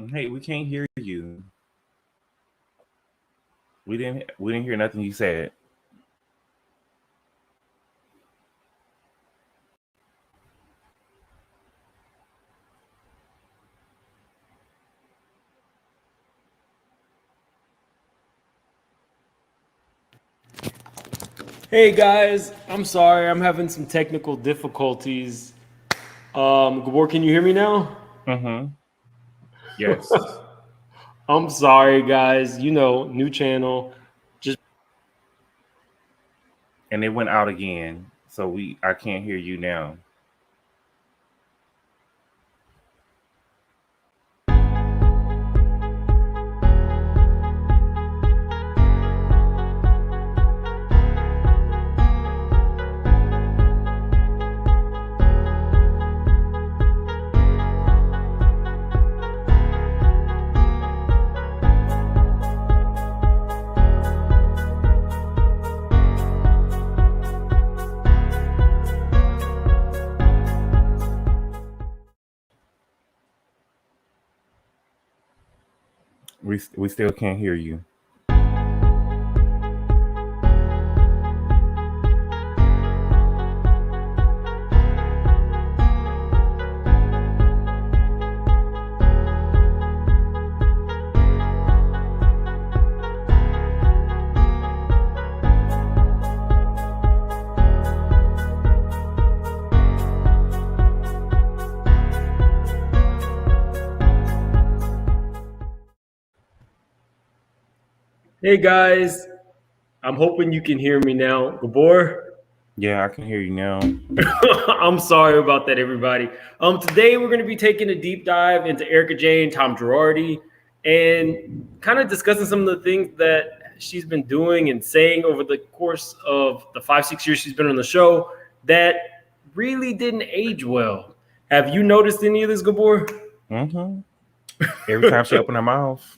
Hey, we can't hear you. We didn't hear nothing you said. Hey guys, I'm sorry, I'm having some technical difficulties. Gabor, can you hear me now? Mm-hmm. Yes. I'm sorry, guys. New channel. Just And it went out again. So I can't hear you now. We still can't hear you. hey guys, I'm hoping you can hear me now. Gabor. Yeah, I can hear you now. I'm sorry about that, everybody. Today we're going to be taking a deep dive into Ericka Jayne, Tom Girardi, and kind of discussing some of the things that she's been doing and saying over the course of the 5-6 years she's been on the show that really didn't age well. Have you noticed any of this, Gabor? Mm-hmm. Every time she opened her mouth.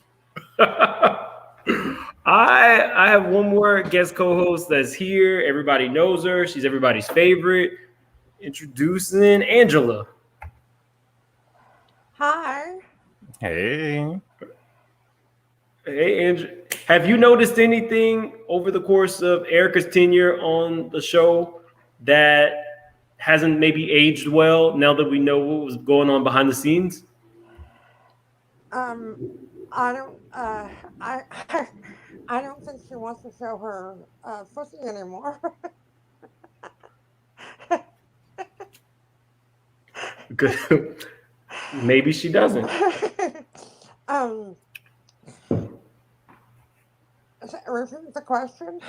I have one more guest co-host that's here. Everybody knows her. She's everybody's favorite. Introducing Angela. Hi. Hey. Hey, Andrew. Have you noticed anything over the course of Ericka's tenure on the show that hasn't maybe aged well now that we know what was going on behind the scenes? I don't. I I don't think she wants to show her pussy anymore. Maybe she doesn't. Repeat the question.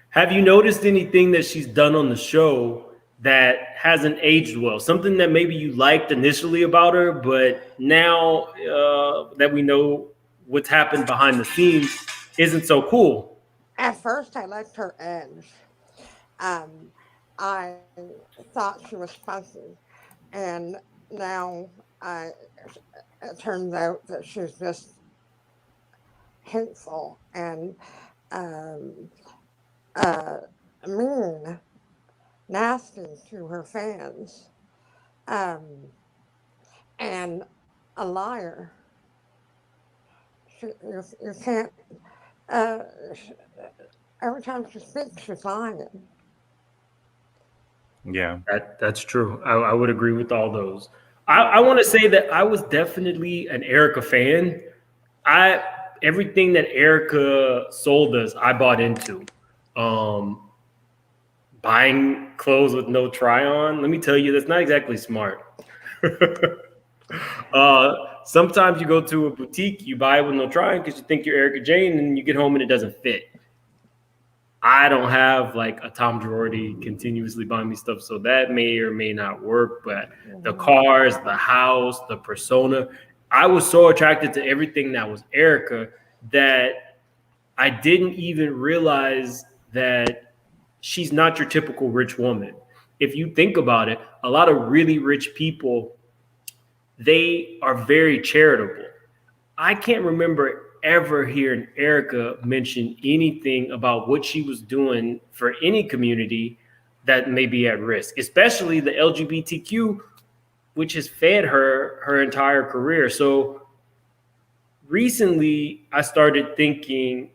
Have you noticed anything that she's done on the show that hasn't aged well? Something that maybe you liked initially about her, but now that we know what's happened behind the scenes isn't so cool? At first, I liked her edge. I thought she was fussy, and now I it turns out that she's just hateful and um, uh, mean, nasty to her fans, um, and a liar. You can't. Uh, sh- every time she speaks, she's lying. Yeah. That's true. I would agree with all those. I want to say that I was definitely an Ericka fan. I Everything that Ericka sold us, I bought into. Um, Buying clothes with no try on, let me tell you, that's not exactly smart. Sometimes you go to a boutique, you buy it with no try on because you think you're Ericka Jayne, and you get home and it doesn't fit. I don't have like a Tom Girardi continuously buying me stuff, so that may or may not work. But the cars, the house, the persona, I was so attracted to everything that was Ericka that I didn't even realize that she's not your typical rich woman. If you think about it, a lot of really rich people, they are very charitable. I can't remember ever hearing Ericka mention anything about what she was doing for any community that may be at risk, especially the LGBTQ, which has fed her entire career. So recently I started thinking,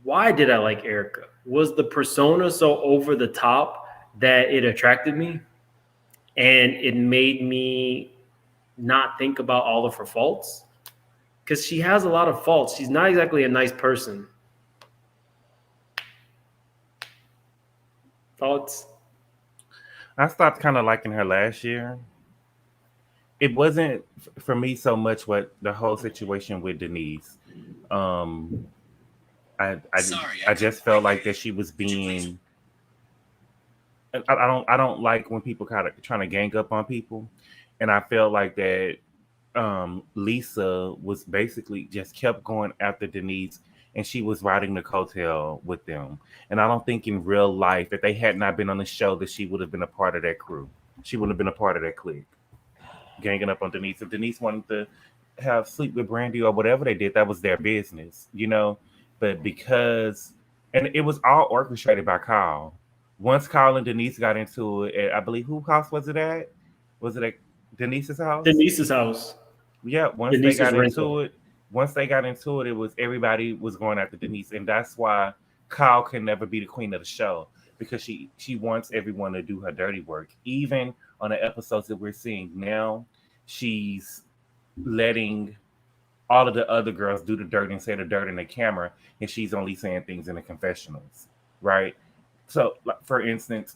why did I like Ericka? Was the persona so over the top that it attracted me? And it made me not think about all of her faults? Because she has a lot of faults. She's not exactly a nice person. Thoughts? I stopped kind of liking her last year. It wasn't for me so much what the whole situation with Denise. Um, I just felt like that she was being. I don't like when people kind of trying to gang up on people, and I felt like that Lisa was basically just kept going after Denise, and she was riding the coattail with them. And I don't think in real life that they had not been on the show that she would have been a part of that crew. She wouldn't have been a part of that clique, ganging up on Denise. If Denise wanted to have sleep with Brandy or whatever they did, that was their business, you know. But because, and it was all orchestrated by Kyle. Once Kyle and Denise got into it, I believe whose house was it at? Was it at Denise's house? Denise's house. Yeah, Denise's rental. once they got into it, it was everybody was going after Denise, and that's why Kyle can never be the queen of the show because she wants everyone to do her dirty work. Even on the episodes that we're seeing now, she's letting all of the other girls do the dirt and say the dirt in the camera, and she's only saying things in the confessionals, right? So, like, for instance,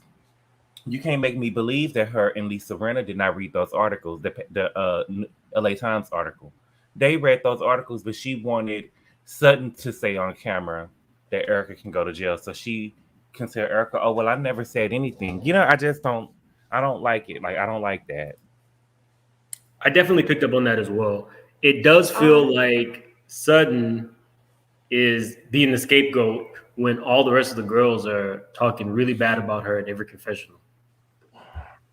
you can't make me believe that her and Lisa Rinna did not read those articles, the LA Times article. They read those articles, but she wanted Sutton to say on camera that Ericka can go to jail. So she can tell Ericka, oh, well, I never said anything. You know, I don't like it. Like, I don't like that. I definitely picked up on that as well. It does feel like Sutton is being the scapegoat when all the rest of the girls are talking really bad about her at every confessional.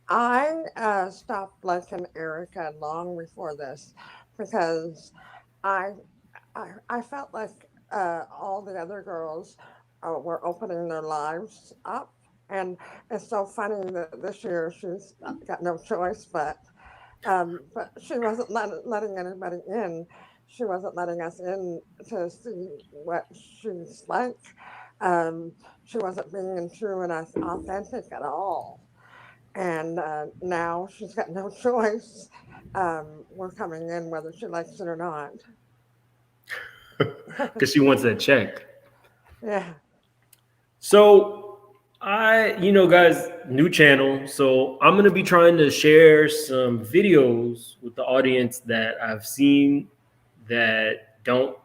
I stopped liking Ericka long before this because I I felt like all the other girls were opening their lives up, and it's so funny that this year she's got no choice but she wasn't letting anybody in. She wasn't letting us in to see what she's like. Um, she wasn't being true and authentic at all. And now she's got no choice. We're coming in whether she likes it or not. Because she wants that check. Yeah. So guys, new channel. So I'm going to be trying to share some videos with the audience that I've seen that don't,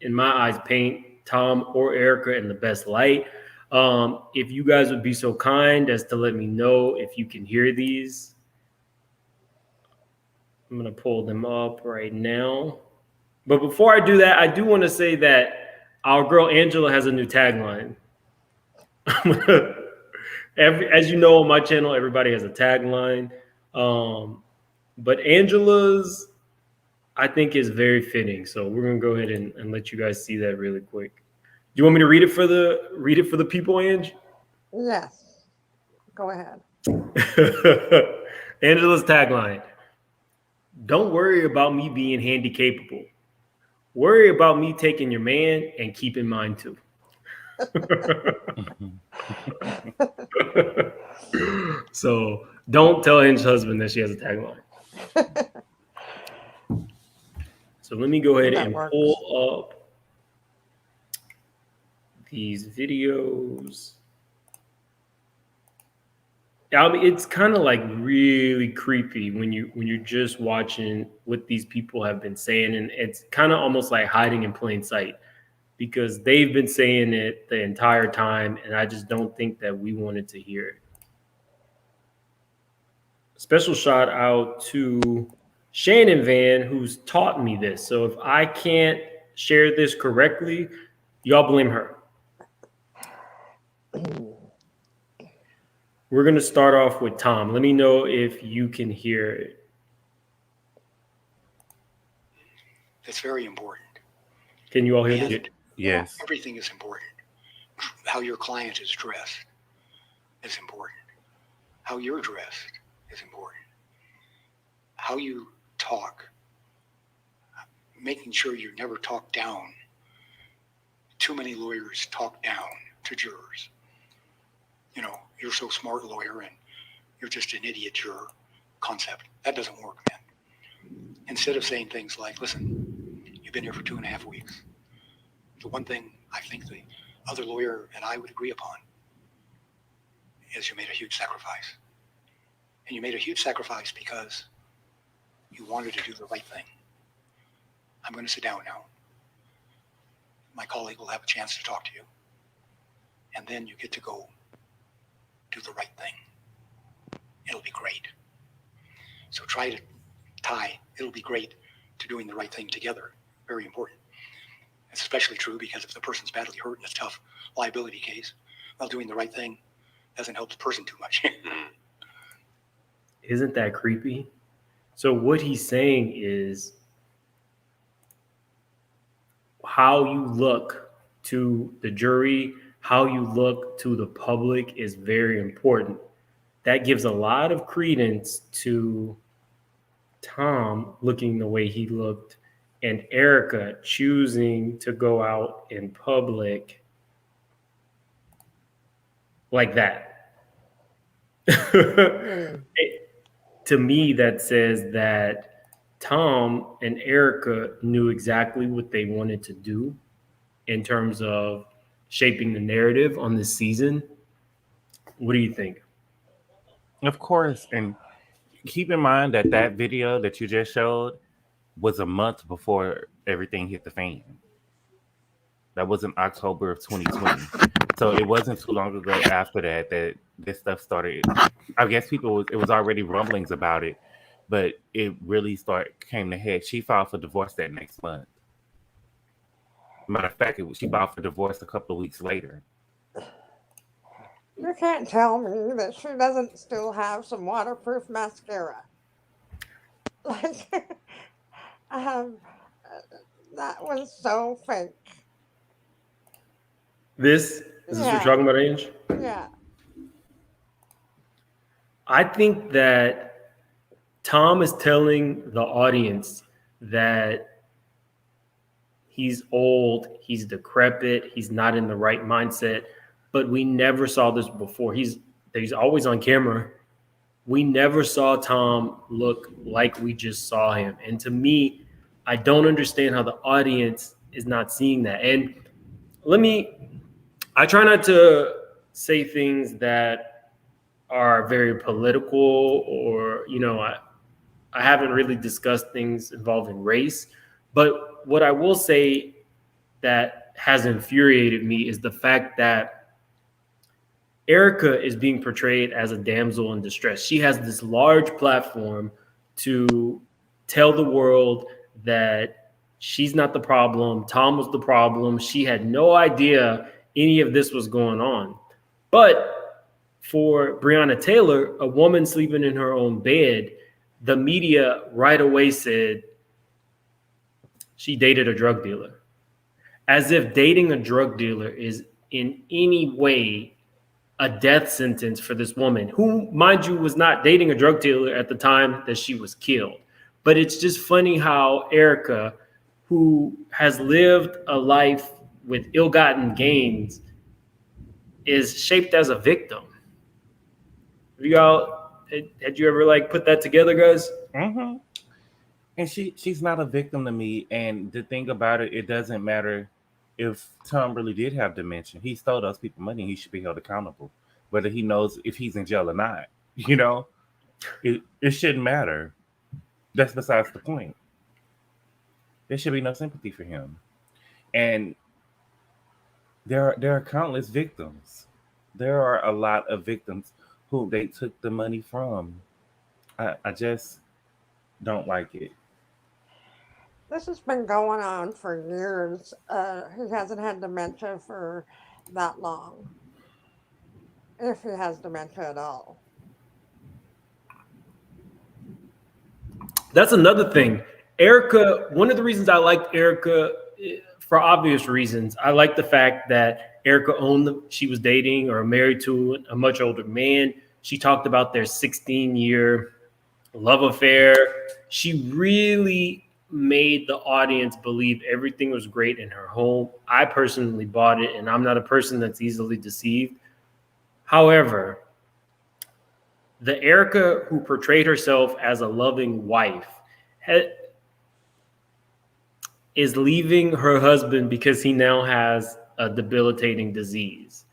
in my eyes, paint Tom or Ericka in the best light. If you guys would be so kind as to let me know if you can hear these. I'm going to pull them up right now. But before I do that, I do want to say that our girl Angela has a new tagline. As you know, on my channel, everybody has a tagline. But Angela's, I think, is very fitting. So we're gonna go ahead and let you guys see that really quick. Do you want me to read it for the people, Ange? Yes. Go ahead. Angela's tagline: "Don't worry about me being handy capable. Worry about me taking your man and keeping mine too." So don't tell Ange's husband that she has a tagline. So let me go ahead and pull up these videos. I mean, it's kind of like really creepy when you're just watching what these people have been saying, and it's kind of almost like hiding in plain sight because they've been saying it the entire time, and I just don't think that we wanted to hear it. Special shout out to Shannon Van, who's taught me this. So if I can't share this correctly, y'all blame her. We're going to start off with Tom. Let me know if you can hear it. It's very important. Can you all hear this? Yes. Everything is important. How your client is dressed is important. How you're dressed is important. How you talk making sure you never talk down. Too many lawyers talk down to jurors. You know, you're so smart, lawyer, and you're just an idiot juror concept. That doesn't work, man. Instead of saying things like, listen, you've been here for 2.5 weeks. The one thing I think the other lawyer and I would agree upon is you made a huge sacrifice. And you made a huge sacrifice because you wanted to do the right thing. I'm going to sit down now. My colleague will have a chance to talk to you. And then you get to go do the right thing. It'll be great. So try to tie it'll be great to doing the right thing together. Very important. It's especially true because if the person's badly hurt in a tough liability case, well, doing the right thing doesn't help the person too much. Isn't that creepy? So what he's saying is how you look to the jury, how you look to the public is very important. That gives a lot of credence to Tom looking the way he looked and Ericka choosing to go out in public like that. To me, that says that Tom and Ericka knew exactly what they wanted to do in terms of shaping the narrative on this season. What do you think? Of course. And keep in mind that that video that you just showed was a month before everything hit the fan. That was in October of 2020. So it wasn't too long ago after that that this stuff started. I guess it was already rumblings about it, but it really came to head. She filed for divorce that next month. Matter of fact, she filed for divorce a couple of weeks later. You can't tell me that she doesn't still have some waterproof mascara. Like, that was so fake. Is this what you're talking about, Ange? Yeah. I think that Tom is telling the audience that he's old, he's decrepit, he's not in the right mindset, but we never saw this before. He's always on camera. We never saw Tom look like we just saw him. And to me, I don't understand how the audience is not seeing that. And I try not to say things that are very political or, I haven't really discussed things involving race. But what I will say that has infuriated me is the fact that Ericka is being portrayed as a damsel in distress. She has this large platform to tell the world that she's not the problem. Tom was the problem. She had no idea any of this was going on. But for Breonna Taylor, a woman sleeping in her own bed, the media right away said she dated a drug dealer. As if dating a drug dealer is in any way a death sentence for this woman, who, mind you, was not dating a drug dealer at the time that she was killed. But it's just funny how Ericka, who has lived a life with ill-gotten gains, is shaped as a victim. Had you ever put that together, guys? Mm-hmm. And she's not a victim to me. And the thing about it, it doesn't matter if Tom really did have dementia. He stole those people money. He should be held accountable, whether he knows if he's in jail or not. It shouldn't matter. That's besides the point. There should be no sympathy for him. And there are countless victims. There are a lot of victims who they took the money from. I just don't like it. This has been going on for years. He hasn't had dementia for that long, if he has dementia at all. That's another thing. Ericka, one of the reasons I liked Ericka, for obvious reasons, I like the fact that Ericka she was dating or married to a much older man. She talked about their 16-year love affair. She really made the audience believe everything was great in her home. I personally bought it, and I'm not a person that's easily deceived. However, the Ericka who portrayed herself as a loving wife is leaving her husband because he now has a debilitating disease.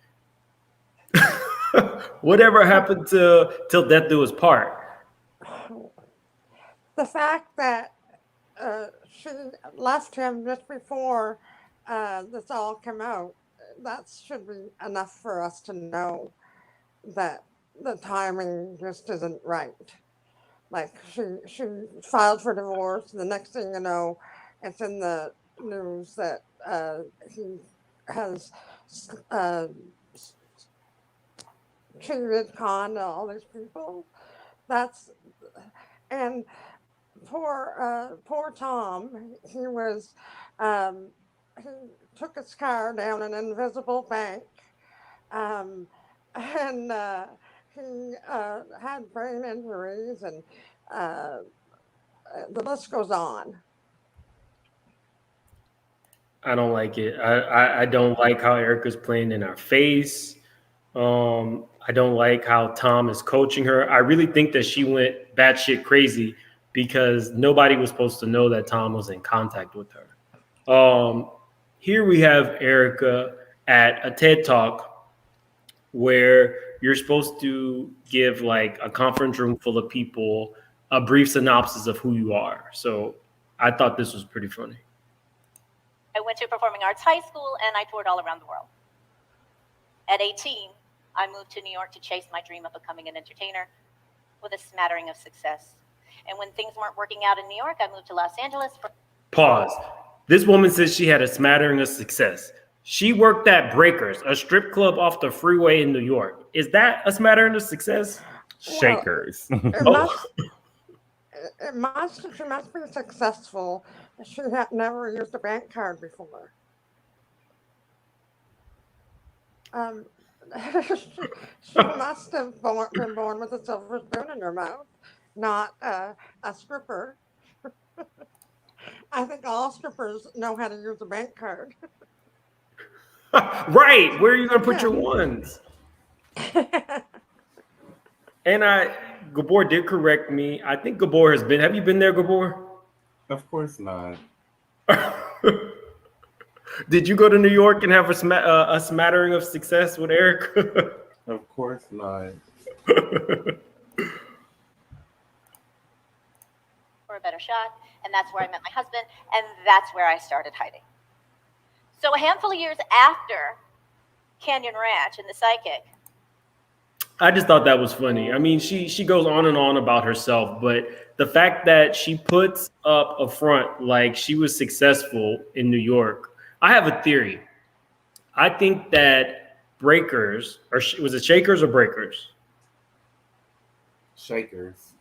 Whatever happened to till death do us part? The fact that she left him just before this all came out, that should be enough for us to know that the timing just isn't right. Like she filed for divorce. The next thing you know, it's in the news that he has cheated, conned all these people. That's and poor Tom. He was he took his car down an invisible bank, and he had brain injuries, and the list goes on. I don't like it. I don't like how Ericka's playing in our face. I don't like how Tom is coaching her. I really think that she went batshit crazy because nobody was supposed to know that Tom was in contact with her. Here we have Ericka at a TED Talk where you're supposed to give like a conference room full of people a brief synopsis of who you are. So I thought this was pretty funny. I went to performing arts high school and I toured all around the world. At 18, I moved to New York to chase my dream of becoming an entertainer with a smattering of success. And when things weren't working out in New York, I moved to Los Angeles for... Pause. This woman says she had a smattering of success. She worked at Breakers, a strip club off the freeway in New York. Is that a smattering of success? Shakers. She must be successful. She had never used a bank card before. She must have been born with a silver spoon in her mouth, not a stripper. I think all strippers know how to use a bank card. Right. Where are you going to put your ones? And Gabor did correct me. I think Gabor has been. Have you been there, Gabor? Of course not. Did you go to New York and have a smattering of success with Ericka? Of course not. for a better shot, and that's where I met my husband, and that's where I started hiding. So a handful of years after Canyon Ranch and The Psychic, I just thought that was funny. I mean, she goes on and on about herself, but the fact that she puts up a front like she was successful in New York, I have a theory. I think that Breakers, or was it Shakers or Breakers? Shakers.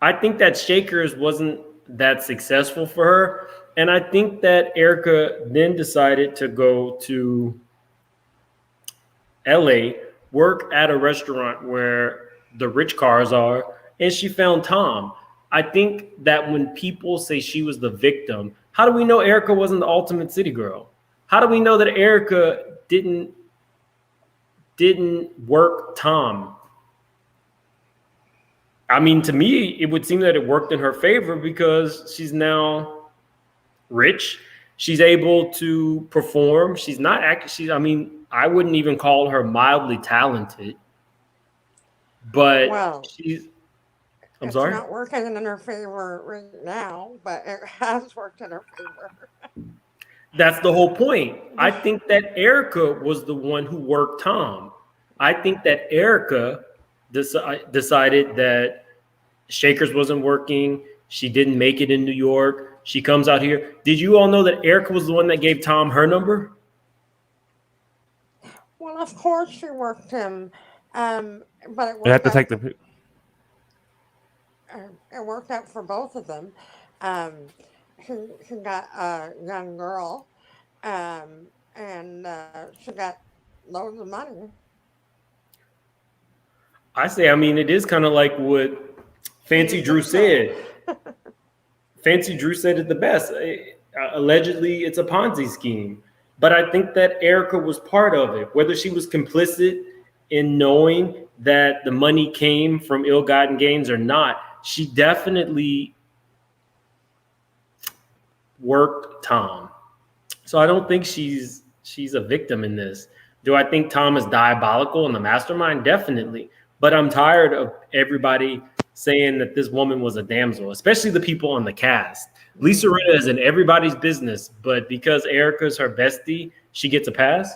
I think that Shakers wasn't that successful for her. And I think that Ericka then decided to go to LA, work at a restaurant where the rich cars are, and she found Tom. I think that when people say she was the victim, how do we know Ericka wasn't the ultimate city girl? How do we know that Ericka didn't work Tom? I mean, to me, it would seem that it worked in her favor because she's now rich. She's able to perform. She's not actually, I mean, I wouldn't even call her mildly talented, but she's, I'm sorry? It's not working in her favor right now, but it has worked in her favor. That's the whole point. I think that Ericka was the one who worked Tom. I think that Ericka decided that Shakers wasn't working. She didn't make it in New York. She comes out here. Did you all know that Ericka was the one that gave Tom her number? Well, of course she worked him, but You have to take the. It worked out for both of them. He got a young girl, and she got loads of money. I mean, it is kind of like what Fancy Drew said. Fancy Drew said it the best. Allegedly, it's a Ponzi scheme. But I think that Ericka was part of it, whether she was complicit in knowing that the money came from ill-gotten gains or not. She definitely worked Tom. So I don't think she's a victim in this. Do I think Tom is diabolical in the mastermind? Definitely. But I'm tired of everybody saying that this woman was a damsel, especially the people on the cast. Lisa Rinna is in everybody's business, but because Ericka's her bestie, she gets a pass?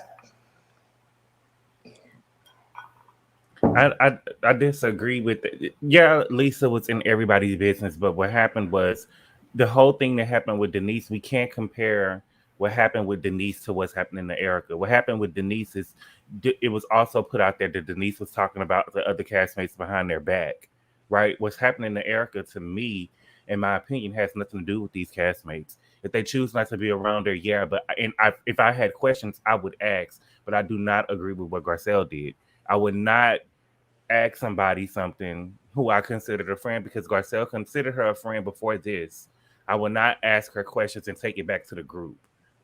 I disagree with it. Yeah, Lisa was in everybody's business, but what happened was the whole thing that happened with Denise, we can't compare what happened with Denise to what's happening to Ericka. What happened with Denise is it was also put out there that Denise was talking about the other castmates behind their back, right? What's happening to Ericka, to me, in my opinion, has nothing to do with these castmates. If they choose not to be around her, yeah, but if I had questions, I would ask, but I do not agree with what Garcelle did. I would not ask somebody something who I considered a friend because Garcelle considered her a friend before this. I would not ask her questions and take it back to the group.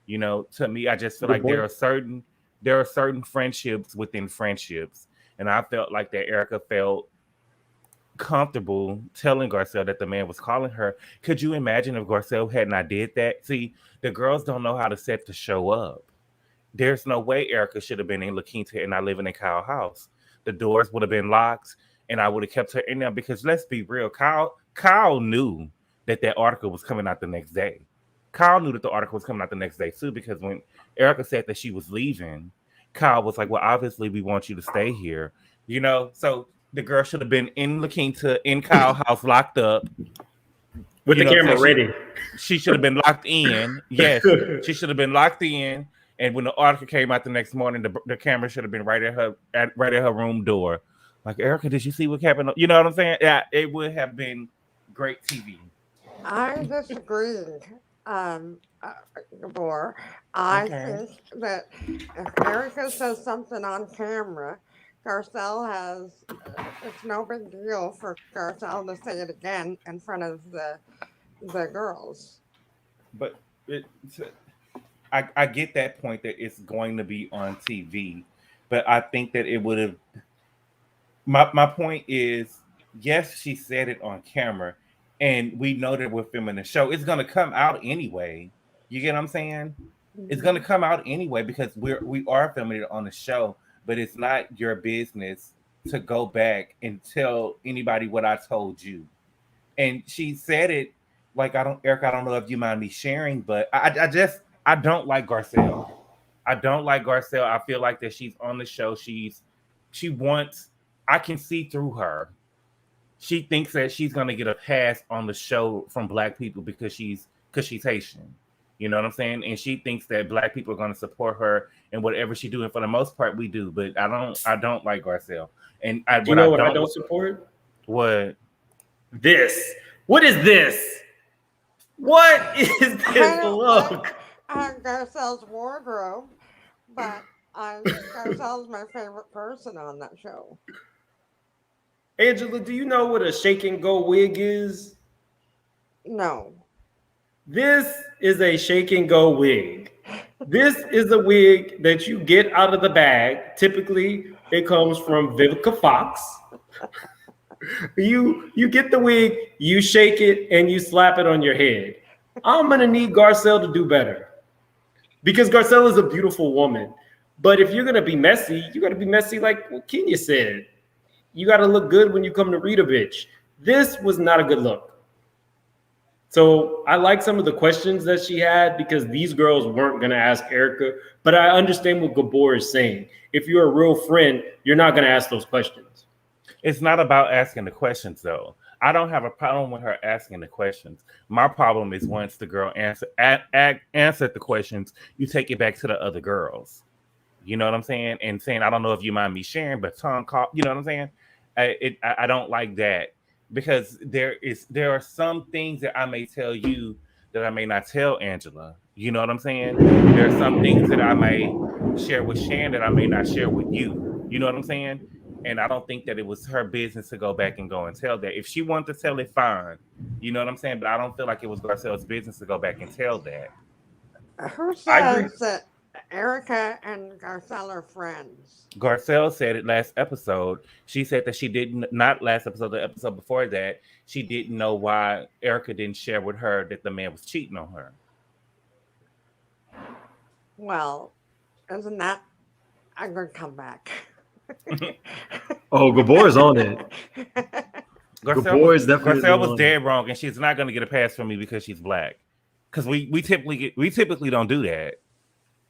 You know, to me, I just feel like there are certain friendships within friendships, and I felt like that Ericka felt comfortable telling Garcelle that the man was calling her. Could you imagine if Garcelle had not did that? See, the girls don't know how to set the show up. There's no way Ericka should have been in La Quinta and not living in Kyle's house. The doors would have been locked, and I would have kept her in there because let's be real, Kyle knew that article was coming out the next day. Kyle knew that the article was coming out the next day too, because when Ericka said that she was leaving, Kyle was like, well, obviously we want you to stay here. You know, so the girl should have been in La Quinta, in Kyle's house, locked up. With the camera ready. She should have been locked in. Yes, she should have been locked in. And when the article came out the next morning, the camera should have been right at her room door. Like, Ericka, did you see what happened? You know what I'm saying? Yeah, it would have been great TV. I disagree, Gabor. I think that if Ericka says something on camera, Garcelle has, it's no big deal for Garcelle to say it again in front of the girls. But I get that point that it's going to be on TV, but I think that it would have. My point is, yes, she said it on camera, and we know that we're filming the show. It's going to come out anyway. You get what I'm saying? It's going to come out anyway because we are filming it on the show, but it's not your business to go back and tell anybody what I told you. And she said it like, Ericka, I don't know if you mind me sharing, but I don't like Garcelle. I don't like Garcelle. I feel like that she's on the show. She wants, I can see through her. She thinks that she's gonna get a pass on the show from Black people because she's Haitian. You know what I'm saying? And she thinks that Black people are gonna support her in whatever she do. And for the most part, we do. But I don't like Garcelle. And I don't support? What? This. What is this? What is this look? Garcelle's wardrobe, but Garcelle's my favorite person on that show. Angela, do you know what a shake and go wig is? No. This is a shake and go wig. This is a wig that you get out of the bag. Typically, it comes from Vivica Fox. You get the wig, you shake it, and you slap it on your head. I'm gonna need Garcelle to do better because Garcelle is a beautiful woman. But if you're gonna be messy, you gotta be messy like what Kenya said. You gotta look good when you come to read a bitch. This was not a good look. So I like some of the questions that she had because these girls weren't gonna ask Ericka. But I understand what Gabor is saying. If you're a real friend, you're not gonna ask those questions. It's not about asking the questions, though. I don't have a problem with her asking the questions. My problem is once the girl answered the questions, you take it back to the other girls. You know what I'm saying? And saying, I don't know if you mind me sharing, but Tom called. You know what I'm saying? I don't like that because there are some things that I may tell you that I may not tell Angela. You know what I'm saying? There are some things that I may share with Shan that I may not share with you. You know what I'm saying? And I don't think that it was her business to go back and go and tell that. If she wanted to tell it, fine. You know what I'm saying? But I don't feel like it was Garcelle's business to go back and tell that. Who I agree. says that Ericka and Garcelle are friends? Garcelle said it last episode. She said that she didn't, not last episode, the episode before that, she didn't know why Ericka didn't share with her that the man was cheating on her. Well, isn't that a good comeback? Oh, Gabor's on it. Garcelle is definitely Garcelle was on dead wrong, and she's not going to get a pass from me because she's black. Because we typically don't do that.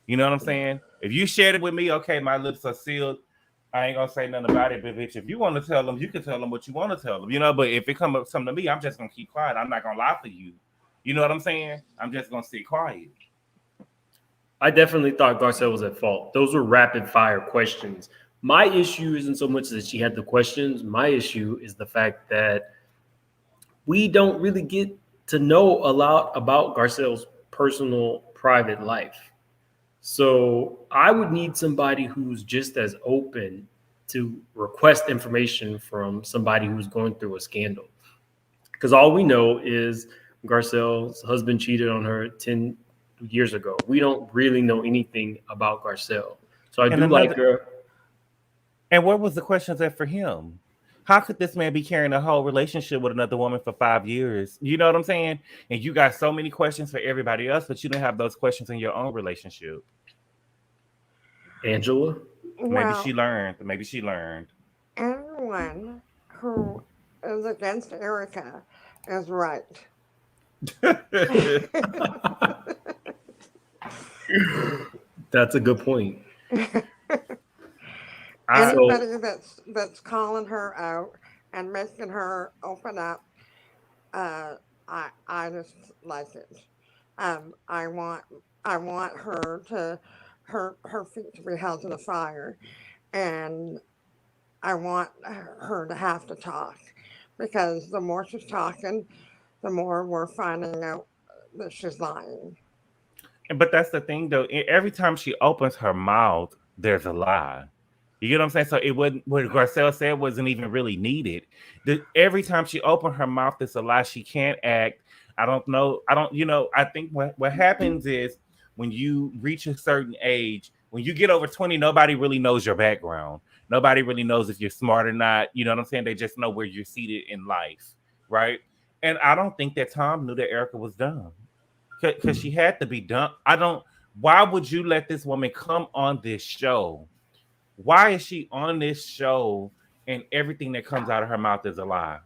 You know what I'm saying? If you shared it with me, okay, my lips are sealed. I ain't gonna say nothing about it, but bitch, if you want to tell them, you can tell them what you want to tell them. You know, but if it comes up something to me, I'm just gonna keep quiet. I'm not gonna lie for you. You know what I'm saying? I'm just gonna stay quiet. I definitely thought Garcelle was at fault. Those were rapid fire questions. My issue isn't so much that she had the questions. My issue is the fact that we don't really get to know a lot about Garcelle's personal, private life. So I would need somebody who's just as open to request information from somebody who's going through a scandal. Because all we know is Garcelle's husband cheated on her 10 years ago. We don't really know anything about Garcelle. So I do like her. And where was the questions at for him? How could this man be carrying a whole relationship with another woman for 5 years? You know what I'm saying? And you got so many questions for everybody else, but you don't have those questions in your own relationship. Angela? Maybe she learned. Maybe she learned. Anyone who is against Ericka is right. That's a good point. Anybody that's calling her out and making her open up, I just like it. I want her to her feet to be held to the fire, and I want her to have to talk, because the more she's talking, the more we're finding out that she's lying. But that's the thing, though. Every time she opens her mouth, there's a lie. You get what I'm saying? So it wasn't what Garcelle said wasn't even really needed. Every time she opened her mouth, it's a lie. She can't act. I don't know. I think what happens is when you reach a certain age, when you get over 20, nobody really knows your background. Nobody really knows if you're smart or not. You know what I'm saying? They just know where you're seated in life, right? And I don't think that Tom knew that Ericka was dumb. Because she had to be dumb. Why would you let this woman come on this show? Why is she on this show and everything that comes out of her mouth is a lie?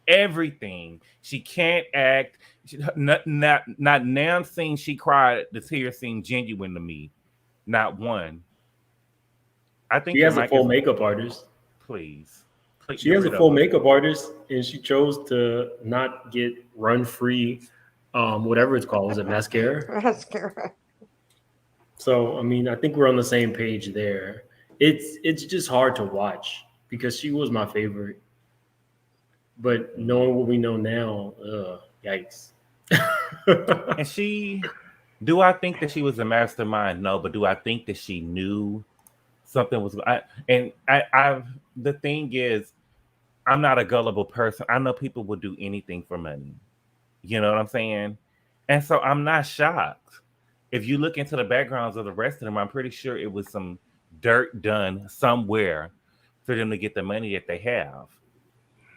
Everything. She can't act. Not now scene she cried, the tears seemed genuine to me. Not one. I think she has a full makeup artist. Please. She has a full makeup artist, and she chose to not get run free, whatever it's called. Is it mascara? Mascara. So, I mean, I think we're on the same page there. It's just hard to watch because she was my favorite. But knowing what we know now, yikes. And do I think that she was a mastermind? No, but do I think that she knew something was? The thing is, I'm not a gullible person. I know people will do anything for money. You know what I'm saying? And so I'm not shocked. If you look into the backgrounds of the rest of them, I'm pretty sure it was some dirt done somewhere for them to get the money that they have.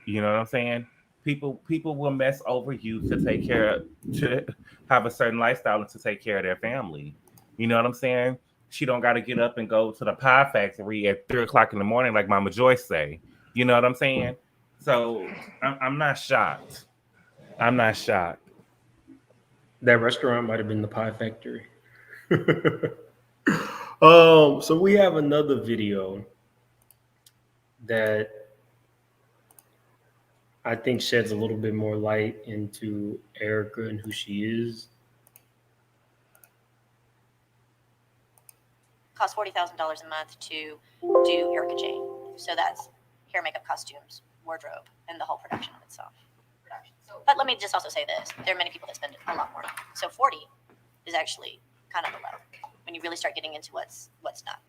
You know what I'm saying? People will mess over you to have a certain lifestyle and to take care of their family. You know what I'm saying? She don't got to get up and go to the pie factory at 3:00 in the morning like Mama Joyce say. You know what I'm saying? So I'm not shocked. I'm not shocked. That restaurant might have been the pie factory. So we have another video that I think sheds a little bit more light into Ericka and who she is. Costs $40,000 a month to do Ericka Jayne. So that's hair, makeup, costumes, wardrobe, and the whole production of itself. But let me just also say this. There are many people that spend a lot more. So 40 is actually kind of a low when you really start getting into what's not.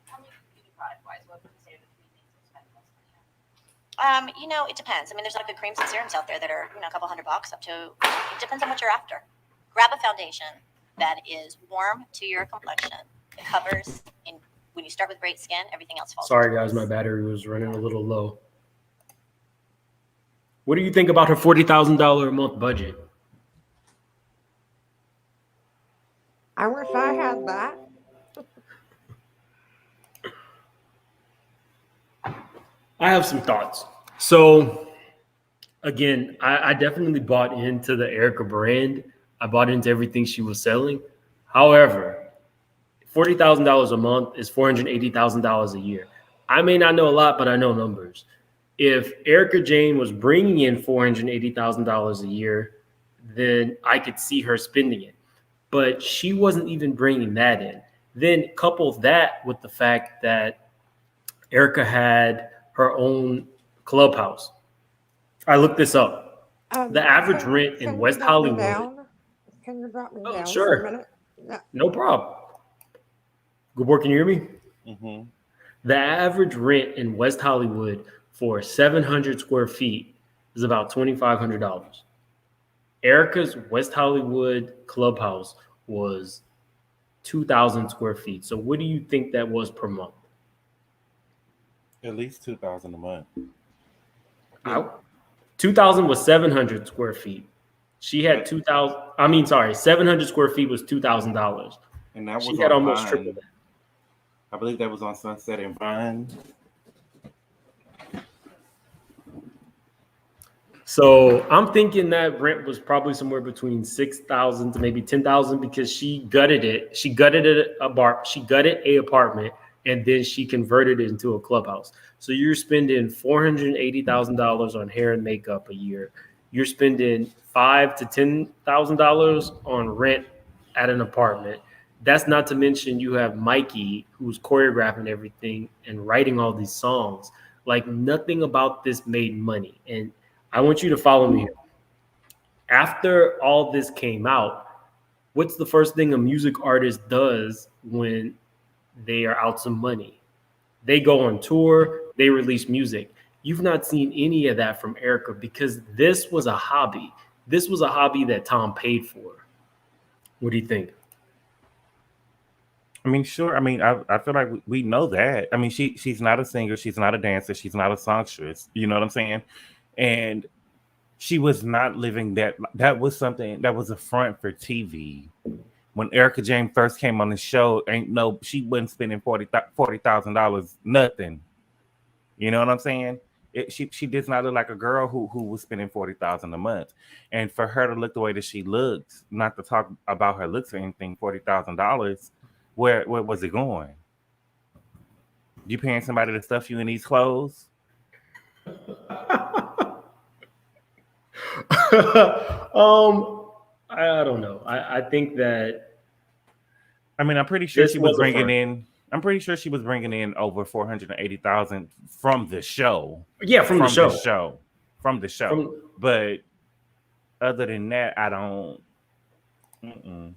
How many beauty product wise? What would you say are the three things It depends. I mean, there's like the creams and serums out there that are, a couple $100 up to. It depends on what you're after. Grab a foundation that is warm to your complexion. It covers, and when you start with great skin, everything else falls. Sorry, guys, my battery was running a little low. What do you think about her $40,000 a month budget? I wish I had that. I have some thoughts. So, again, I definitely bought into the Ericka brand. I bought into everything she was selling. However, $40,000 a month is $480,000 a year. I may not know a lot, but I know numbers. If Ericka Jayne was bringing in $480,000 a year, then I could see her spending it. But she wasn't even bringing that in. Then couple that with the fact that Ericka had her own clubhouse. I looked this up. The average rent in West Hollywood. Can you drop me Oh, down sure. for a minute? Yeah. No problem. Good boy, can you hear me? Mm-hmm. The average rent in West Hollywood for 700 square feet is about $2,500. Ericka's West Hollywood clubhouse was 2,000 square feet. So what do you think that was per month? At least $2,000 a month. 2,000 was 700 square feet. She had 700 square feet was $2,000. And that was She had almost Vine. triple that. I believe that was on Sunset and Vine. So I'm thinking that rent was probably somewhere between 6,000 to maybe 10,000 because she gutted it. She gutted a apartment and then she converted it into a clubhouse. So you're spending $480,000 on hair and makeup a year. You're spending $5,000 to $10,000 on rent at an apartment. That's not to mention you have Mikey who's choreographing everything and writing all these songs. Like nothing about this made money. And I want you to follow me here. After all this came out, what's the first thing a music artist does when they are out some money? They go on tour, they release music. You've not seen any of that from Ericka because this was a hobby. This was a hobby that Tom paid for. What do you think? I mean, sure. I mean, I feel like we know that. I mean, she's not a singer. She's not a dancer. She's not a songstress. You know what I'm saying? And she was not living that. That was something that was a front for TV. When Ericka Jayne first came on the show, she wasn't spending $40,000 nothing. You know what I'm saying? She does not look like a girl who was spending $40,000 a month. And for her to look the way that she looked, not to talk about her looks or anything, $40,000. Where was it going? You paying somebody to stuff you in these clothes? I don't know. I think that. I mean, I'm pretty sure she was bringing in. I'm pretty sure she was bringing in over $480,000 from the show. Yeah, from the show. But other than that, I don't. Mm-mm.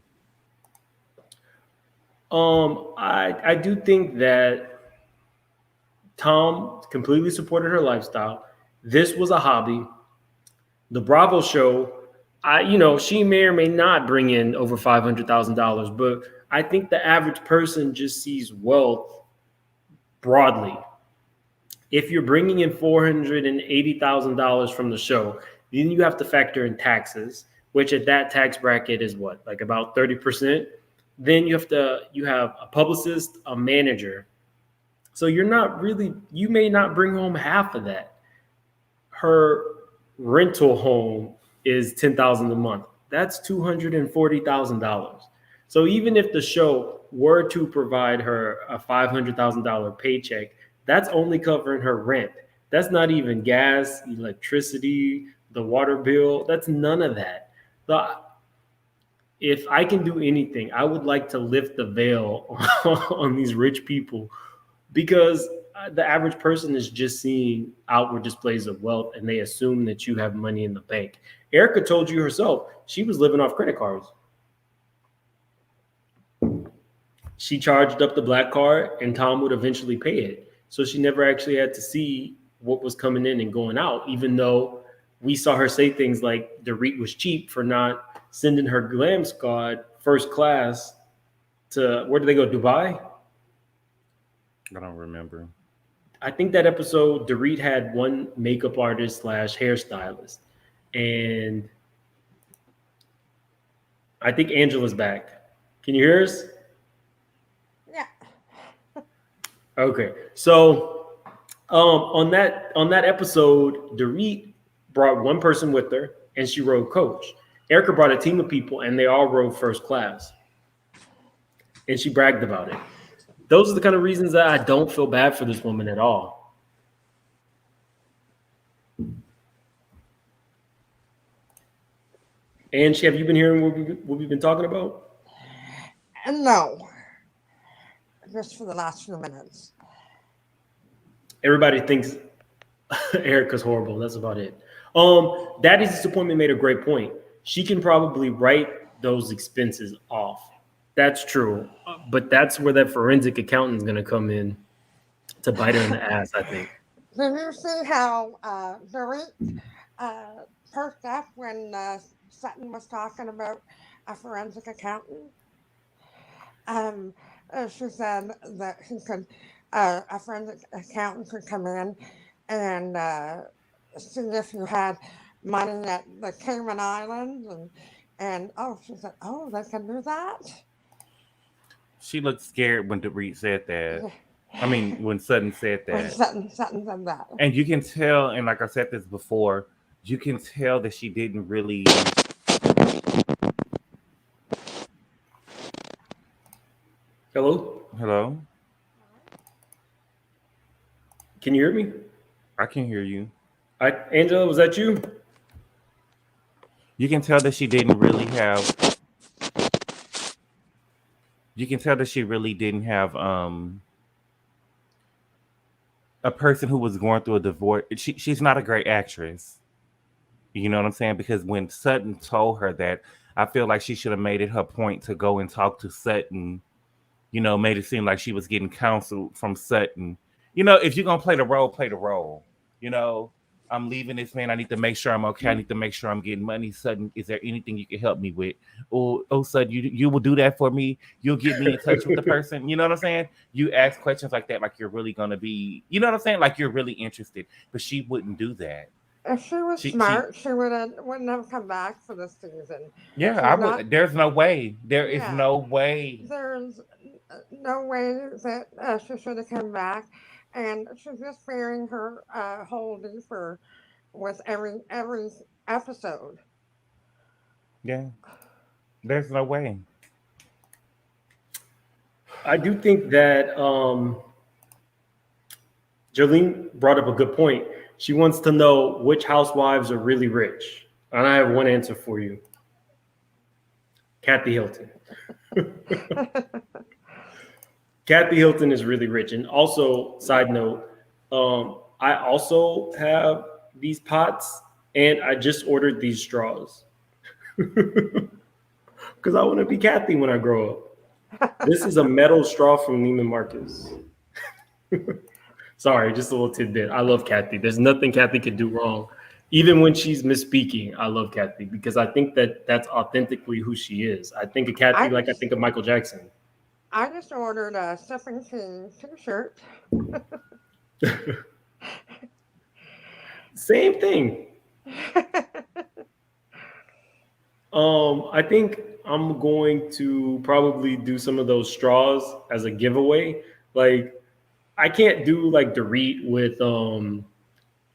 I do think that Tom completely supported her lifestyle. This was a hobby. The Bravo show, she may or may not bring in over $500,000, but I think the average person just sees wealth broadly. If you're bringing in $480,000 from the show, then you have to factor in taxes, which at that tax bracket is what, like about 30%. Then you have a publicist, a manager. So you may not bring home half of that. Her rental home is $10,000 a month. That's $240,000. So even if the show were to provide her a $500,000 paycheck, that's only covering her rent. That's not even gas, electricity, the water bill. That's none of that. If I can do anything, I would like to lift the veil on these rich people because the average person is just seeing outward displays of wealth and they assume that you have money in the bank. Ericka told you herself she was living off credit cards. She charged up the black card and Tom would eventually pay it. So she never actually had to see what was coming in and going out, even though we saw her say things like Dorit was cheap for not sending her glam squad first class to, where did they go, Dubai? I don't remember. I think that episode, Dorit had one makeup artist / hairstylist. And I think Angela's back. Can you hear us? Yeah. Okay. So on that episode, Dorit brought one person with her and she rode coach. Ericka brought a team of people and they all rode first class. And she bragged about it. Those are the kind of reasons that I don't feel bad for this woman at all. And have you been hearing what we've been talking about? No. Just for the last few minutes. Everybody thinks Ericka's horrible. That's about it. Daddy's Disappointment made a great point. She can probably write those expenses off. That's true. But that's where that forensic accountant is going to come in to bite her in the ass, I think. Did you see how Dorit perked up when Sutton was talking about a forensic accountant? She said that he could, a forensic accountant could come in and see if you had money at the Cayman Islands, and she said, oh, they can do that. She looked scared when Dorit said that. I mean, when Sutton said that. When Sutton said that. And you can tell, and like I said this before, you can tell that she didn't really. Hello? Hello? Can you hear me? I can hear you. Angela, was that you? You can tell that she didn't really have. You can tell that she really didn't have a person who was going through a divorce. She's not a great actress. You know what I'm saying? Because when Sutton told her that, I feel like she should have made it her point to go and talk to Sutton. You know, made it seem like she was getting counsel from Sutton. You know, if you're going to play the role, play the role. You know, I'm leaving this man. I need to make sure I'm okay. I need to make sure I'm getting money. Sutton, is there anything you can help me with? Oh, Sutton, you will do that for me. You'll get me in touch with the person. You know what I'm saying? You ask questions like that, like you're really going to be, you know what I'm saying? Like you're really interested. But she wouldn't do that. If she was smart, she wouldn't have come back for this season. Yeah, I would. There's no way. There is no way. There's no way that she should have come back, and she's just bearing her whole deeper with every episode. Yeah, there's no way. I do think that Jolene brought up a good point. She wants to know which housewives are really rich. And I have one answer for you. Kathy Hilton. Kathy Hilton is really rich. And also, side note, I also have these pots and I just ordered these straws. Because I want to be Kathy when I grow up. This is a metal straw from Neiman Marcus. Sorry, just a little tidbit. I love Kathy. There's nothing Kathy could do wrong. Even when she's misspeaking, I love Kathy because I think that that's authentically who she is. I think of Kathy I think of Michael Jackson. I just ordered a Stephen King t-shirt. Same thing. I think I'm going to probably do some of those straws as a giveaway. Like, I can't do like Dorit with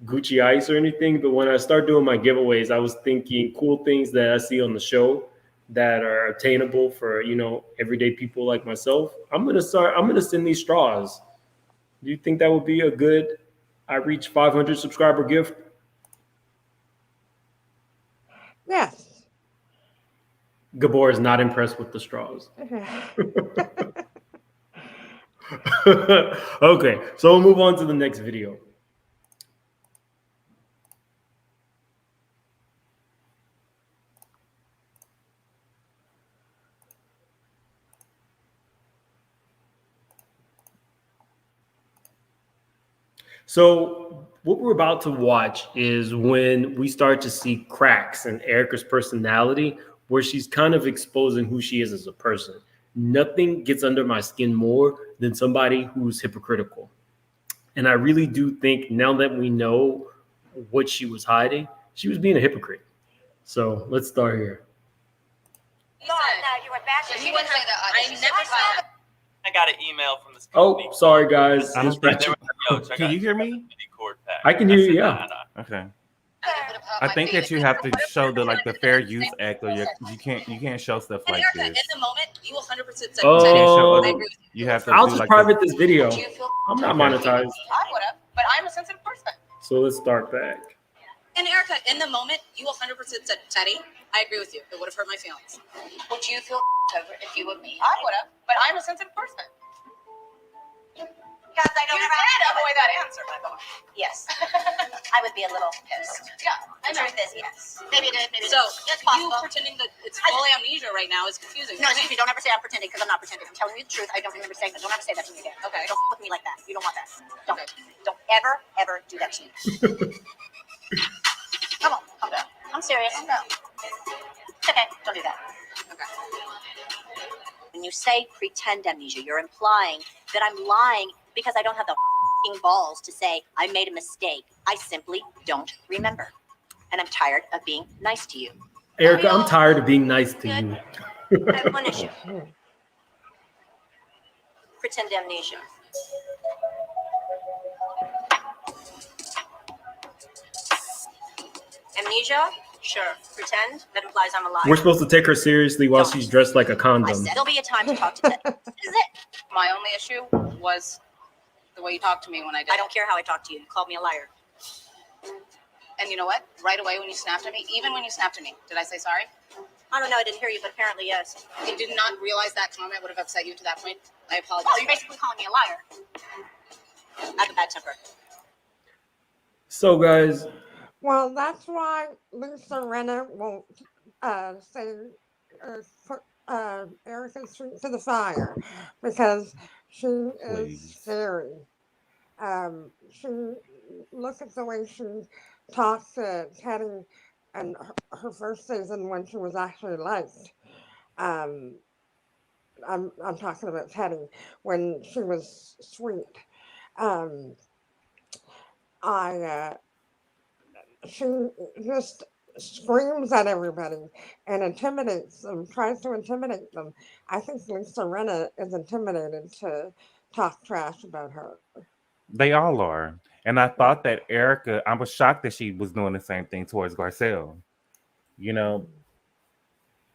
Gucci Ice or anything, but when I start doing my giveaways, I was thinking cool things that I see on the show that are attainable for, you know, everyday people like myself. I'm gonna send these straws. Do you think that would be a good I reach 500 subscriber gift? Yes. Gabor is not impressed with the straws. Okay, so we'll move on to the next video. So what we're about to watch is when we start to see cracks in Ericka's personality, where she's kind of exposing who she is as a person. Nothing gets under my skin more than somebody who's hypocritical. And I really do think now that we know what she was hiding, she was being a hypocrite. So let's start here. No, you were bashing. She wouldn't say that. I never saw that. I got an email from this Oh, company. sorry, guys. I don't think. They were like, "Yo, check Can out you hear this me? MIDI cord pack." I can hear you, yeah. Okay. I would've I my think face that you in have it. to show the Fair Use Act, or you can't show stuff And like Ericka, in this. the moment, you 100% said Oh. Teddi. Show I other- agree with you. You have to I'll do just like private this video. Do you feel I'm not Okay. monetized. I would have, but I'm a sensitive person. So let's start back. And Ericka, in the moment, you 100% said Teddi. I agree with you. It would have hurt my feelings. Would you feel over if you were me? I would have, but I'm a sensitive person. Because I You don't did avoid that answer, by the way. Yes. I would be a little pissed. Yeah, I The know. truth is, yes. Maybe it is, maybe it So is. It's you possible. pretending that it's full amnesia right now is confusing. No, excuse me, don't ever say I'm pretending, because I'm not pretending. I'm telling you the truth. I don't remember saying that. Don't ever say that to me again. Okay. Don't with me like that. You don't want that. Don't. Okay. Don't ever, ever do that to me. Come on, calm down. I'm serious. No. It's okay. Don't do that. Okay. When you say pretend amnesia, you're implying that I'm lying because I don't have the f***ing balls to say I made a mistake. I simply don't remember. And I'm tired of being nice to you. Ericka, I'm tired of being nice to you. I have one issue. Pretend amnesia. Amnesia? Sure. Pretend? That implies I'm alive. We're supposed to take her seriously while she's dressed like a I condom. said there'll be a time to talk to Ted. This is it. My only issue was the way you talked to me when I did. I don't care how I talk to you. You called me a liar. And you know what? Right away when you snapped at me, even when you snapped at me, did I say sorry? I don't know. I didn't hear you, but apparently yes. I did not realize that comment would have upset you to that point. I apologize. Well, you're basically calling me a liar. I have a bad temper. So, guys, Well, that's why Lisa Rinna won't put Ericka's feet to the fire, because she is Please. scary. She look at the way she talks to Teddi and her first season when she was actually liked. I'm talking about Teddi when she was sweet. She just screams at everybody and intimidates them, tries to intimidate them. I think Lisa Rinna is intimidated to talk trash about her. They all are. And I thought that Ericka, I was shocked that she was doing the same thing towards Garcelle. You know,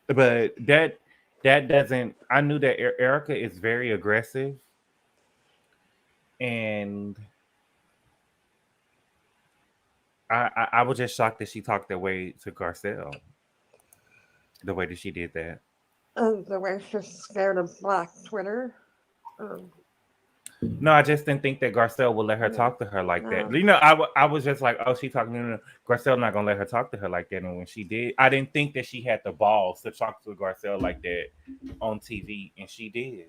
but that doesn't, I knew that Ericka is very aggressive, and I was just shocked that she talked that way to Garcelle, the way that she did that. And the way she's scared of Black Twitter. No, I just didn't think that Garcelle would let her talk to her like that. No. You know, I was just like, oh, she talking to Garcelle, not gonna let her talk to her like that. And when she did, I didn't think that she had the balls to talk to Garcelle like that on TV, and she did.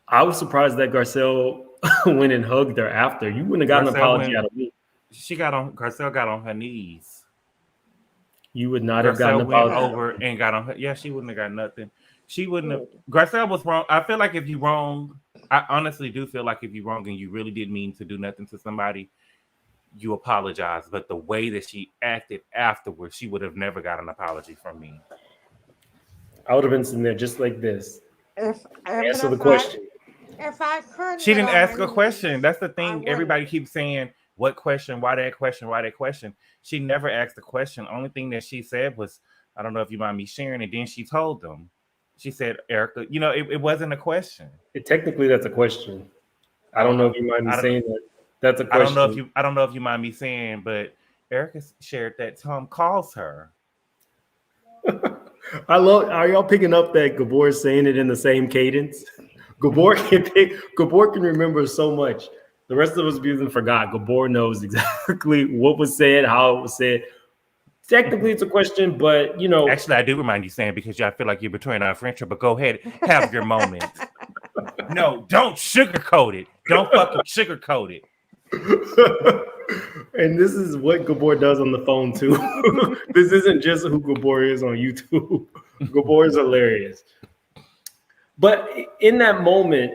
I was surprised that Garcelle went and hugged her after. You wouldn't have gotten an Garcelle apology went- out of me. Garcelle got on her knees. You would not have gotten Garcelle an went apology. over and got on her. Yeah, she wouldn't have got nothing. She wouldn't have. Garcelle was wrong. I feel like if you wrong, I honestly do feel like if you wrong and you really did mean to do nothing to somebody, you apologize. But the way that she acted afterwards, she would have never got an apology from me. I would have been sitting there just like this. Answer the If question. If I could, She get didn't on ask my a question. knees, That's the I thing. would. Everybody keeps saying, what question? Why that question? Why that question? She never asked the question. Only thing that she said was, I don't know if you mind me sharing. And then she told them. She said, Ericka, you know, it wasn't a question. Technically, that's a question. I don't know if you mind me I don't- saying that. That's a I question. don't know if you mind me saying, but Ericka shared that Tom calls her. I love. Are y'all picking up that Gabor is saying it in the same cadence? Gabor can remember so much. The rest of us even forgot. Gabor knows exactly what was said, how it was said. Technically, it's a question, but you know. Actually, I do remind you, Sam, because I feel like you're betraying our friendship. But go ahead, have your moment. No, don't sugarcoat it. Don't fucking sugarcoat it. And this is what Gabor does on the phone too. This isn't just who Gabor is on YouTube. Gabor is hilarious. But in that moment,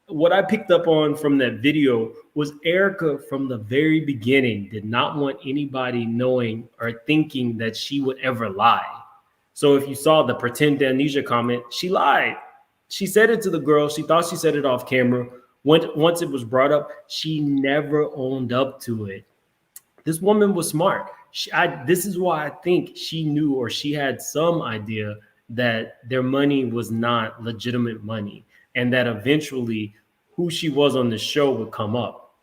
what I picked up on from that video was Ericka from the very beginning did not want anybody knowing or thinking that she would ever lie. So if you saw the pretend amnesia comment, she lied. She said it to the girl. She thought she said it off camera. Once it was brought up, she never owned up to it. This woman was smart. This is why I think she knew, or she had some idea, that their money was not legitimate money, and that eventually who she was on the show would come up.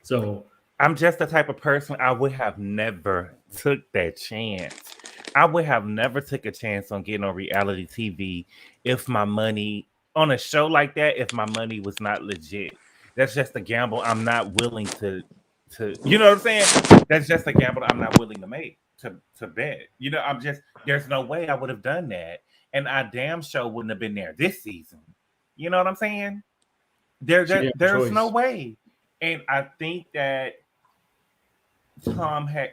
So I'm just the type of person I would have never took that chance. I would have never took a chance on getting on reality TV if my money on a show like that, if my money was not legit. That's just a gamble I'm not willing to you know what I'm saying? That's just a gamble I'm not willing to make, to bet. You know, there's no way I would have done that. And I damn sure wouldn't have been there this season. You know what I'm saying? There's no way. And I think that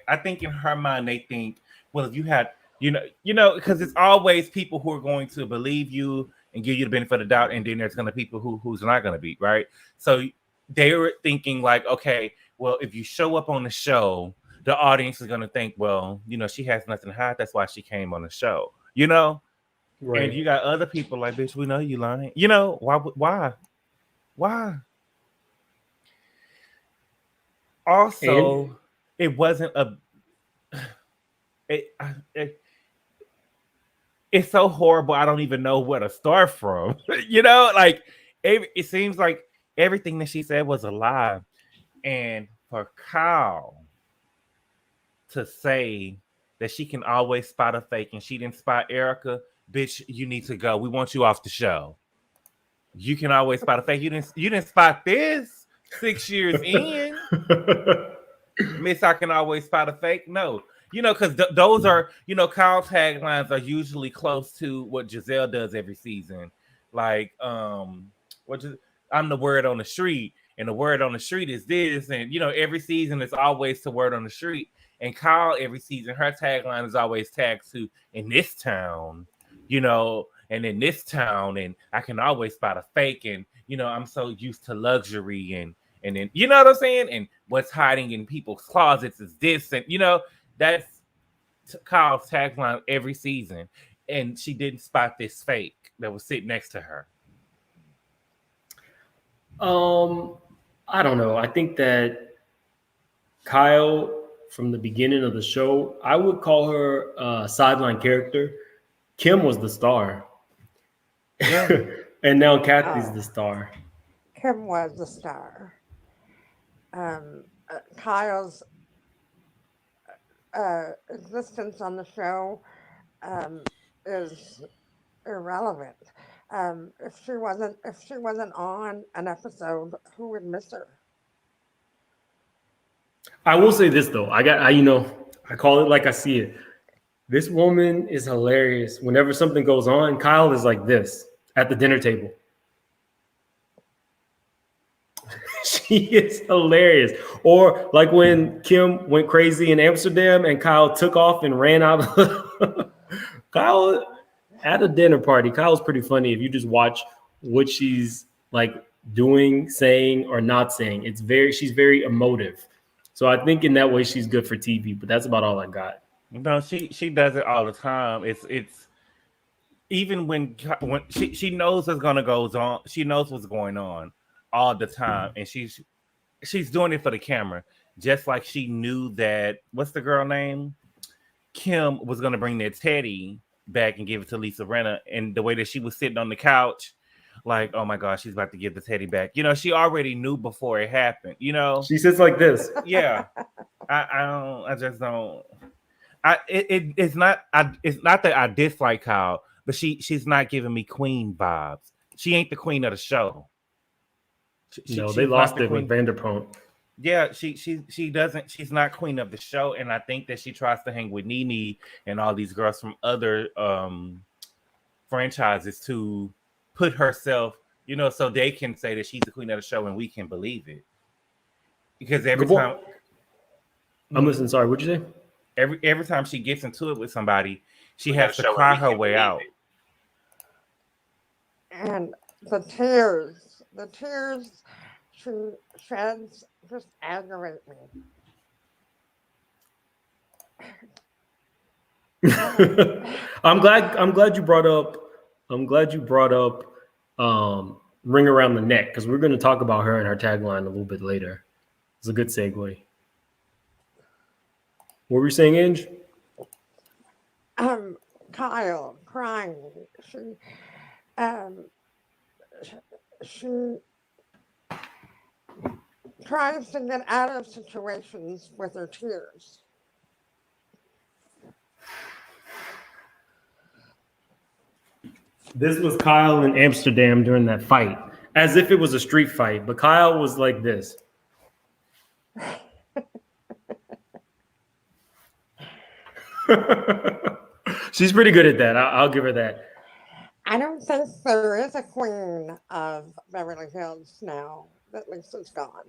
I think in her mind, they think, well, if you had, because it's always people who are going to believe you and give you the benefit of the doubt, and then there's going to be people who's not going to be, right? So they were thinking like, okay, well, if you show up on the show, the audience is going to think, well, she has nothing to hide. That's why she came on the show, Right. And you got other people like, bitch, we know you lying. Why? Also, it wasn't it's so horrible. I don't even know where to start from. It seems like everything that she said was a lie. And for Kyle to say that she can always spot a fake and she didn't spot Ericka, bitch, you need to go. We want you off the show. You can always spot a fake. You didn't spot this 6 years in. Miss, I can always spot a fake. No, because those are, Kyle's taglines are usually close to what Gizzelle does every season. Like, I'm the word on the street, and the word on the street is this, and every season it's always the word on the street. And Kyle, every season, her tagline is always tagged to in this town, and in this town, and I can always spot a fake, and I'm so used to luxury, and then you know what I'm saying, and what's hiding in people's closets is this, and that's Kyle's tagline every season, and she didn't spot this fake that was sitting next to her. I don't know. I think that Kyle, from the beginning of the show, I would call her a sideline character. Kim was the star. Yeah. And now Kathy's the star. Kim was the star. Kyle's existence on the show is irrelevant. If she wasn't on an episode, who would miss her? I will say this though. I call it like I see it. This woman is hilarious. Whenever something goes on, Kyle is like this at the dinner table. She is hilarious. Or like when Kim went crazy in Amsterdam and Kyle took off and ran out. Kyle at a dinner party. Kyle's pretty funny if you just watch what she's like doing, saying, or not saying. She's very emotive. So I think in that way she's good for TV, but that's about all I got. No, she does it all the time. It's even when she knows what's gonna go on, she knows what's going on all the time, and she's doing it for the camera, just like she knew that what's the girl name? Kim was gonna bring that Teddi back and give it to Lisa Rinna, and the way that she was sitting on the couch, like, oh my gosh, she's about to give the Teddi back. She already knew before it happened. She sits like this. Yeah, It's not that I dislike Kyle, but she's not giving me queen vibes. She ain't the queen of the show. They lost it with Vanderpump. Yeah, she doesn't. She's not queen of the show, and I think that she tries to hang with Nene and all these girls from other franchises to put herself, so they can say that she's the queen of the show and we can believe it. Because every Good boy. time I'm listening. Sorry, what'd you say? every time she gets into it with somebody, she We has gotta to show her cry we her can way believe out. it. And the tears she sheds just aggravate me. I'm glad you brought up ring around the neck, because we're going to talk about her and her tagline a little bit later. It's a good segue. What were you saying, Ange? Kyle crying. She tries to get out of situations with her tears. This was Kyle in Amsterdam during that fight, as if it was a street fight, but Kyle was like this. She's pretty good at that. I'll give her that. I don't think there is a queen of Beverly Hills now that Lisa's gone.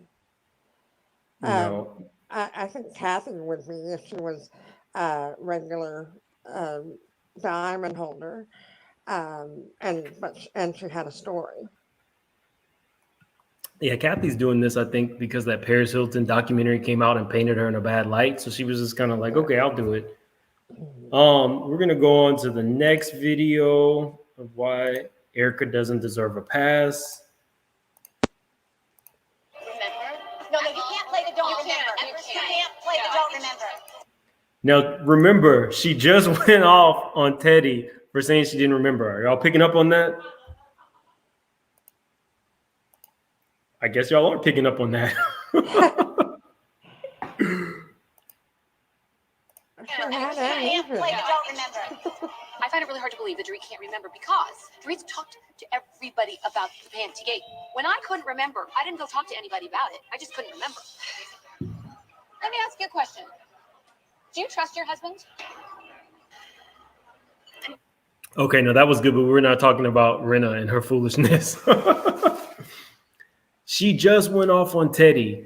No. I think Kathy would be if she was a regular diamond holder, and she had a story. Yeah, Kathy's doing this, I think, because that Paris Hilton documentary came out and painted her in a bad light. So she was just kind of like, okay, I'll do it. We're gonna go on to the next video of why Ericka doesn't deserve a pass. Remember? No, you can't play the don't remember. You can't play the don't remember. Now, remember, she just went off on Teddi for saying she didn't remember. Are y'all picking up on that? I guess y'all are picking up on that. I find it really hard to believe that Dorit can't remember, because Dorit's talked to everybody about the panty gate. When I couldn't remember, I didn't go talk to anybody about it. I just couldn't remember. Let me ask you a question. Do you trust your husband? Okay, no, that was good, but we're not talking about Rinna and her foolishness. She just went off on Teddi.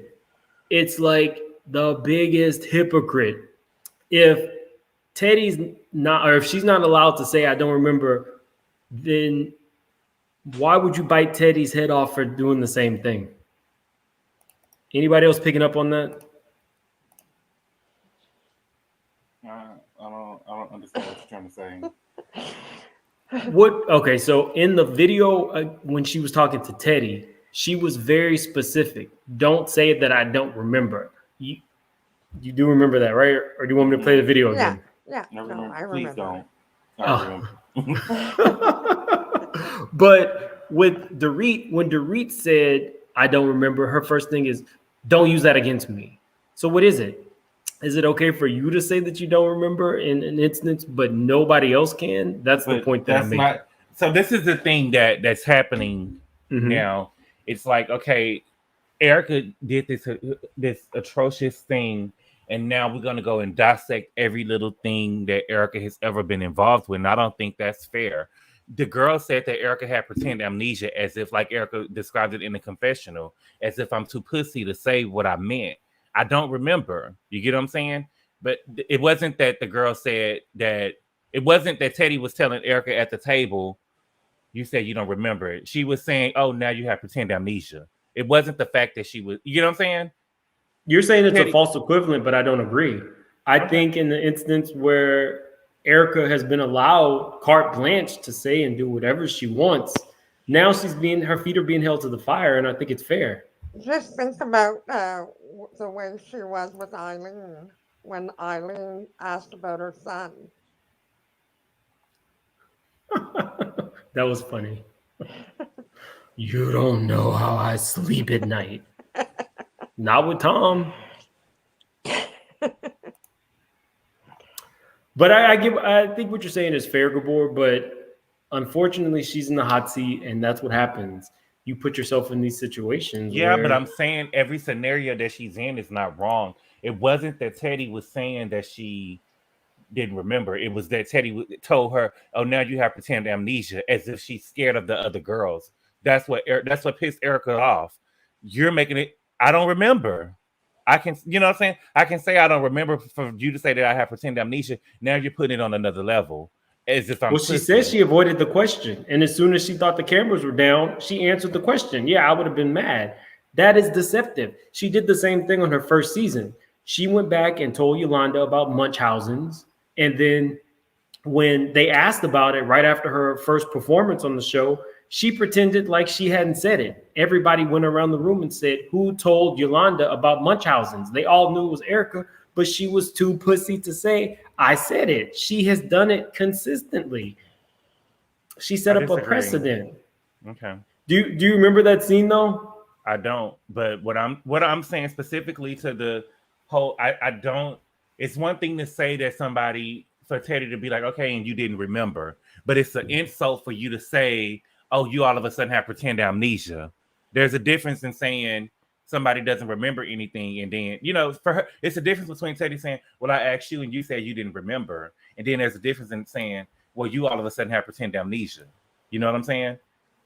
It's like the biggest hypocrite. If Teddi's not, or if she's not allowed to say, I don't remember, then why would you bite Teddi's head off for doing the same thing? Anybody else picking up on that? I don't understand what you're trying to say. Okay, so in the video, when she was talking to Teddi, she was very specific. Don't say that I don't remember. You do remember that, right? Or do you want me to play the video again? Yeah, no, I remember. Please don't. But with Dorit, when Dorit said, I don't remember, her first thing is, don't use that against me. So what is it? Is it okay for you to say that you don't remember in an instance, but nobody else can? That's the point that I'm making. So this is the thing that's happening now. It's like, okay, Ericka did this atrocious thing, and now we're gonna go and dissect every little thing that Ericka has ever been involved with. And I don't think that's fair. The girl said that Ericka had pretend amnesia, as if, like Ericka described it in the confessional, as if I'm too pussy to say what I meant. I don't remember. You get what I'm saying? But it wasn't that the girl said that. It wasn't that Teddi was telling Ericka at the table, you said you don't remember it. She was saying, oh, now you have pretend amnesia. It wasn't the fact that she was, you know what I'm saying? You're saying it's a false equivalent, but I don't agree. I think in the instance where Ericka has been allowed carte blanche to say and do whatever she wants, now her feet are being held to the fire, and I think it's fair. Just think about the way she was with Eileen when Eileen asked about her son. That was funny. You don't know how I sleep at night. Not with Tom. But I think what you're saying is fair, Gabor, but unfortunately she's in the hot seat, and that's what happens. You put yourself in these situations. Yeah, but I'm saying every scenario that she's in is not wrong. It wasn't that Teddi was saying that she didn't remember. It was that Teddi told her, oh, now you have pretend amnesia, as if she's scared of the other girls. That's what pissed Ericka off. You're making it, I don't remember. I can, you know what I'm saying? I can say I don't remember for you to say that I have pretend amnesia. Now you're putting it on another level. As if I'm Well, she said she avoided the question. And as soon as she thought the cameras were down, she answered the question. Yeah, I would have been mad. That is deceptive. She did the same thing on her first season. She went back and told Yolanda about Munchausen's. And then when they asked about it right after her first performance on the show, she pretended like she hadn't said it. Everybody went around the room and said, who told Yolanda about Munchausen's? They all knew it was Ericka, but she was too pussy to say, I said it. She has done it consistently. She set up a precedent. Okay. Do you remember that scene though? I don't, but what I'm saying specifically to the whole, I don't. It's one thing to say that somebody, for Teddi to be like, okay, and you didn't remember, but it's an insult for you to say, oh, you all of a sudden have pretend amnesia. There's a difference in saying somebody doesn't remember anything, and then, you know, for her, it's a difference between Teddi saying, well, I asked you and you said you didn't remember, and then there's a difference in saying, well, you all of a sudden have pretend amnesia. You know what I'm saying?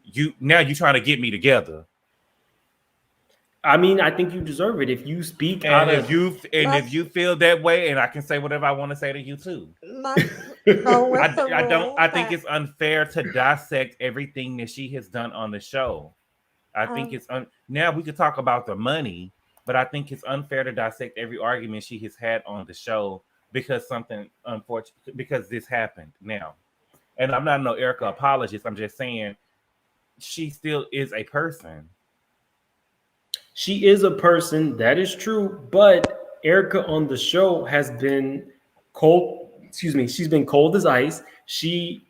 You trying to get me together. I mean, I think you deserve it if you speak And out if of if you feel that way, and I can say whatever I want to say to you too. Let's go with the rule I think that- it's unfair to dissect everything that she has done on the show. I think it's now we could talk about the money, but I think it's unfair to dissect every argument she has had on the show because something unfortunate, because this happened now. And I'm not no Ericka apologist. I'm just saying she still is a person. She is a person, that is true, but Ericka on the show has been cold. Excuse me, she's been cold as ice. She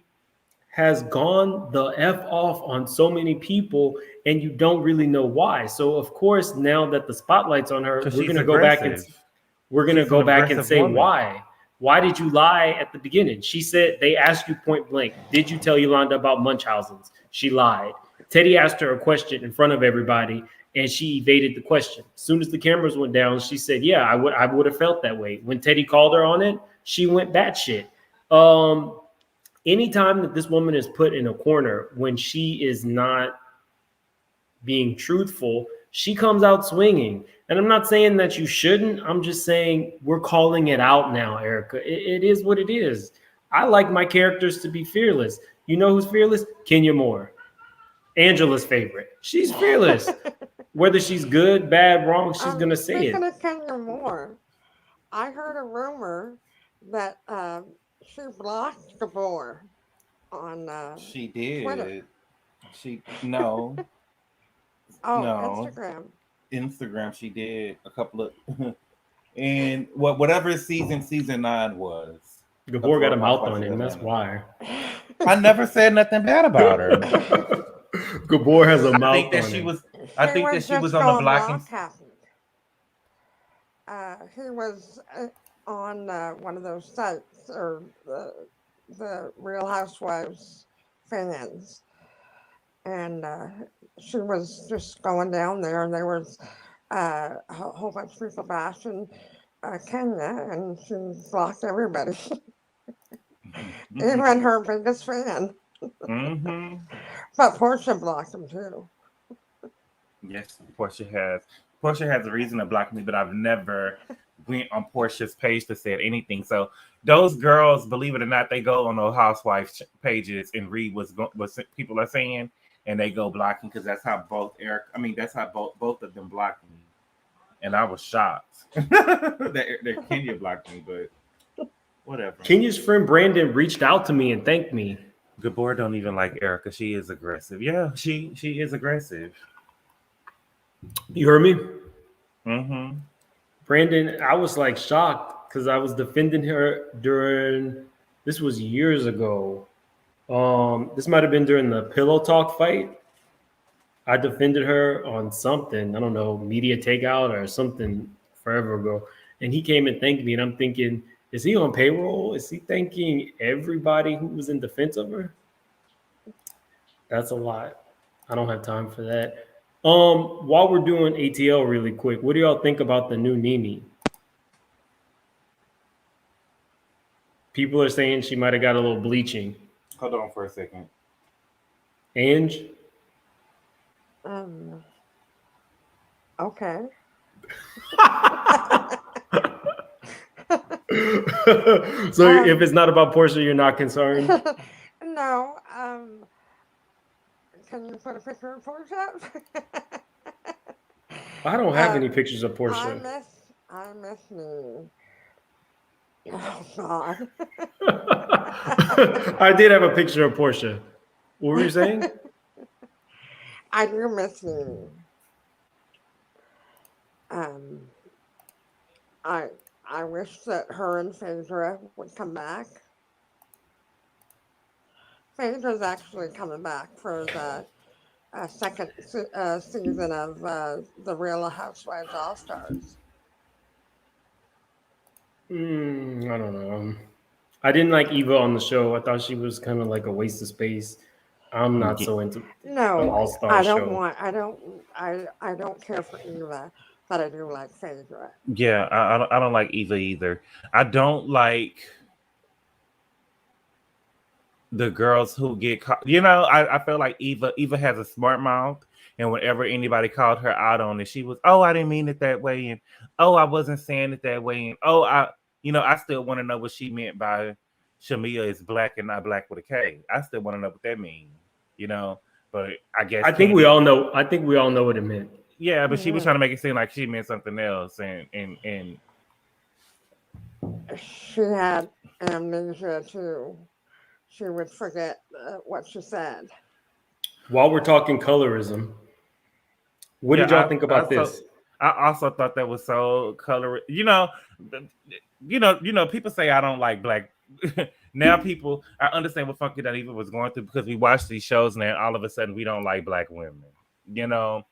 has gone the F off on so many people, and you don't really know why. So of course, now that the spotlight's on her, we're gonna go back and say woman. why. Why did you lie at the beginning? She said they asked you point blank, did you tell Yolanda about Munchausen's? She lied. Teddi asked her a question in front of everybody, and she evaded the question. As soon as the cameras went down, she said, yeah, I would have felt that way. When Teddi called her on it, she went batshit. Anytime that this woman is put in a corner when she is not being truthful, she comes out swinging. And I'm not saying that you shouldn't. I'm just saying we're calling it out now, Ericka. It is what it is. I like my characters to be fearless. You know who's fearless? Kenya Moore. Angela's favorite. She's fearless. Whether she's good, bad, wrong, she's going to say it. Speaking of Kenya Moore, I heard a rumor that she blocked Gabor on She did. Twitter. No. Oh, No. Instagram. She did a couple of and whatever season 9 was. Gabor got a mouth on him. That's why. I never said nothing bad about her. Gabor has a mouth I think that on she him. was. I think that she was on the blocking. He was on one of those sites or the Real Housewives fans, and she was just going down there, and there was a whole bunch of people bashing Kenya, and she blocked everybody, even her biggest fan. Mm-hmm. But Portia blocked him too. Yes, Portia has a reason to block me, but I've never went on Portia's page to say anything. So those girls, believe it or not, they go on those housewives pages and read what people are saying, and they go blocking because that's how both of them blocked me, and I was shocked that Kenya blocked me, but whatever. Kenya's friend Brandon reached out to me and thanked me. Gabor don't even like Ericka. She is aggressive. Yeah, she is aggressive. You heard me? Mm-hmm. Brandon, I was like shocked because I was defending her this was years ago. This might have been during the Pillow Talk fight. I defended her on something, I don't know, media takeout or something forever ago. And he came and thanked me, and I'm thinking, is he on payroll? Is he thanking everybody who was in defense of her? That's a lot. I don't have time for that. While we're doing ATL really quick, what do y'all think about the new Nene? People are saying she might have got a little bleaching. Hold on for a second. Ange? Okay. So if it's not about Portia, you're not concerned? No. Can you put a picture of Portia? I don't have any pictures of Portia. I miss me. Oh God. I did have a picture of Portia. What were you saying? I do miss me. I wish that her and Phaedra would come back. Phaedra's actually coming back for the second season of the Real Housewives All Stars. I don't know. I didn't like Eva on the show. I thought she was kind of like a waste of space. I'm not so into an all-star I show. I don't care for Eva, but I do like Phaedra. Yeah, I don't like Eva either. I don't like the girls who get caught. You know, I feel like Eva has a smart mouth, and whenever anybody called her out on it, she was, oh, I didn't mean it that way, and oh, I wasn't saying it that way, and oh, I still want to know what she meant by Shamia is black and not black with a K. I still want to know what that means, you know. But I guess I think we all know what it meant. Yeah, but she was trying to make it seem like she meant something else, and she had amnesia too. She would forget what she said. While we're talking colorism, what did y'all think about this? I also thought that was so color. You know, people say I don't like black. Now people, I understand what Funky That Even was going through because we watch these shows and then all of a sudden we don't like black women. You know,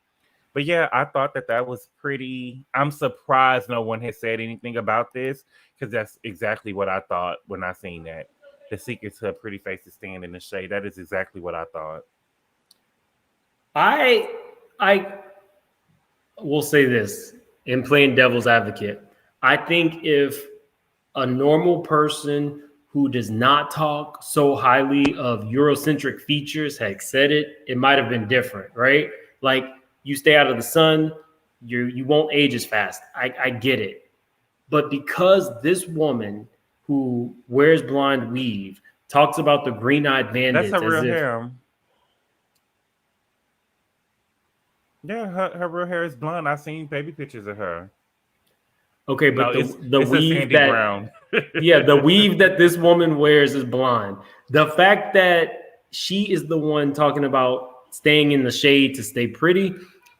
but yeah, I thought that was pretty. I'm surprised no one has said anything about this because that's exactly what I thought when I seen that. The secret to a pretty face is staying in the shade. That is exactly what I thought. I will say this in playing devil's advocate. I think if a normal person who does not talk so highly of Eurocentric features had said it, it might have been different, right? Like you stay out of the sun, you won't age as fast. I get it. But because this woman who wears blonde weave talks about the green-eyed bandits. That's her real hair. Yeah, her real hair is blonde. I've seen baby pictures of her. Okay, but no, the weave that Brown. Yeah, the weave that this woman wears is blonde. The fact that she is the one talking about staying in the shade to stay pretty,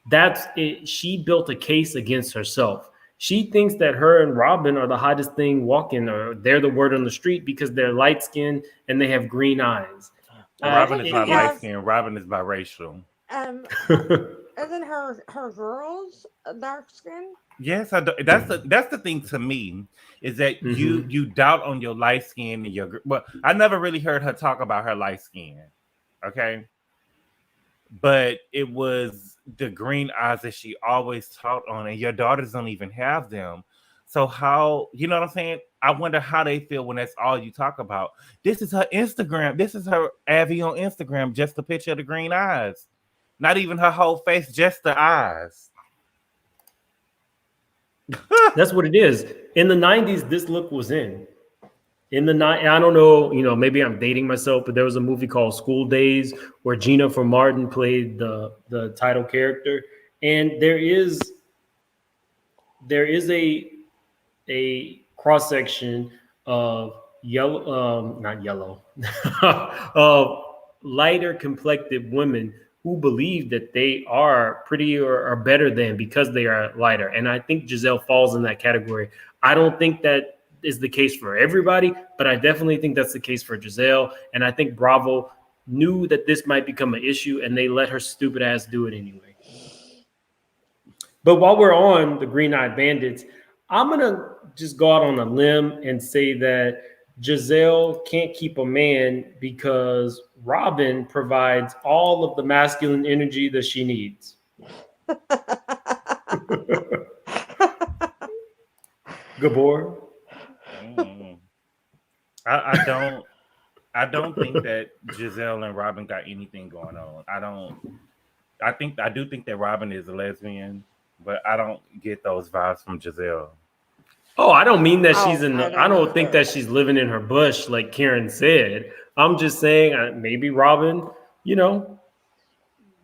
that's it. She built a case against herself. She thinks that her and Robyn are the hottest thing walking, or they're the word on the street because they're light skinned and they have green eyes. Robyn is not light skinned. Robyn is biracial. Isn't her girls dark skinned? Yes, that's the thing to me is that you doubt on your light skin and your. Well, I never really heard her talk about her light skin. Okay. But it was the green eyes that she always taught on, and your daughters don't even have them. So how, you know what I'm saying? I wonder how they feel when that's all you talk about. This is her Instagram. This is her Avi on Instagram, just a picture of the green eyes. Not even her whole face, just the eyes. That's what it is. In the 90s, this look was in. I don't know, maybe I'm dating myself, but there was a movie called School Days where Gina from Martin played the title character. And there is a cross-section of of lighter complected women who believe that they are pretty or better than because they are lighter. And I think Gizzelle falls in that category. I don't think that is the case for everybody, but I definitely think that's the case for Gizzelle. And I think Bravo knew that this might become an issue and they let her stupid ass do it anyway. But while we're on the green-eyed bandits, I'm going to just go out on a limb and say that Gizzelle can't keep a man because Robyn provides all of the masculine energy that she needs. Gabor? I don't think that Gizzelle and Robyn got anything going on. I do think that Robyn is a lesbian, but I don't get those vibes from Gizzelle. Oh, I don't mean that she's Oh, in. I I don't don't think either. that she's living in her bush, like Karen said. I'm just saying maybe Robyn,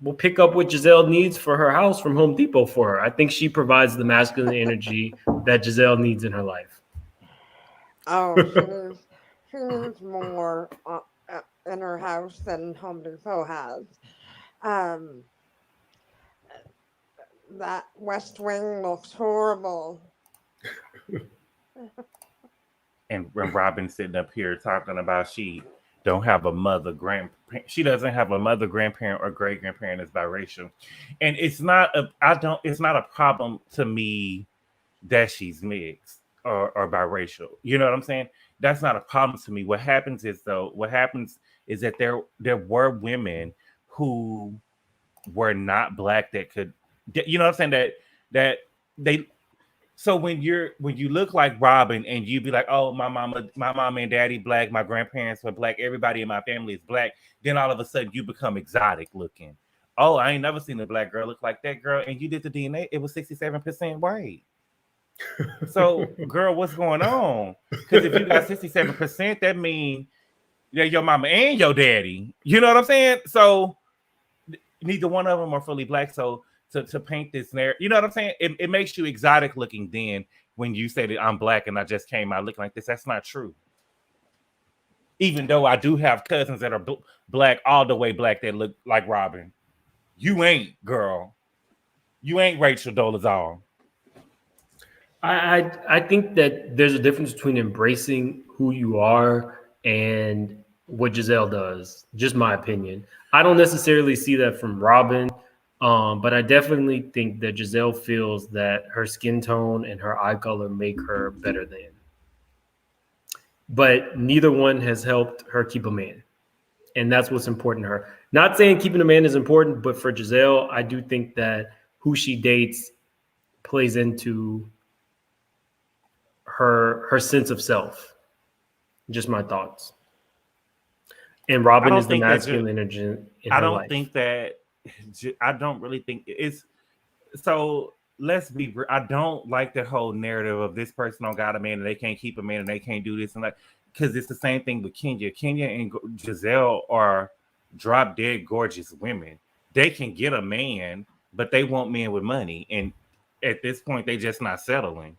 will pick up what Gizzelle needs for her house from Home Depot for her. I think she provides the masculine energy that Gizzelle needs in her life. Oh, she needs more in her house than Home Depot has. Um, that West Wing looks horrible. And when Robyn's sitting up here talking about she don't have a mother, she doesn't have a mother, grandparent, or great grandparent that's biracial, and it's not a problem to me that she's mixed or biracial. You know what I'm saying? That's not a problem to me. What happens is that there were women who were not black that could, you know what I'm saying, that they. So when you look like Robyn and you be like, oh, my mom and daddy black, my grandparents were black, everybody in my family is black, then all of a sudden you become exotic looking. Oh, I ain't never seen a black girl look like that girl. And you did the DNA, it was 67% white. So, girl, what's going on? Because if you got 67%, that means your mama and your daddy. You know what I'm saying? So neither one of them are fully black. So to paint this narrative, you know what I'm saying? It makes you exotic looking then when you say that I'm black and I just came out looking like this. That's not true. Even though I do have cousins that are black, all the way black, that look like Robyn. You ain't, girl. You ain't Rachel Dolezal. I think that there's a difference between embracing who you are and what Gizzelle does. Just my opinion. I don't necessarily see that from Robyn, but I definitely think that Gizzelle feels that her skin tone and her eye color make her better than. But neither one has helped her keep a man. And that's what's important to her. Not saying keeping a man is important, but for Gizzelle, I do think that who she dates plays into her sense of self. Just my thoughts. And Robyn is the masculine energy in her life. I don't really think it's so. Let's be. I don't like the whole narrative of this person don't got a man and they can't keep a man and they can't do this and like, because it's the same thing with Kenya. Kenya and Gizzelle are drop dead gorgeous women. They can get a man, but they want men with money, and at this point they just not settling.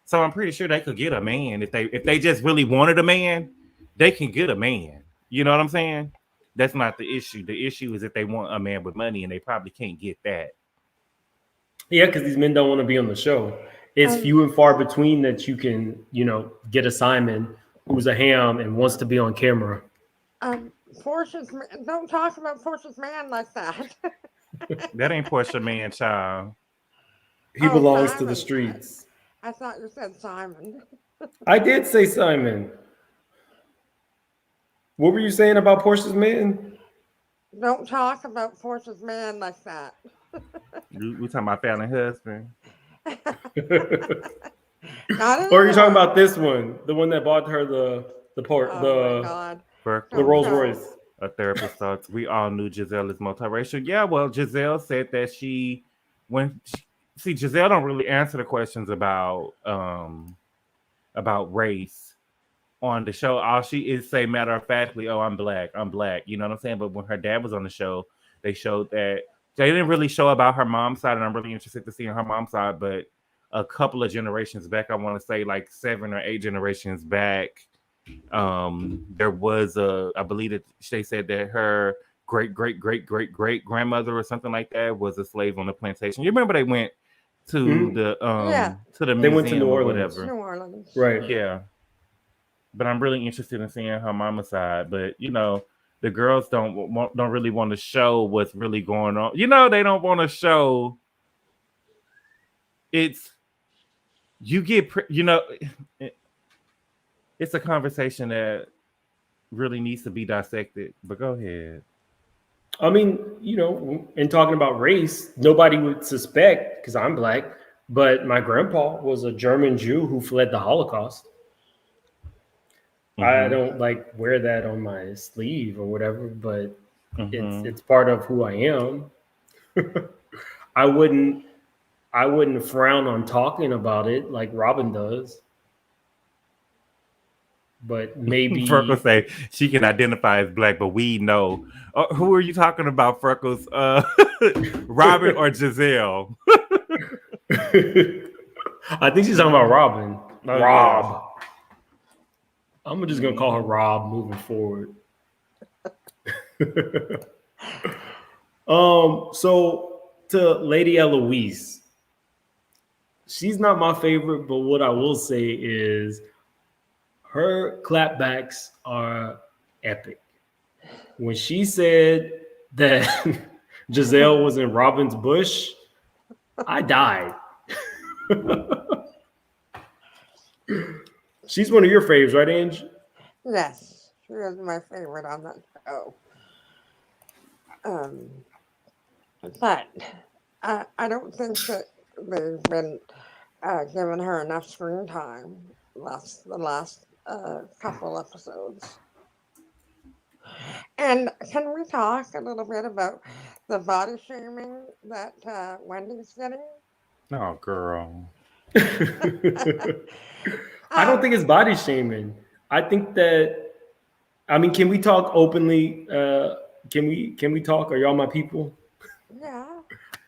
So I'm pretty sure they could get a man if they just really wanted a man, they can get a man. You know what I'm saying? That's not the issue. The issue is that they want a man with money and they probably can't get that. Yeah, because these men don't want to be on the show. It's few and far between that you can, get a Simon who's a ham and wants to be on camera. Don't talk about Portia's man like that. That ain't Portia man, child. He belongs to the streets. I thought you said Simon. I did say Simon. What were you saying about Portia's man? Don't talk about Portia's man like that. We talking about family husband. Or are you talking about this one, the one that bought her the Rolls Royce? A therapist thought we all knew Gizzelle is multiracial. Yeah, well, Gizzelle said that Gizzelle don't really answer the questions about race on the show. All she is say matter of factly, oh, I'm black. You know what I'm saying? But when her dad was on the show, they showed that they didn't really show about her mom's side, and I'm really interested to see her mom's side. But a couple of generations back, I want to say like 7 or 8 generations back, there was I believe that they said that her great grandmother or something like that was a slave on the plantation. You remember they went to the museum, they went to New Orleans. Or whatever. New Orleans. Right. Yeah. But I'm really interested in seeing her mama's side. But the girls don't really want to show what's really going on. They don't want to show. It's it's a conversation that really needs to be dissected. But go ahead. I mean, in talking about race, nobody would suspect because I'm black, but my grandpa was a German Jew who fled the Holocaust. Mm-hmm. I don't wear that on my sleeve or whatever, but it's part of who I am. I wouldn't I wouldn't frown on talking about it like Robin does. But maybe Freckles say she can identify as black, but we know. Who are you talking about, Freckles? Robin or Gizzelle? I think she's talking about Robin. Oh, Rob. I'm just gonna call her Rob moving forward. So to Lady Eloise, she's not my favorite, but what I will say is her clapbacks are epic. When she said that Gizzelle was in Robin's bush, I died. She's one of your faves, right, Ange? Yes, she was my favorite on that show. But I don't think that they've been giving her enough screen time the last couple episodes. And can we talk a little bit about the body shaming that Wendy's getting? Oh, girl. I don't think it's body shaming. I think that, I mean, can we talk openly? Can we talk? Are y'all my people? Yeah.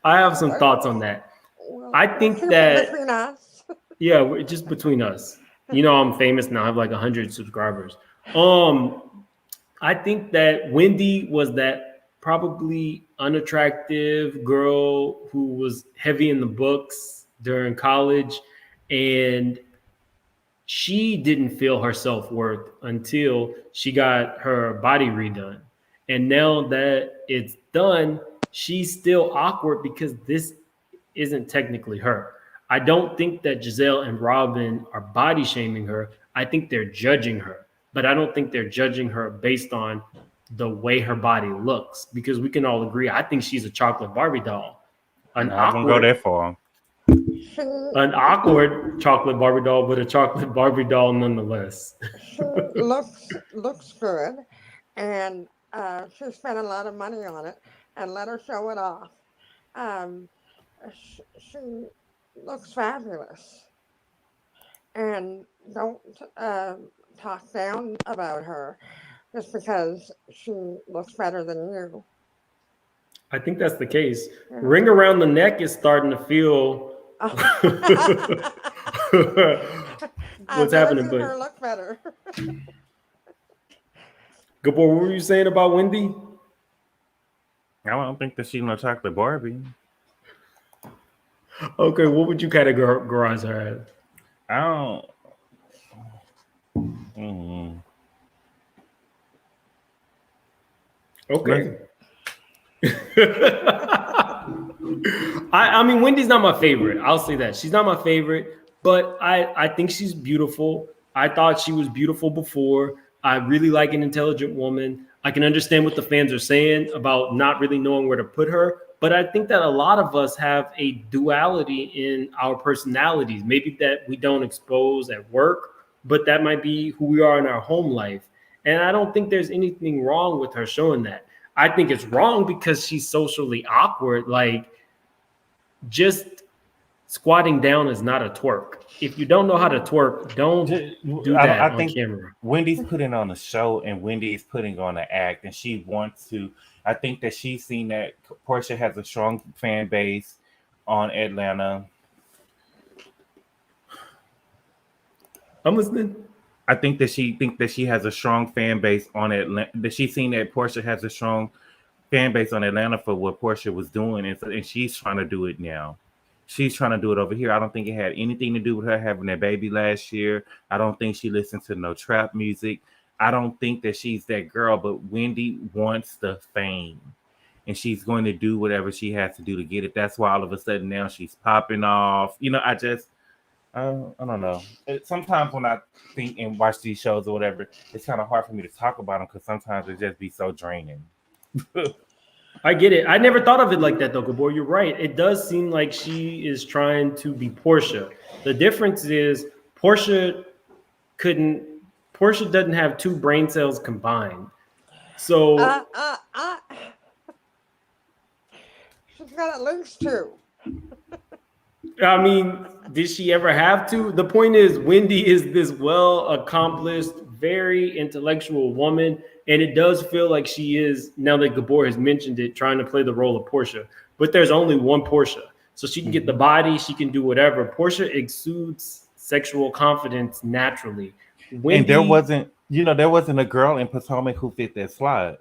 I have some thoughts on that. Well, I think keep it that, between us. yeah, just between us. You know, I'm famous now. I have like 100 subscribers. I think that Wendy was that probably unattractive girl who was heavy in the books during college, and she didn't feel her self-worth until she got her body redone. And now that it's done, she's still awkward because this isn't technically her. I don't think that Gizzelle and Robin are body shaming her. I think they're judging her, but I don't think they're judging her based on the way her body looks, because we can all agree, I think she's a chocolate Barbie doll. I won't go that far. An awkward chocolate Barbie doll, but a chocolate Barbie doll nonetheless. She looks good, and she spent a lot of money on it, and let her show it off. She looks fabulous, and don't talk down about her just because she looks better than you. I think that's the case. Ring around the neck is starting to feel what's happening, but her look better. Gabor, what were you saying about Wendy? I don't think that she's no chocolate Barbie. Okay, what would you categorize her as? I don't. Okay. I mean, Wendy's not my favorite. I'll say that. She's not my favorite, but I think she's beautiful. I thought she was beautiful before. I really like an intelligent woman. I can understand what the fans are saying about not really knowing where to put her, but I think that a lot of us have a duality in our personalities. Maybe that we don't expose at work, but that might be who we are in our home life. And I don't think there's anything wrong with her showing that. I think it's wrong because she's socially awkward. Like, just squatting down is not a twerk. If you don't know how to twerk, don't do that I on think camera. Wendy's putting on a show and Wendy's putting on an act, and she wants to. I think that she's seen that Portia has a strong fan base on Atlanta. I'm listening. I think that she has a strong fan base on Atlanta. That she's seen that Portia has a strong fan base on Atlanta for what Portia was doing, and she's trying to do it now. She's trying to do it over here. I don't think it had anything to do with her having that baby last year. I don't think she listened to no trap music. I don't think that she's that girl, but Wendy wants the fame, and she's going to do whatever she has to do to get it. That's why all of a sudden now she's popping off. You know, I don't know. Sometimes when I think and watch these shows or whatever, it's kind of hard for me to talk about them because sometimes it just be so draining. I get it. I never thought of it like that, though, Gabor. You're right. It does seem like she is trying to be Portia. The difference is Portia doesn't have two brain cells combined. So she's got at least two. I mean, did she ever have to? The point is, Wendy is this well-accomplished, very intellectual woman, and it does feel like she is, now that Gabor has mentioned it, trying to play the role of Portia. But there's only one Portia. So she can get the body, she can do whatever. Portia exudes sexual confidence naturally. Wendy, And there wasn't a girl in Potomac who fit that slide.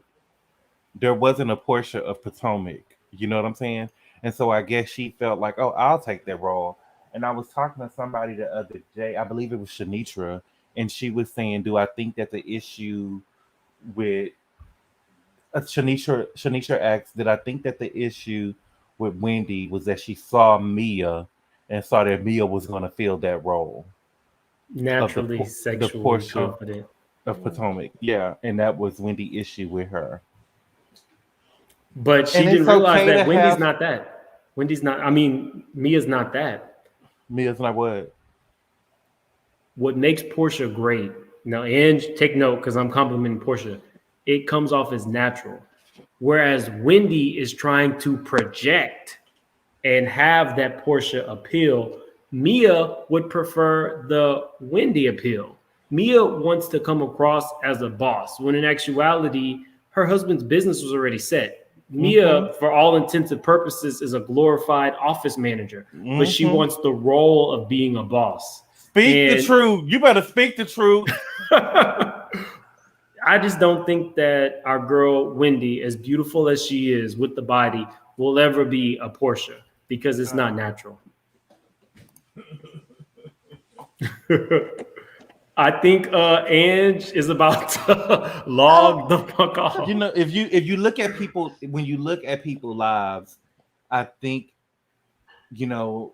There wasn't a Portia of Potomac. You know what I'm saying? And so I guess she felt like, oh, I'll take that role. And I was talking to somebody the other day, I believe it was Shanitra, and she was saying, do I think that the issue with Shanitra asked, did I think that the issue with Wendy was that she saw Mia and saw that Mia was going to fill that role naturally the sexually Portia confident. of Potomac. Yeah, and that was Wendy's issue with her. But she And didn't it's realize okay that to Wendy's have- not that. Wendy's not, I mean, Mia's not that. Mia's not what? What makes Portia great, now, and take note because I'm complimenting Portia, it comes off as natural. Whereas Wendy is trying to project and have that Portia appeal. Mia would prefer the Wendy appeal. Mia wants to come across as a boss, when in actuality, her husband's business was already set. Mia, for all intents and purposes, is a glorified office manager, but she wants the role of being a boss. Speak the truth. You better speak the truth. I just don't think that our girl Wendy, as beautiful as she is with the body, will ever be a Portia because it's not natural. I think Ange is about to log the fuck off. You know, if you look at people, when you look at people's lives, I think, you know,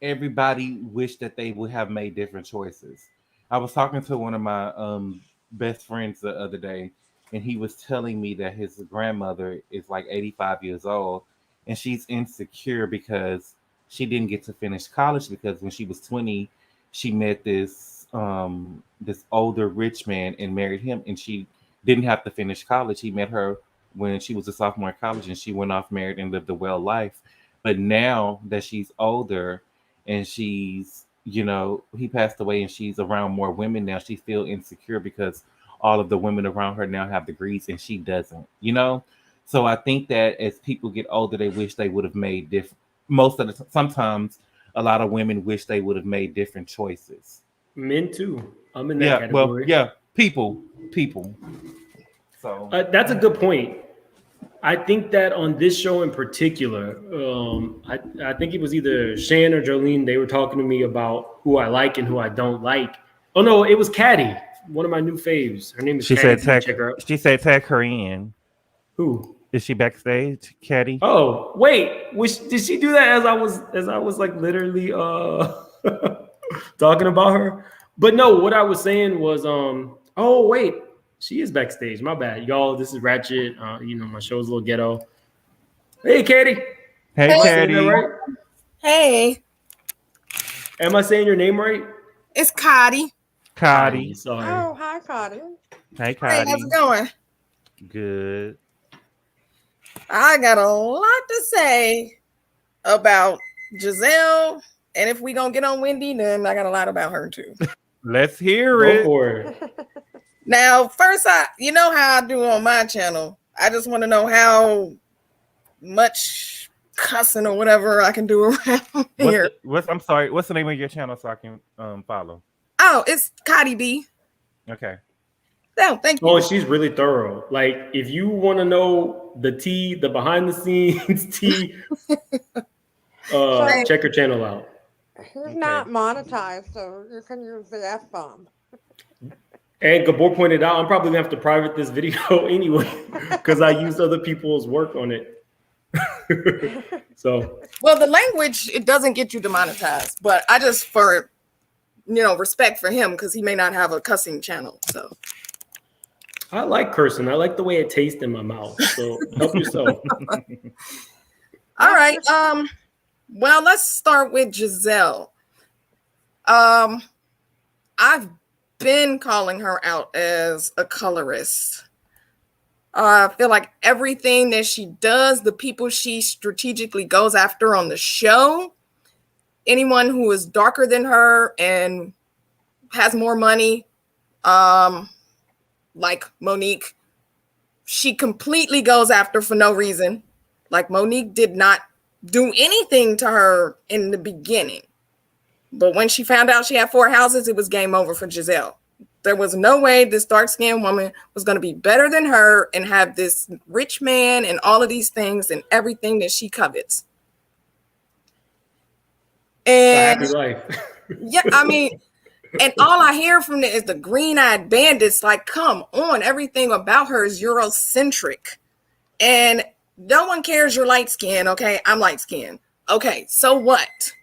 everybody wished that they would have made different choices. I was talking to one of my best friends the other day, and he was telling me that his grandmother is like 85 years old, and she's insecure because she didn't get to finish college because when she was 20, she met this older rich man and married him, and she didn't have to finish college. He met her when she was a sophomore in college, and she went off married and lived a well life. But now that she's older and she's, you know, he passed away and she's around more women now, she feels insecure because all of the women around her now have degrees and she doesn't, you know? So I think that as people get older, they wish they would have made different. Sometimes a lot of women wish they would have made different choices. Men too. I'm in that category. Well, yeah, people. So that's a good point. I think that on this show in particular, I think it was either Shan or Jolene. They were talking to me about who I like and who I don't like. Oh no, it was Caddy, one of my new faves. Her name is. She Caddy. said Check her out. She said tag her in. Who? Is she backstage, Caddy? Oh wait, did she do that as I was like literally talking about her? But no, what I was saying was oh wait, she is backstage. My bad, y'all. This is Ratchet. You know, my show's a little ghetto. Hey, Katie. Hey, Teddi. Right? Hey, Am I saying your name right? it's Cotty. Cotty. Sorry. Oh, hi, Cotty. Hey, Hey, Cotty. how's it going? Good. I got a lot to say about Gizzelle, and if we gonna get on Wendy, then I got a lot about her too. Let's hear Go it. for it. Now, first, you know how I do on my channel. I just want to know how much cussing or whatever I can do around here. I'm sorry. What's the name of your channel so I can follow? Oh, it's Cotty B. Okay. Oh, thank you. Oh, she's really thorough. Like, if you want to know the tea, the behind the scenes tea, check her channel out. He's not monetized, so you can use the F-bomb. And Gabor pointed out, I'm probably gonna have to private this video anyway because I used other people's work on it. So, Well, the language, it doesn't get you demonetized, but I just, for respect for him, because he may not have a cussing channel. So I like cursing. I like the way it tastes in my mouth. So help yourself. all right. Well, let's start with Gizzelle. I've been calling her out as a colorist. I feel like everything that she does, the people she strategically goes after on the show, anyone who is darker than her and has more money, like Monique, she completely goes after for no reason. Like Monique did not do anything to her in the beginning. But when she found out she had 4 houses, it was game over for Gizzelle. There was no way this dark-skinned woman was going to be better than her and have this rich man and all of these things and everything that she covets. And It's a happy life. yeah, I mean, and all I hear from it is the green-eyed bandits. Like, come on, everything about her is Eurocentric. And no one cares you're light-skinned, okay? I'm light-skinned. Okay, so what?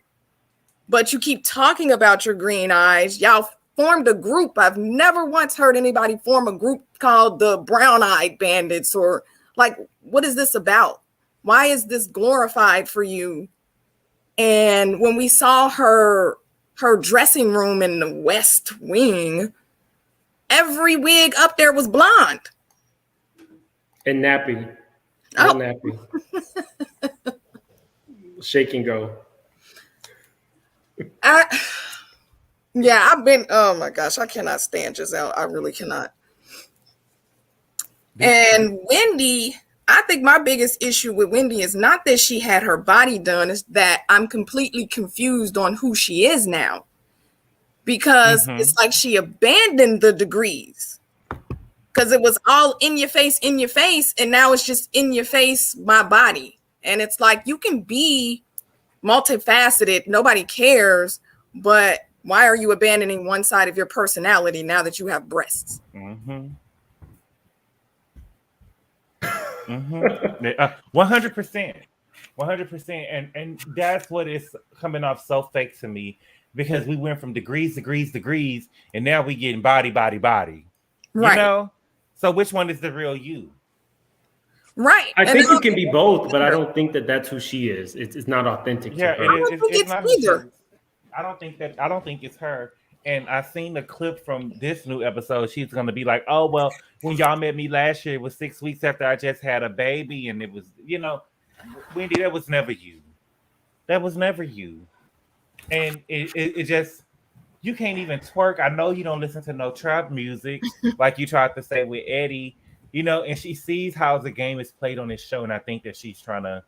But you keep talking about your green eyes. Y'all formed a group. I've never once heard anybody form a group called the brown-eyed bandits, or like, what is this about? Why is this glorified for you? And when we saw her dressing room in the West Wing, every wig up there was blonde. And nappy. Oh. Nappy. Shake and go. I've been, oh my gosh, I cannot stand Gizzelle. I really cannot. And Wendy, I think my biggest issue with Wendy is not that she had her body done, it's that I'm completely confused on who she is now. Because it's like she abandoned the degrees. Because it was all in your face, and now it's just in your face, my body. And it's like, you can be multifaceted, nobody cares, but why are you abandoning one side of your personality now that you have breasts? 100%. And that's what is coming off so fake to me, because we went from degrees, and now we getting body. Right. You know? So which one is the real you? Right. I think you can be both, but I don't think that that's who she is. It's not authentic to her. I don't think it's not either. I don't think it's her. And I seen the clip from this new episode. She's gonna be like, "Oh well, when y'all met me last year, it was 6 weeks after I just had a baby, and it was, you know, Wendy, that was never you. That was never you." And it just, you can't even twerk. I know you don't listen to no trap music like you tried to say with Eddie, you know. And she sees how the game is played on this show, and I think that she's trying to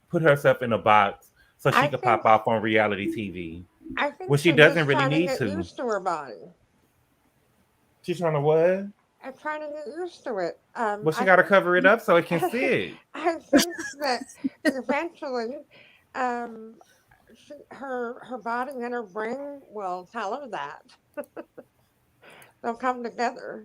put herself in a box so she could pop off on reality TV. I think Well, she she's doesn't just really trying need to. to. Get used to her body. She's trying to what? I'm trying to get used to it. Well, she got to cover it up so it can sit. I think that eventually, her body and her brain will tell her that. They'll come together.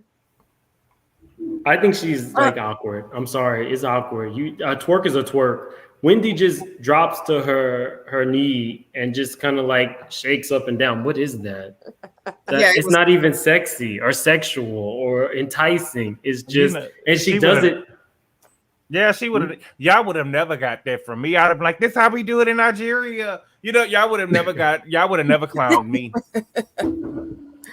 I think she's like awkward. I'm sorry, it's awkward. A twerk is a twerk. Wendy just drops to her knee and just kind of like shakes up and down. What is that? It's not even sexy or sexual or enticing. It's just, and she does it. Yeah, she would have. Y'all would have never got that from me. I'd have been like, "This is how we do it in Nigeria." You know, y'all would have never clowned me.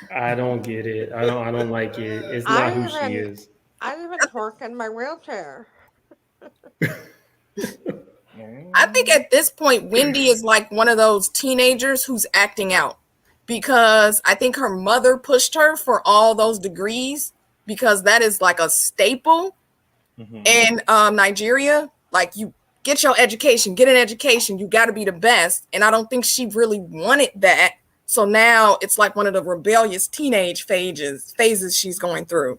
I don't get it. I don't like it. It's not who she is. I even twerk in my wheelchair. I think at this point, Wendy is like one of those teenagers who's acting out, because I think her mother pushed her for all those degrees, because that is like a staple in Nigeria. Like, you get your education, get an education, you got to be the best. And I don't think she really wanted that. So now it's like one of the rebellious teenage phases she's going through.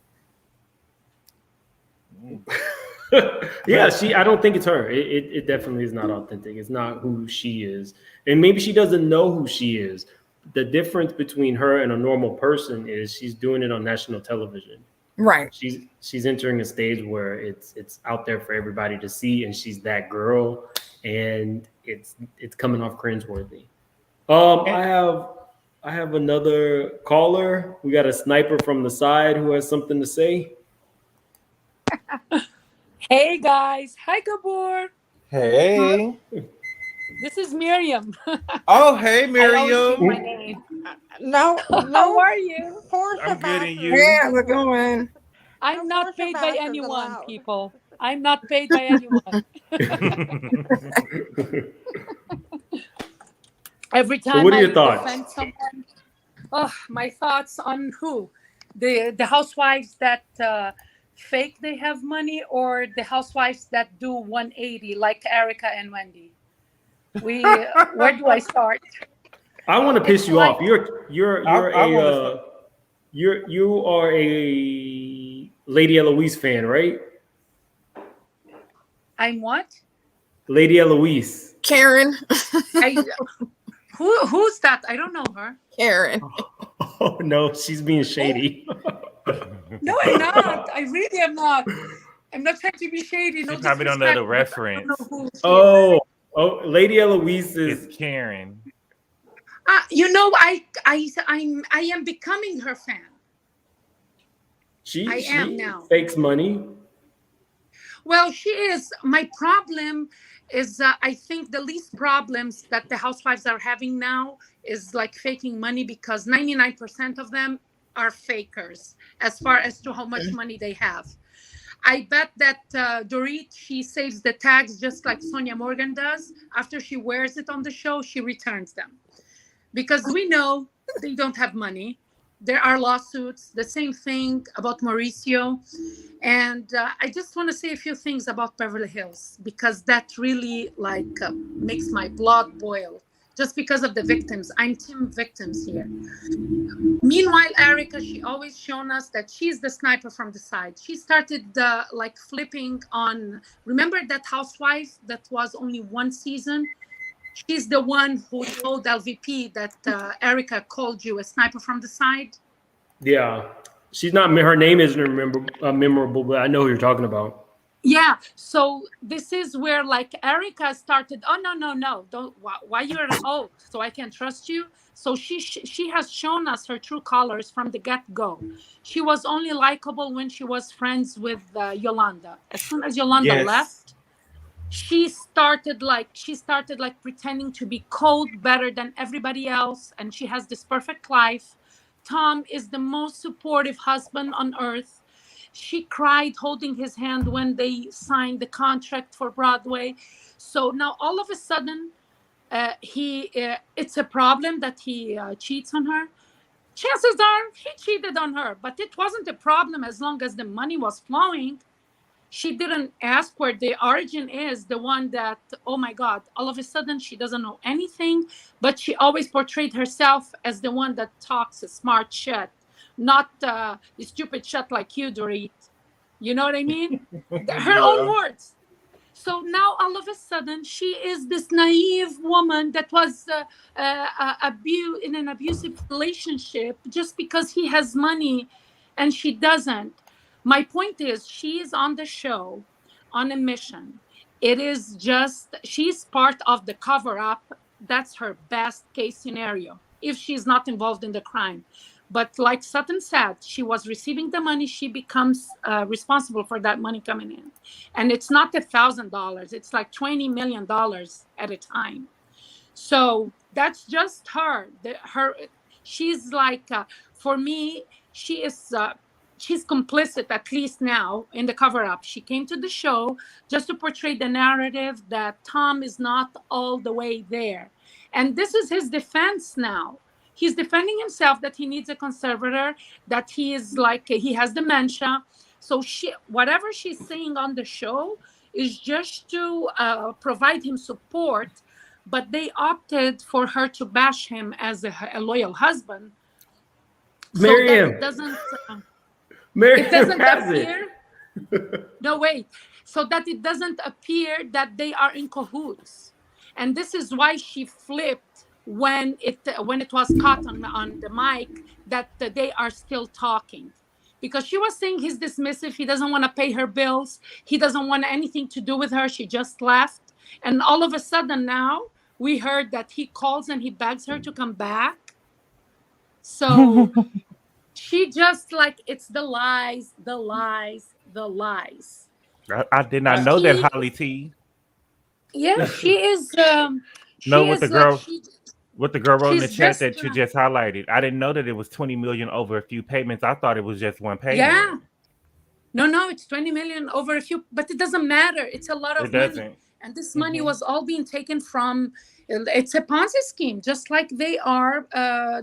Yeah, I don't think it's her. It definitely is not authentic. It's not who she is. And maybe she doesn't know who she is. The difference between her and a normal person is she's doing it on national television. Right. She's entering a stage where it's out there for everybody to see, and she's that girl, and it's coming off cringeworthy. I have another caller. We got a sniper from the side who has something to say. Hey guys, hi Gabor. Hey. This is Miriam. Oh, hey I Miriam. always say my name. No, How are you? I'm good, and you? Yeah, we're going. I'm No not force paid by ambassadors anyone, allowed. people. I'm not paid by anyone. Every time what are I your thoughts? defend someone, oh, my thoughts on who? The housewives that fake they have money, or the housewives that do 180 like Ericka and Wendy? Where do I start? I want to piss It's you like, off. You are a Lady Eloise fan, right? I'm what? Lady Eloise. Karen. Who's that? I don't know her. Karen. Oh no, she's being shady. No, I'm not. I really am not. I'm not trying to be shady. No She probably don't know the disrespect, but I don't reference. know who she is. Oh, Lady Eloise is. It's Karen. I am becoming her fan. She am now. fakes money. Well, she is. My problem is, I think the least problems that the housewives are having now is like faking money, because 99% of them are fakers as far as to how much money they have. I bet that Dorit, she saves the tags just like Sonia Morgan does. After she wears it on the show, she returns them. Because we know they don't have money. There are lawsuits. The same thing about Mauricio. And I just want to say a few things about Beverly Hills, because that really makes my blood boil. Just because of the victims. I'm team victims here. Meanwhile, Ericka, she always shown us that she's the sniper from the side. She started flipping on, remember that housewife that was only one season? She's the one who told LVP that Ericka called you a sniper from the side. Yeah, she's not. Her name isn't memorable, but I know who you're talking about. Yeah. So this is where Ericka started. Oh no! Don't. Why you're? Oh, so I can trust you. So she has shown us her true colors from the get-go. She was only likable when she was friends with Yolanda. As soon as Yolanda left, she started pretending to be cold, better than everybody else, and she has this perfect life. Tom is the most supportive husband on earth. She cried holding his hand when they signed the contract for Broadway. So now all of a sudden, it's a problem that he cheats on her. Chances are he cheated on her, but it wasn't a problem as long as the money was flowing. She didn't ask where the origin is, the one that, oh my God, all of a sudden she doesn't know anything, but she always portrayed herself as the one that talks a smart shit, not the stupid shit like you, Dorit. You know what I mean? Her own words. So now all of a sudden she is this naive woman that was in an abusive relationship just because he has money and she doesn't. My point is, she is on the show on a mission. It is just, she's part of the cover-up. That's her best case scenario, if she's not involved in the crime. But like Sutton said, she was receiving the money. She becomes responsible for that money coming in. And it's not $1,000. It's like $20 million at a time. So that's just her. She's for me, she is... she's complicit, at least now, in the cover-up. She came to the show just to portray the narrative that Tom is not all the way there. And this is his defense now. He's defending himself that he needs a conservator, that he is he has dementia. So whatever she's saying on the show is just to provide him support, but they opted for her to bash him as a loyal husband. Miriam. So that it doesn't... Miriam it doesn't has appear. it. No, wait. So that it doesn't appear that they are in cahoots, and this is why she flipped when it was caught on the mic that they are still talking, because she was saying he's dismissive. He doesn't want to pay her bills. He doesn't want anything to do with her. She just left, and all of a sudden now we heard that he calls and he begs her to come back. So. She just it's the lies. I did not know that, Holly T. Yeah, she is. With the girl wrote in the chat that you just just highlighted. I didn't know that it was 20 million over a few payments. I thought it was just one payment. Yeah. No, it's 20 million over a few, but it doesn't matter. It's a lot of money. And this money was all being taken from, it's a Ponzi scheme, just like they are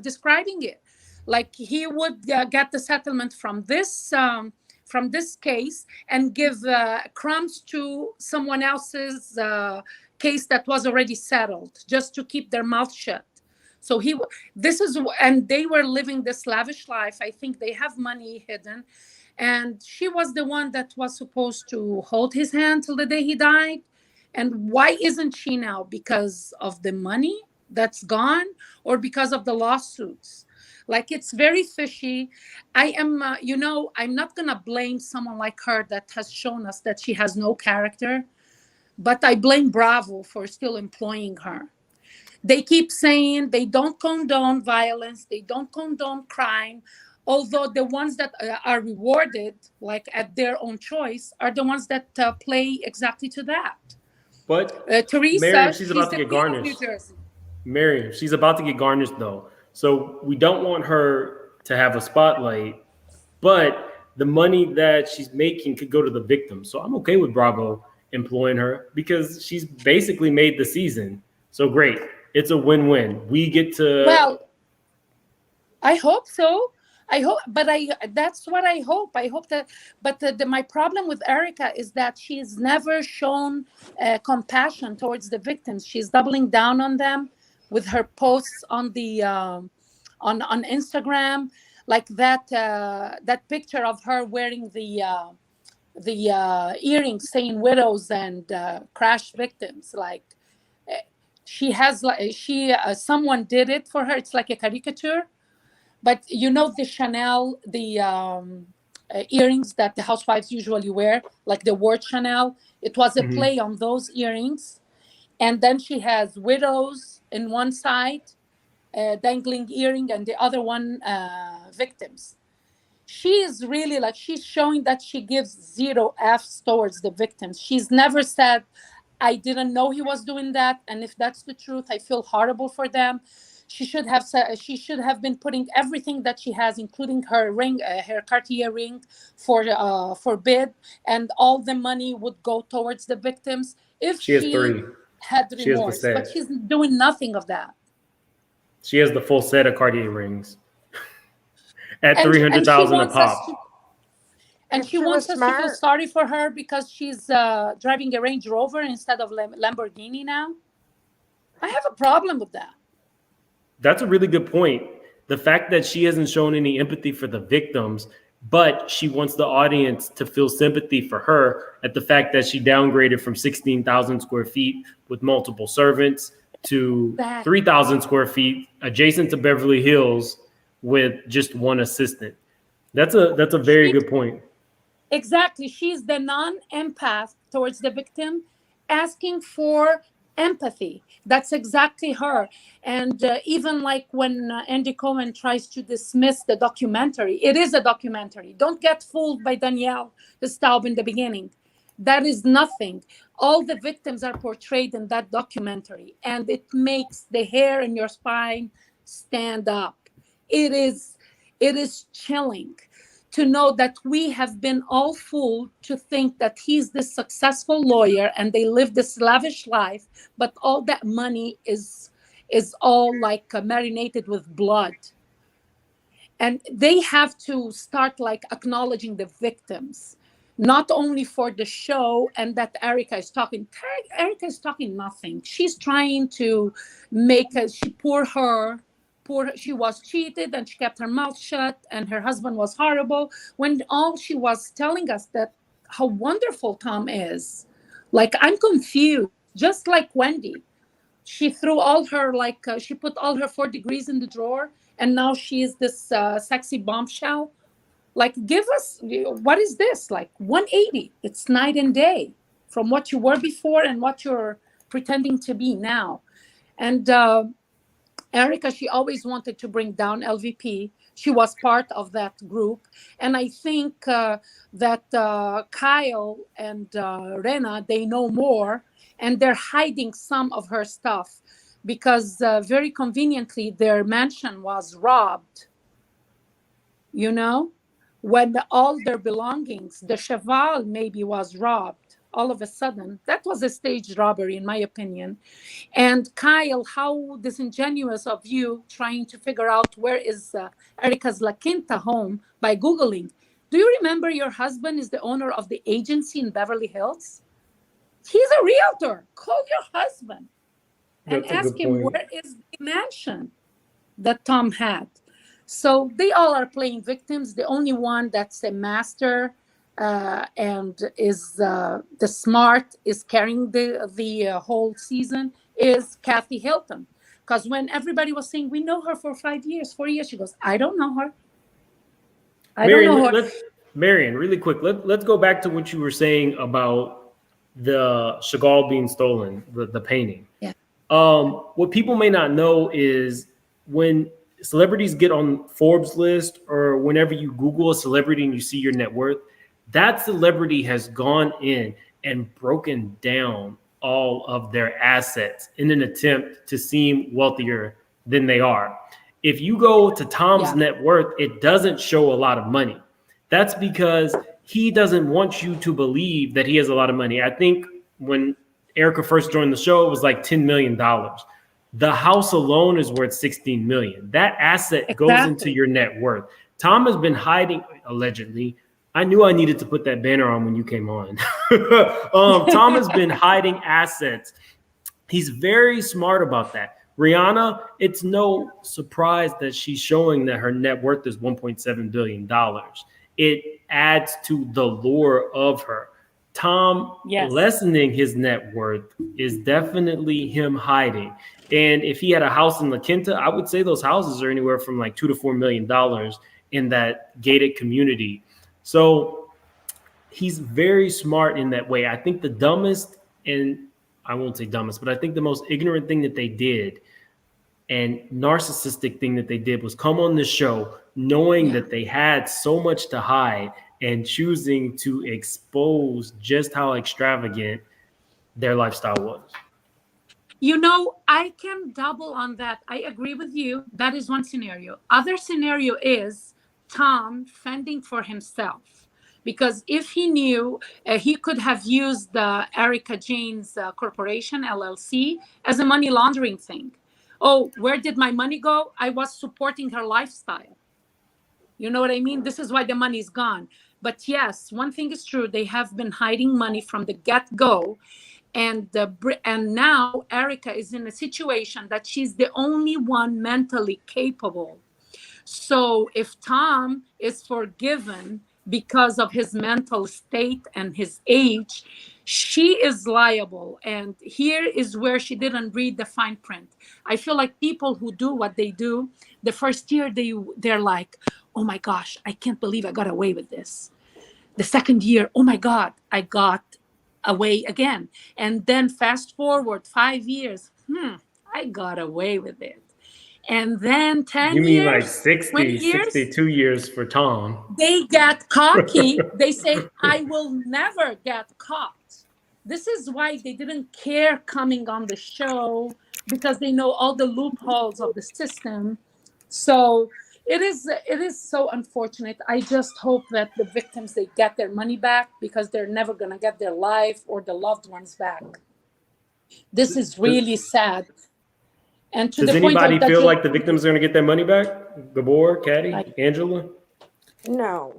describing it. Like he would get the settlement from this case and give crumbs to someone else's case that was already settled, just to keep their mouth shut. So and they were living this lavish life. I think they have money hidden. And she was the one that was supposed to hold his hand till the day he died. And why isn't she now? Because of the money that's gone, or because of the lawsuits? Like, it's very fishy. I am, I'm not going to blame someone like her that has shown us that she has no character, but I blame Bravo for still employing her. They keep saying they don't condone violence, they don't condone crime, although the ones that are rewarded, like at their own choice, are the ones that play exactly to that. But Teresa, Mary, she's about to the get queen of garnished. New Jersey. Mary, she's about to get garnished, though. So we don't want her to have a spotlight, but the money that she's making could go to the victim. So I'm okay with Bravo employing her because she's basically made the season. So great. It's a win-win. We get to... Well, I hope so. That's what I hope. I hope that, but my problem with Ericka is that she's never shown compassion towards the victims. She's doubling down on them with her posts on the on Instagram, like that picture of her wearing the earrings saying widows and crash victims. Like she has, like someone did it for her. It's like a caricature. But the Chanel, the earrings that the housewives usually wear, like the word Chanel, it was a play on those earrings. And then she has widows in one side, dangling earring, and the other one, victims. She is really she's showing that she gives 0 Fs towards the victims. She's never said, I didn't know he was doing that. And if that's the truth, I feel horrible for them. She should have been putting everything that she has, including her ring, her Cartier ring, for bid, and all the money would go towards the victims if She has 3. had She has the remorse. set. But she's doing nothing of that. She has the full set of Cartier rings at $300,000 a pop. And she wants us to feel sorry for her because she's driving a Range Rover instead of Lamborghini now. I have a problem with that. That's a really good point. The fact that she hasn't shown any empathy for the victims, but she wants the audience to feel sympathy for her at the fact that she downgraded from 16,000 square feet with multiple servants to 3,000 square feet adjacent to Beverly Hills with just one assistant. That's a very good point. Exactly. She's the non-empath towards the victim, asking for empathy. That's exactly her. And even like when Andy Cohen tries to dismiss the documentary, it is a documentary. Don't get fooled by Danielle Staub in the beginning. That is nothing. All the victims are portrayed in that documentary, and it makes the hair in your spine stand up. It is chilling to know that we have been all fooled to think that he's this successful lawyer and they live this lavish life, but all that money is all marinated with blood. And they have to start acknowledging the victims, not only for the show and that Ericka is talking. Ericka is talking nothing. She's trying to make she was cheated and she kept her mouth shut and her husband was horrible, when all she was telling us that how wonderful Tom is. I'm confused, just like Wendy. She threw all her she put all her 4 degrees in the drawer, and now she is this sexy bombshell. Give us, what is this? 180. It's night and day from what you were before and what you're pretending to be now. And Ericka, she always wanted to bring down LVP. She was part of that group. And I think that Kyle and Rena, they know more, and they're hiding some of her stuff because very conveniently their mansion was robbed, when all their belongings, the cheval maybe was robbed. all of a sudden. That was a staged robbery, in my opinion. And Kyle, how disingenuous of you trying to figure out where is Erica's La Quinta home by Googling. Do you remember your husband is the owner of the agency in Beverly Hills? He's a realtor. Call your husband and That's a ask good him point. where is the mansion that Tom had. So they all are playing victims. The only one that's a master and is the smart is carrying the whole season is Kathy Hilton. Because when everybody was saying, we know her for 5 years, 4 years, she goes, I don't know her. I don't know her. Marion, really quick, let's go back to what you were saying about the Chagall being stolen, the painting. Yeah. What people may not know is when celebrities get on Forbes list or whenever you Google a celebrity and you see your net worth, that celebrity has gone in and broken down all of their assets in an attempt to seem wealthier than they are. If you go to Tom's net worth, it doesn't show a lot of money. That's because he doesn't want you to believe that he has a lot of money. I think when Ericka first joined the show, it was like $10 million. The house alone is worth $16 million. That asset goes into your net worth. Tom has been hiding, allegedly. I knew I needed to put that banner on when you came on. Tom has been hiding assets. He's very smart about that. Rihanna, it's no surprise that she's showing that her net worth is $1.7 billion. It adds to the lure of her. Tom lessening his net worth is definitely him hiding. And if he had a house in La Quinta, I would say those houses are anywhere from like $2 to $4 million in that gated community. So he's very smart in that way. I think the dumbest, and I won't say dumbest, but I think the most ignorant thing that they did and narcissistic thing that they did was come on this show knowing that they had so much to hide and choosing to expose just how extravagant their lifestyle was. You know, I can double on that. I agree with you. That is one scenario. Other scenario is Tom fending for himself. Because if he knew, he could have used the Ericka Jaynes Corporation, LLC, as a money laundering thing. Oh, where did my money go? I was supporting her lifestyle. You know what I mean? This is why the money's gone. But yes, one thing is true. They have been hiding money from the get-go. And now Ericka is in a situation that she's the only one mentally capable. So if Tom is forgiven because of his mental state and his age, she is liable. And here is where she didn't read the fine print. I feel like people who do what they do, the first year they're like, oh my gosh, I can't believe I got away with this. The second year, oh my God, I got away again. And then fast forward 5 years, I got away with it. And then 10 you mean years, like 60, 20 years, 62 years for Tom. They get cocky. They say, I will never get caught. This is why they didn't care coming on the show, because they know all the loopholes of the system. So it is so unfortunate. I just hope that the victims, they get their money back, because they're never going to get their life or the loved ones back. This is really sad. And to does the point anybody of that feel like the victims are going to get their money back? Gabor, Caddy, Angela? No.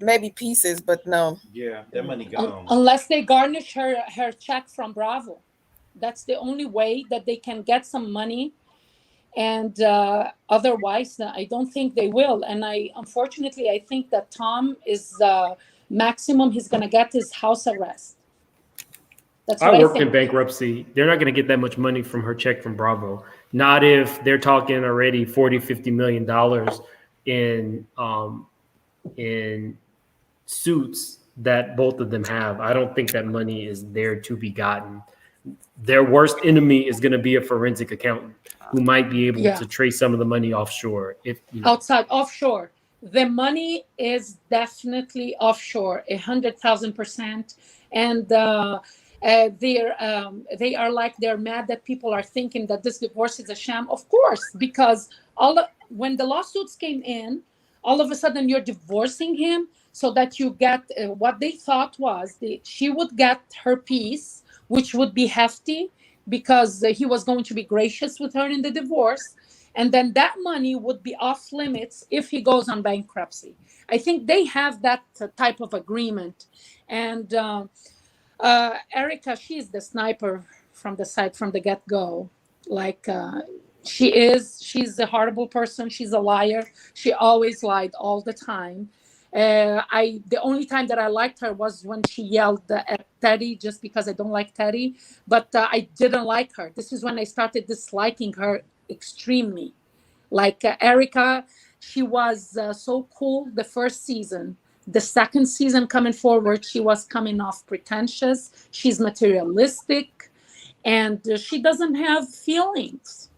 Maybe pieces, but no. Yeah, that money gone. Unless they garnish her check from Bravo. That's the only way that they can get some money. And otherwise, I don't think they will. And unfortunately, I think that Tom is maximum he's going to get his house arrest. That's what I worked think. in bankruptcy. They're not going to get that much money from her check from Bravo. Not if they're talking already $40-50 million in suits that both of them have. I don't think that money is there to be gotten. Their worst enemy is going to be a forensic accountant who might be able to trace some of the money offshore. Outside, offshore. The money is definitely offshore, 100,000%. And they are like, they're mad that people are thinking that this divorce is a sham. Of course, because when the lawsuits came in, all of a sudden you're divorcing him. so that you get what they thought was she would get her piece, which would be hefty because he was going to be gracious with her in the divorce. And then that money would be off limits if he goes on bankruptcy. I think they have that type of agreement. And Ericka, she's the sniper from the side from the get-go. Like she's a horrible person. She's a liar. She always lied all the time. The only time that I liked her was when she yelled at Teddi, just because I don't like Teddi, but I didn't like her. This is when I started disliking her extremely. Like Ericka, she was so cool the first season. The second season coming forward, she was coming off pretentious. She's materialistic, and she doesn't have feelings.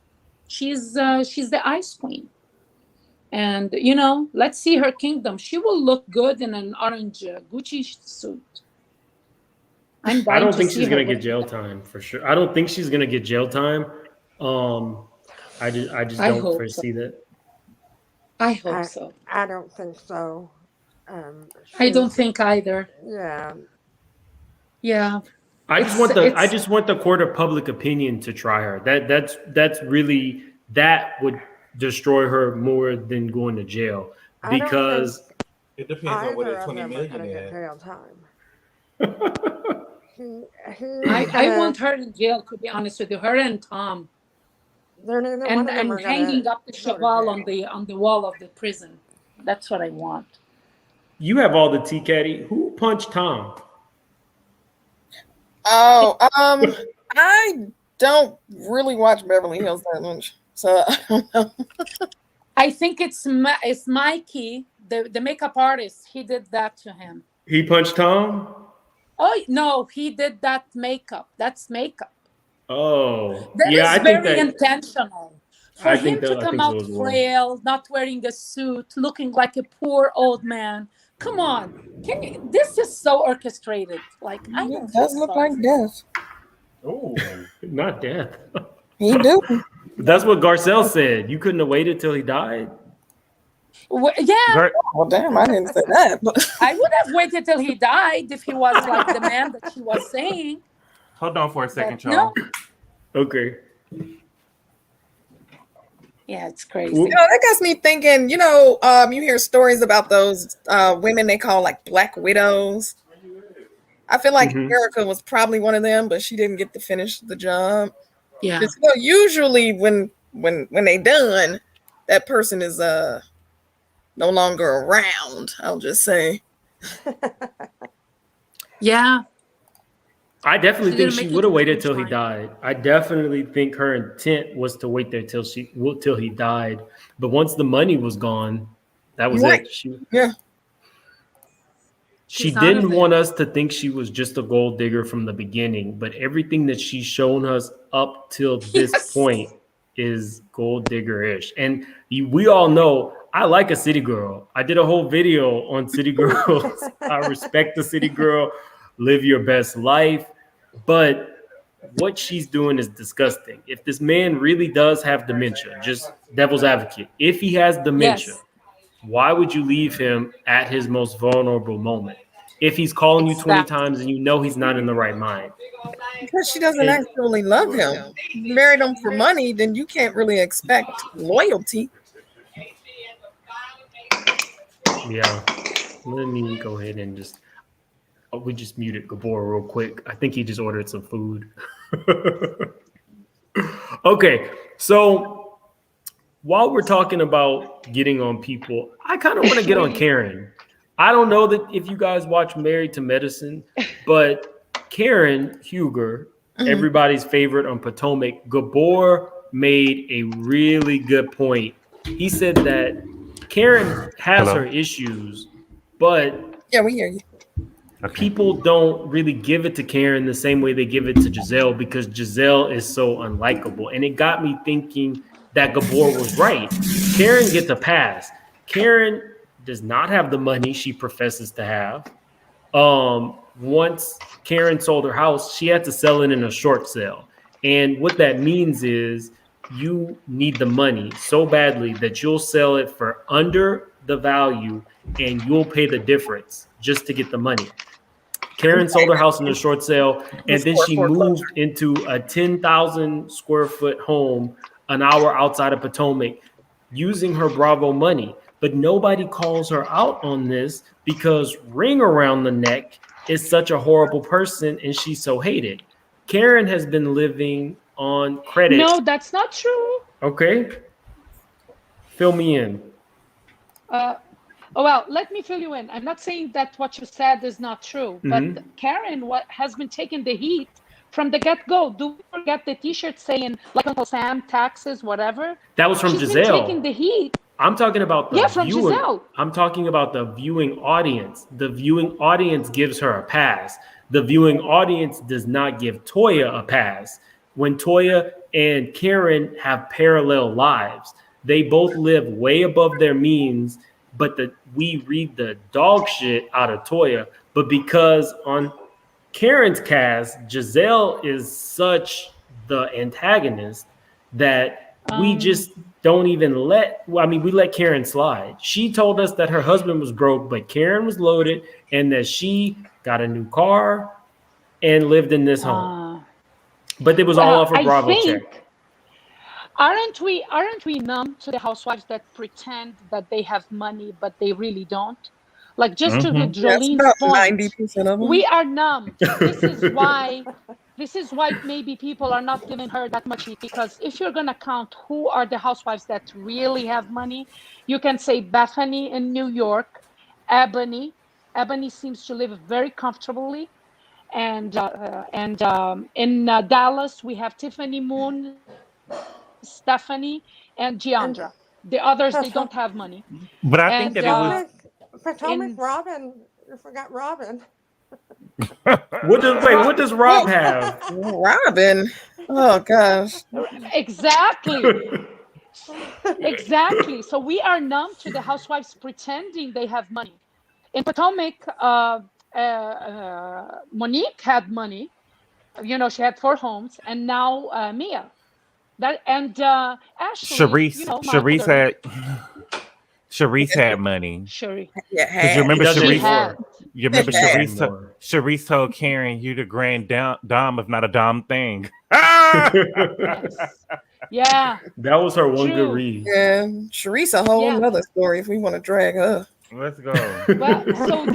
She's the ice queen. And, you know, let's see her kingdom. She will look good in an orange Gucci suit. I don't think she's going to get jail time for sure. I don't think she's going to get jail time. I just don't foresee that. I hope so. I don't think so. I don't think either. Yeah. Yeah. I just want the court of public opinion to try her. That's really, that would destroy her more than going to jail, because it depends on what that 20 million is. Jail time. I want her in jail, to be honest with you. Her and Tom. And hanging up the cheval on the wall of the prison. That's what I want. You have all the tea, Caddy. Who punched Tom? Oh, I don't really watch Beverly Hills that much, so I don't know. I think it's Mikey, the makeup artist. He did that to him. He punched Tom? Oh no, he did that makeup. That's makeup. Oh, that yeah, is I think very that intentional. For him to come out frail, not wearing a suit, looking like a poor old man. Come on, this is so orchestrated. Like, it does look like death. Oh, not death. He do. That's what Garcelle said. You couldn't have waited till he died. Well, yeah. Well, damn, I didn't say that. But I would have waited till he died if he was like the man that she was saying. Hold on for a second, Charles. No. Okay. Yeah, it's crazy. You know, that gets me thinking, you know, you hear stories about those women they call like black widows. I feel like Ericka was probably one of them, but she didn't get to finish the job. Yeah. You know, usually when they done, that person is no longer around, I'll just say. Yeah. I definitely think she would have waited till he died. I definitely think her intent was to wait there till he died. But once the money was gone, that was it. She didn't want us to think she was just a gold digger from the beginning, but everything that she's shown us up till this point is gold digger-ish. And we all know I like a city girl. I did a whole video on city girls. I respect the city girl. Live your best life. But what she's doing is disgusting. If this man really does have dementia, just devil's advocate, if he has dementia, why would you leave him at his most vulnerable moment? If he's calling you 20 times and you know he's not in the right mind. Because she doesn't actually love him. You married him for money, then you can't really expect loyalty. Yeah. Let me go ahead and just... Oh, we just muted Gabor real quick. I think he just ordered some food. Okay, so while we're talking about getting on people, I kind of want to get on Karen. I don't know that if you guys watch Married to Medicine, but Karen Huger, everybody's favorite on Potomac, Gabor made a really good point. He said that Karen has her issues, but... Yeah, we hear you. People don't really give it to Karen the same way they give it to Gizzelle, because Gizzelle is so unlikable. And it got me thinking that Gabor was right. Karen gets a pass. Karen does not have the money she professes to have. Once Karen sold her house, she had to sell it in a short sale. And what that means is you need the money so badly that you'll sell it for under the value and you'll pay the difference just to get the money. Karen sold her house in a short sale, and then she moved into a 10,000 square foot home an hour outside of Potomac using her Bravo money. But nobody calls her out on this because Ring Around the Neck is such a horrible person and she's so hated. Karen has been living on credit. No, that's not true. Okay. Fill me in. Well, let me fill you in. I'm not saying that what you said is not true, but Karen has been taking the heat from the get-go. Do you forget the T-shirt saying, like Uncle Sam, taxes, whatever? That was from She's Gizzelle. been taking the heat. I'm talking about the from viewing. Gizzelle. I'm talking about the viewing audience. The viewing audience gives her a pass. The viewing audience does not give Toya a pass. When Toya and Karen have parallel lives, they both live way above their means, but we read the dog shit out of Toya. But because on Karen's cast, Gizzelle is such the antagonist that we just don't even we let Karen slide. She told us that her husband was broke, but Karen was loaded and that she got a new car and lived in this home. But it was all off a Bravo check. Aren't we numb to the housewives that pretend that they have money, but they really don't? Like, just to the Jolene's point, 90% of them. We are numb. This is why maybe people are not giving her that much heat, because if you're going to count who are the housewives that really have money, you can say Bethany in New York, Ebony. Ebony seems to live very comfortably. And in Dallas, we have Tiffany Moon, Stephanie, and Giandra. The others, they don't have money. But I think that it was Potomac Robin. You forgot Robin. What does Rob have? Robin. Oh gosh. Exactly. Exactly. So we are numb to the housewives pretending they have money. In Potomac, Monique had money. You know, she had 4 homes, and now Mia. Ashley. Sharice had money. Sure. Because you remember Sharice? You remember Sharice? Sharice told Karen, "You the grand dom, if not a dom thing." Yes. Yeah. That was her one good read. Yeah, Sharice a whole other story if we want to drag her. Let's go. Well, so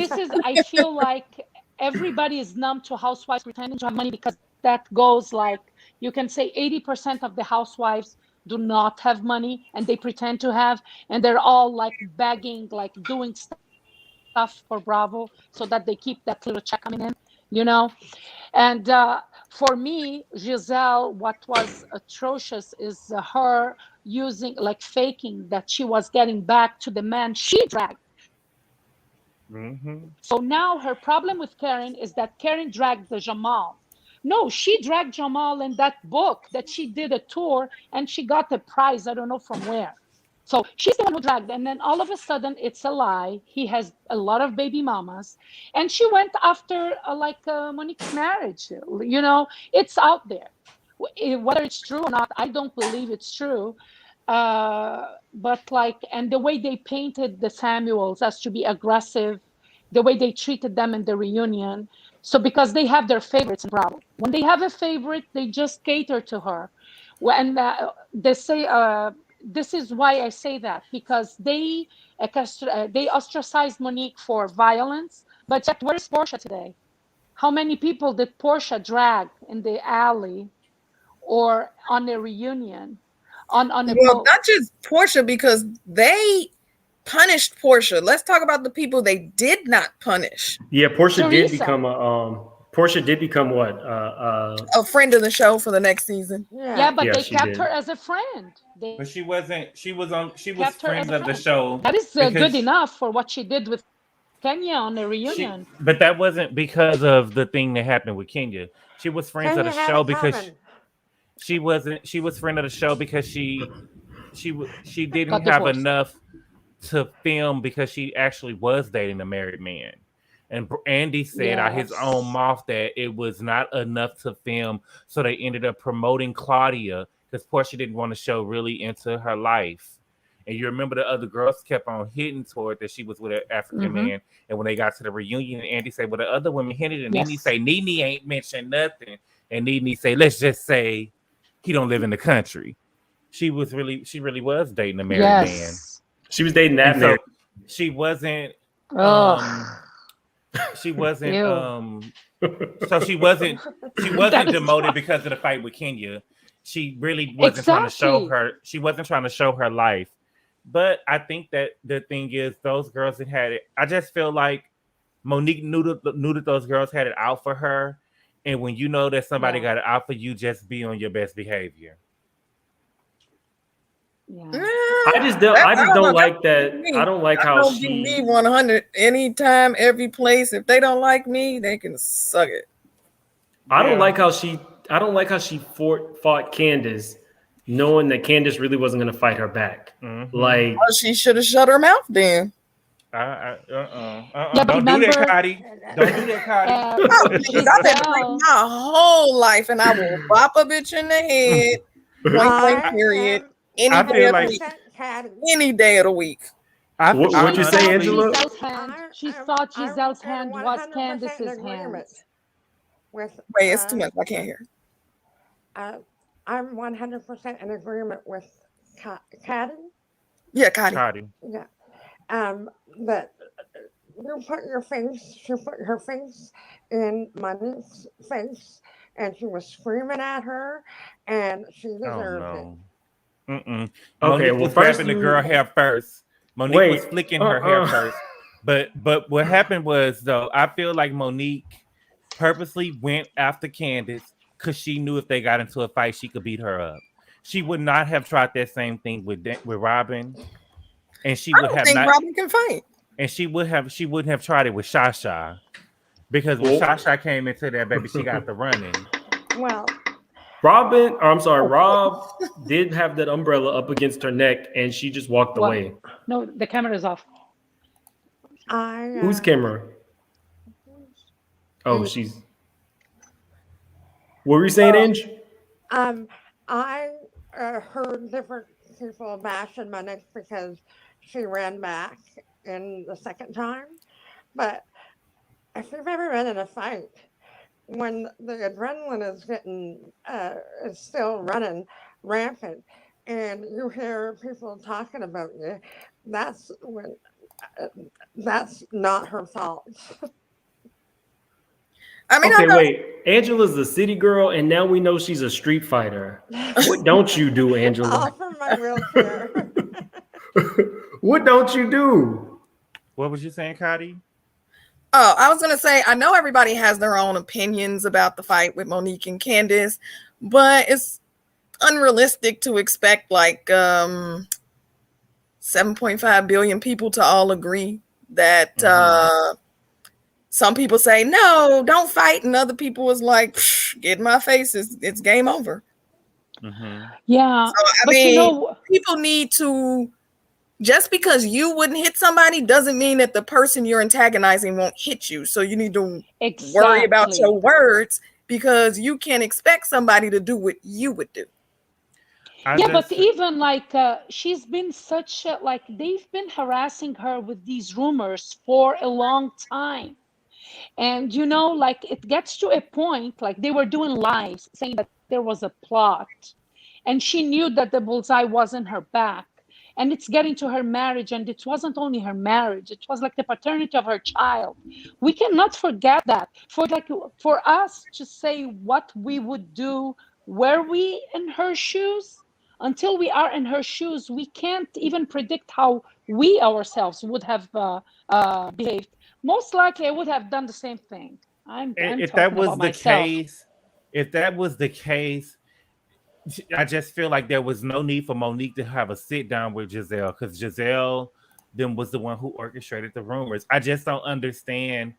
I feel like everybody is numb to housewives pretending to have money, because that goes like, you can say 80% of the housewives do not have money and they pretend to have, and they're all like begging, like doing stuff for Bravo so that they keep that little check coming in, you know? And for me, Gizzelle, what was atrocious is her faking that she was getting back to the man she dragged. So now her problem with Karen is that Karen dragged the Jamal. No, she dragged Jamal in that book that she did a tour and she got the prize, I don't know from where. So she's the one who dragged, and then all of a sudden it's a lie. He has a lot of baby mamas, and she went after Monique's marriage. You know, it's out there. Whether it's true or not, I don't believe it's true. But and the way they painted the Samuels as to be aggressive, the way they treated them in the reunion. So because they have their favorites in Bravo. When they have a favorite, they just cater to her. And they say, this is why I say that, because they ostracized Monique for violence. But yet, where's Portia today? How many people did Portia drag in the alley or on a reunion? Not just Portia, because they punished Portia. Let's talk about the people they did not punish. Yeah, Portia did become what? A friend of the show for the next season. Yeah, but they kept her as a friend. But she wasn't. She was friend of the show. That is good enough for what she did with Kenya on the reunion. But that wasn't because of the thing that happened with Kenya. She was friends of the show because she wasn't. She was friend of the show because she didn't have enough to film, because she actually was dating a married man. And Andy said out his own Yes. mouth that it was not enough to film, so they ended up promoting Claudia because Portia didn't want to show really into her life. And you remember the other girls kept on hitting toward that she was with an African Mm-hmm. man. And when they got to the reunion, Andy said, well, the other women hinted, and Nene Yes. say, Nene ain't mentioned nothing. And Nene say, let's just say he don't live in the country. She really was dating a married man. Yes. She was dating that And so man. she wasn't Oh, she wasn't ew. so she wasn't That is demoted fine. because of the fight with Kenya. She really wasn't trying to show Exactly. her, she wasn't trying to show her life. But I think that the thing is those girls that had it, I just feel like Monique knew that those girls had it out for her. And when you know that somebody Yeah. got it out for you, just be on your best behavior. Yeah. I just don't like that. I don't like how don't give me she. 100 anytime, every place. If they don't like me, they can suck it. I don't Yeah. like how she. I don't like how she fought Candiace, knowing that Candiace really wasn't going to fight her back. Mhm. Like, Well, she should have shut her mouth then. Yeah, Don't do that, remember, Cotty. Don't do that, Cotty. Oh, because I've been fighting Gizzelle, my whole life, and I will bop a bitch in the head. Point blank, I period. am Any I day feel of the like- week. 100% Caddy. Any day of the week. What'd you I say, thought Angela? Gizelle's hand. She thought Gizelle's I'm hand was 100% in Candice's agreement hand. with. Wait, it's too much. I can't hear. I'm 100% in agreement with Caddy. Yeah, Cotty. Cotty. Yeah. That you put your face, she put her face in Monique's face, and she was screaming at her, and she Oh deserved it. no. Mm-mm. Okay, Monique well, was first grabbing the you- girl hair first. Monique Wait, was flicking her hair first. But what happened was though, I feel like Monique purposely went after Candiace because she knew if they got into a fight, she could beat her up. She would not have tried that same thing with Robyn, and she I would don't have think not. Robyn can fight. And she wouldn't have tried it with Shasha because when Well- Shasha came into that baby, she got the running. Well, Rob did have that umbrella up against her neck, and she just walked What? away. No, the camera is off. Whose camera? Oh, she's. What were you saying, Ange? I heard different people bashing Monique because she ran back in the second time, but if you've ever been in a fight, when the adrenaline is is still running rampant, and you hear people talking about you, that's not her fault. I mean, I Okay, know, wait. Angela's a city girl, and now we know she's a street fighter. What don't you do, Angela? Offer my wheelchair. What don't you do? What was you saying, Cotty? Oh, I was gonna say, I know everybody has their own opinions about the fight with Monique and Candiace, but it's unrealistic to expect like 7.5 billion people to all agree that some people say no, don't fight, and other people is like, get in my face, it's game over. Mm-hmm. Yeah, So, I but mean, you know, people need to, just because you wouldn't hit somebody doesn't mean that the person you're antagonizing won't hit you. So you need to worry about exactly. your words, because you can't expect somebody to do what you would do. Yeah, but even like she's been such a, like they've been harassing her with these rumors for a long time. And you know, like it gets to a point, like they were doing lives saying that there was a plot, and she knew that the bullseye wasn't her back. And it's getting to her marriage, and it wasn't only her marriage, it was like the paternity of her child. We cannot forget that. For us to say what we would do, were we in her shoes, until we are in her shoes, we can't even predict how we ourselves would have behaved. Most likely I would have done the same thing. I'm If talking that was about the myself. case, I just feel like there was no need for Monique to have a sit down with Gizzelle, because Gizzelle then was the one who orchestrated the rumors. I just don't understand.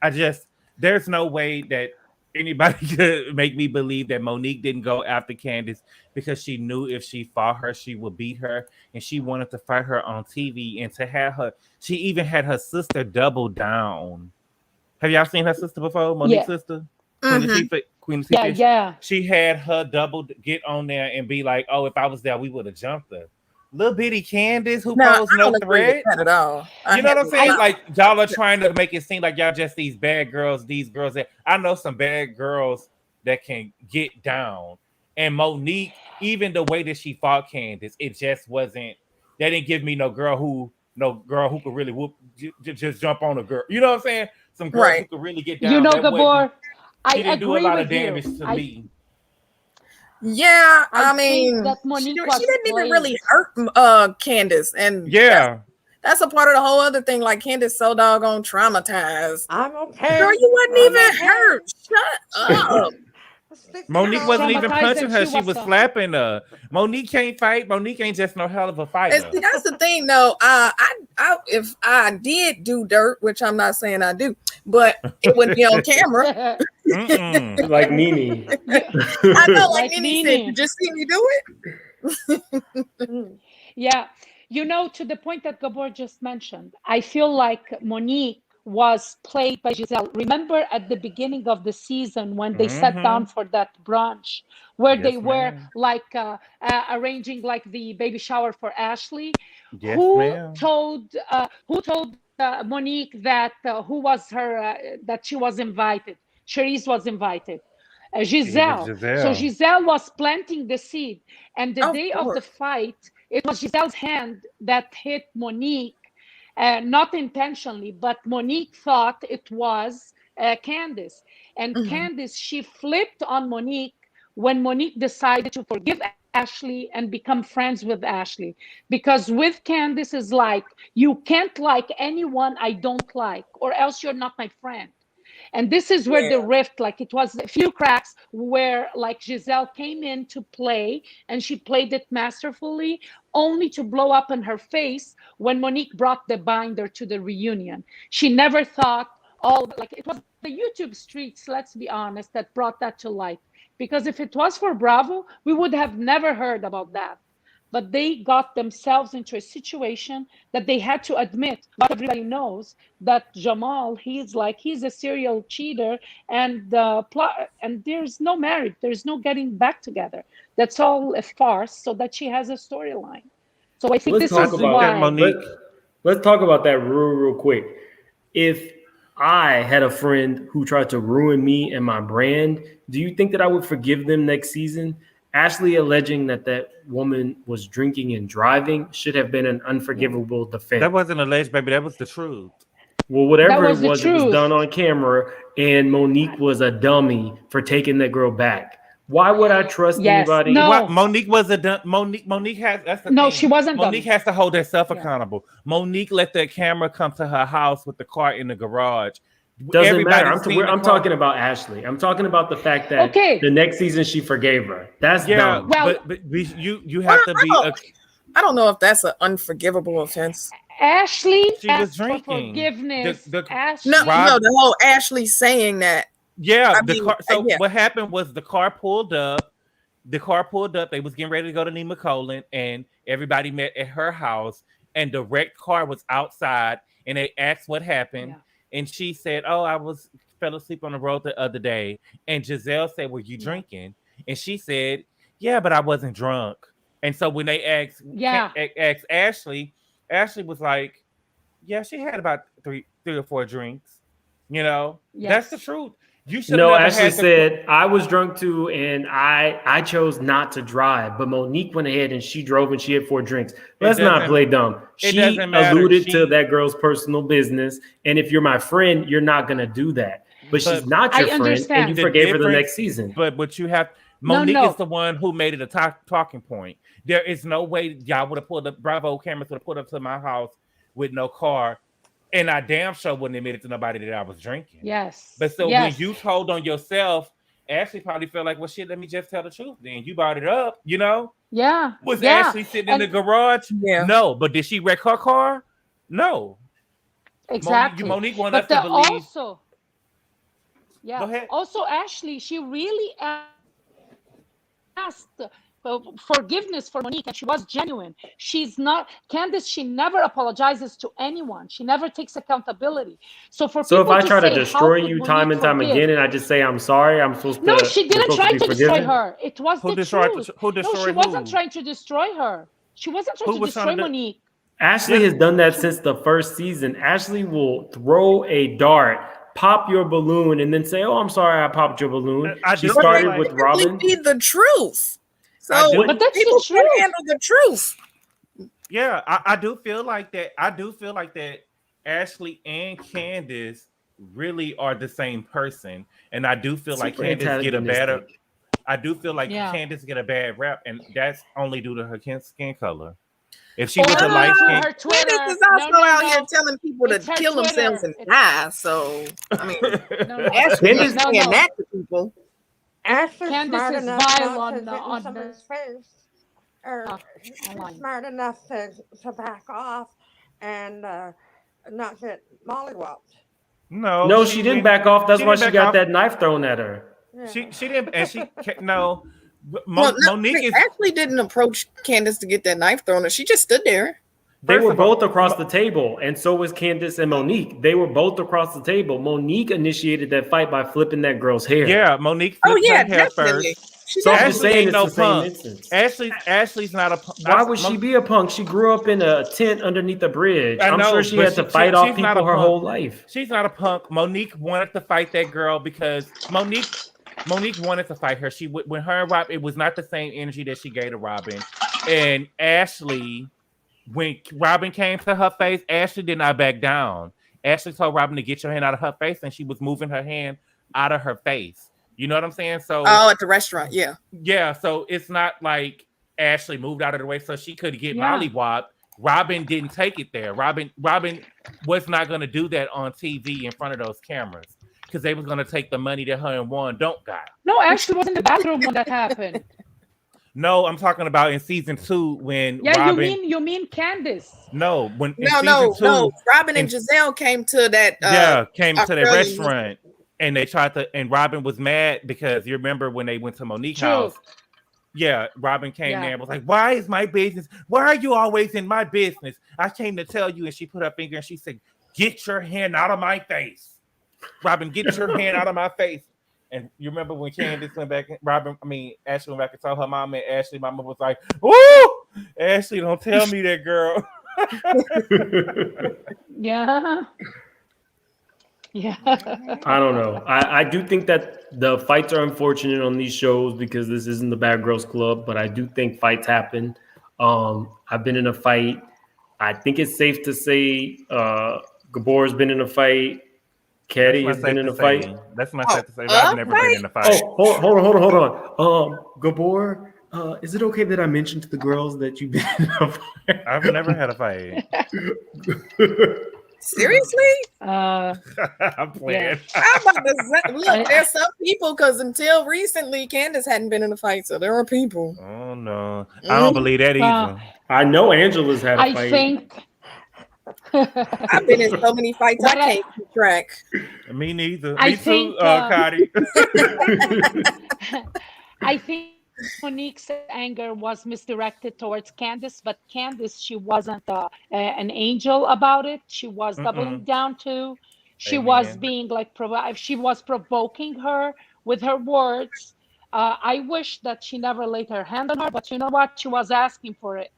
I just, there's no way that anybody could make me believe that Monique didn't go after Candiace because she knew if she fought her, she would beat her, and she wanted to fight her on TV and to have her. She even had her sister double down. Have y'all seen her sister before? Monique's Yeah. sister, Queen Mhm. Latifah. Queen Yeah, Latifah. yeah. She had her double get on there and be like, "Oh, if I was there, we would have jumped her." Little bitty Candiace who No, I posed no don't agree with threat. that at all. You know what I'm saying? I- Like y'all are trying to make it seem like y'all just these bad girls. These girls that I know some bad girls that can get down. And Monique, even the way that she fought Candiace, it just wasn't. They didn't give me no girl who could really whoop just jump on a girl. You know what I'm saying? Some girls who Right. could really get down. You know, That wasn't- Gabor, I she didn't do a agree lot of with you. damage to me. Yeah, I think mean, that she, Monique she was didn't even played. really hurt Candiace, and Yeah. that's a part of the whole other thing. Like Candiace so doggone traumatized. I'm okay. Girl, you wasn't I'm even okay. hurt. Shut up. Stick to Monique your wasn't even Traumatized punching and her. she She was was so- slapping her. Monique can't fight. Monique ain't just no hell of a And fighter. see, that's the thing, though. I if I did do dirt, which I'm not saying I do, but it would be on camera. Mm-mm. Like Nene. I know, like Like Nene said, Nene. you just see me do it. Yeah, you know, to the point that Gabor just mentioned, I feel like Monique was played by Gizzelle. Remember at the beginning of the season when they sat down for that brunch where Yes, they were ma'am. like arranging like the baby shower for Ashley? Yes, Who ma'am. told Monique that who was her that she was invited? Cherise was invited. It was Giselle. So Giselle. Giselle was planting the seed. And the Of day of the course. fight, it was Giselle's hand that hit Monique, not intentionally, but Monique thought it was Candiace. And Mhm. Candiace, she flipped on Monique when Monique decided to forgive Ashley and become friends with Ashley. Because with Candiace is like, you can't like anyone I don't like, or else you're not my friend. And this is where the Yeah. rift, like it was a few cracks where like Gizzelle came in to play and she played it masterfully, only to blow up in her face when Monique brought the binder to the reunion. She never thought like it was the YouTube streets, let's be honest, that brought that to light. Because if it was for Bravo, we would have never heard about that. But they got themselves into a situation that they had to admit what everybody knows, that Jamal, he's a serial cheater, and and there's no marriage, there's no getting back together. That's all a farce, so that she has a storyline. So I think Let's this I talk is think about that why. Monique. let's talk about that real quick. If I had a friend who tried to ruin me and my brand, do you think that I would forgive them next season? Ashley alleging that woman was drinking and driving should have been an unforgivable defense. That wasn't alleged, baby. That was the truth. Well, That whatever was the it was truth. done on camera, and Monique was a dummy for taking that girl back. Why would I trust Yes. anybody? No. What Monique was Monique has that's the No, thing. she wasn't Monique dumb. has to hold herself Yeah. accountable. Monique let the camera come to her house with the car in the garage. Doesn't Everybody matter. seen the I'm car. talking about Ashley. I'm talking about the fact that Okay. the next season she forgave her. That's Yeah, dumb. Well- but you have to be a I don't know if that's an unforgivable offense. Ashley She was asked for drinking. forgiveness. The- Ashley, No, Rob- no, the whole Ashley saying that. Yeah, I the mean, car. So yeah. what happened was the car pulled up. The car pulled up. They was getting ready to go to Nima Colin, and everybody met at her house. And the wrecked car was outside, and they asked what happened, and she said, "Oh, fell asleep on the road the other day." And Gizzelle said, "Were you drinking?" And she said, "Yeah, but I wasn't drunk." And so when they asked Ashley, Ashley was like, "Yeah, she had about three or four drinks." You know, that's the truth. You should No, never Ashley had said I was drunk too, and I chose not to drive. But Monique went ahead and she drove, and she had 4 drinks. Let's not play dumb. It She doesn't matter. alluded to that girl's personal business, and if you're my friend, you're not gonna do that. But she's not your I friend, understand. and you The forgave her the difference- next season. But what you have, No, Monique no. is the one who made it a talking point. There is no way y'all would have pulled up. Bravo cameras would have pulled up to my house with no car, and I damn sure wouldn't admit it to nobody that I was drinking. Yes. But so yes. when you told on yourself, Ashley probably felt like, well, shit, let me just tell the truth. Then you brought it up, you know? Yeah. Was yeah. Ashley sitting in the garage? Yeah. No. But did she wreck her car? No. Exactly. Monique wanted But us to believe. also, Yeah. Go ahead. Also, Ashley, she really asked forgiveness for Monique, and she was genuine. She's not Candiace. She never apologizes to anyone. She never takes accountability. So for So if people I to try to say, "How destroy could you time Monique and time forgive?" again, and I just say I'm sorry, No, she we're didn't supposed try be to destroy forgiven? her. It was Who the destroyed? truth. Who No, she destroyed wasn't who? trying to destroy her. She wasn't trying Who to was destroy trying to? Monique. Ashley Yeah. has done that since the first season. Ashley will throw a dart, pop your balloon, and then say, "Oh, I'm sorry, I popped your balloon." I She do feel started like with Typically Robin. be the truth. I So do. But that's the people can truth. handle the truth. Yeah, I do feel like that. I do feel like that. Ashley and Candiace really are the same person, and I do feel like Super Candiace get a better. antagonistic. I do feel like Yeah. Candiace get a bad rap, and that's only due to her skin color. If she Or was a light to skin, her Twitter. Candiace is No, also no, out here no. telling people to It's her kill themselves Twitter. and die. So I mean, No, no. Ashley Candiace- ain't saying No. that to people. Ashley's Candiace smart is enough vile not to on get in on someone's face, or online. smart enough to back off and not get mollywopped. No, she didn't back off. That's why she got that knife thrown at her. Yeah. She didn't, and no. Well, no, Monique is Ashley didn't approach Candiace to get that knife thrown at. She just stood there. They First were of all, both across the table, and so was Candiace and Monique. They were both across the table. Monique initiated that fight by flipping that girl's hair. yeah. Monique Oh flipped yeah, her hair definitely. first. She So I'm definitely just Ashley saying ain't it's no the same punk. instance. Ashley's not a punk. Why would she be a punk? She grew up in a tent underneath a bridge. I I'm know, sure she but had to fight off she's not people a her punk. whole life. She's not a punk. Monique wanted to fight that girl because Monique wanted to fight her. She when her and Rob, it was not the same energy that she gave to Robin. And Ashley, when Robin came to her face, Ashley did not back down. Ashley told Robin to get your hand out of her face, and she was moving her hand out of her face. You know what I'm saying? So at the restaurant, yeah. yeah, so it's not like Ashley moved out of the way so she could get Yeah. mollywopped. Robin didn't take it there. Robin was not going to do that on TV in front of those cameras because they was going to take the money that her and Juan don't got. No, Ashley was in the bathroom when that happened. No, I'm talking about in season 2 when Yeah, Robin. you mean Candiace? No, when in No. season 2, Robin and Gizzelle came to that. came to the Australian- restaurant and they tried to, and Robin was mad because you remember when they went to Monique's house. Yeah, Robin came there and was like, "Why is my business? Why are you always in my business? I came to tell you." And she put her finger and she said, "Get your hand out of my face, Robin. Get your hand out of my face." And you remember when Candiace went back, Ashley went back and told her mom, and Ashley, mama was like, "Ooh, Ashley, don't tell me that, girl." Yeah. Yeah. I don't know. I do think that the fights are unfortunate on these shows because this isn't the Bad Girls Club, but I do think fights happen. I've been in a fight. I think it's safe to say Gabor's been in a fight. Caddy has been in a fight. That's not safe to say. I've never been in a fight. Oh, hold on. Gabor, is it okay that I mentioned to the girls that you've been in a fight? I've never had a fight. Seriously? I'm playing. I'm about to say, look, there's some people because until recently, Candiace hadn't been in a fight, so there are people. Oh no, I don't believe that either. I know Angela's had a I fight. think I've been in so many fights I can't keep track. Me neither. I Me think, too, Cotty. I think Monique's anger was misdirected towards Candiace, but Candiace, she wasn't an angel about it. She was doubling down too. She was being like, she was provoking her with her words. I wish that she never laid her hand on her, but you know what? She was asking for it.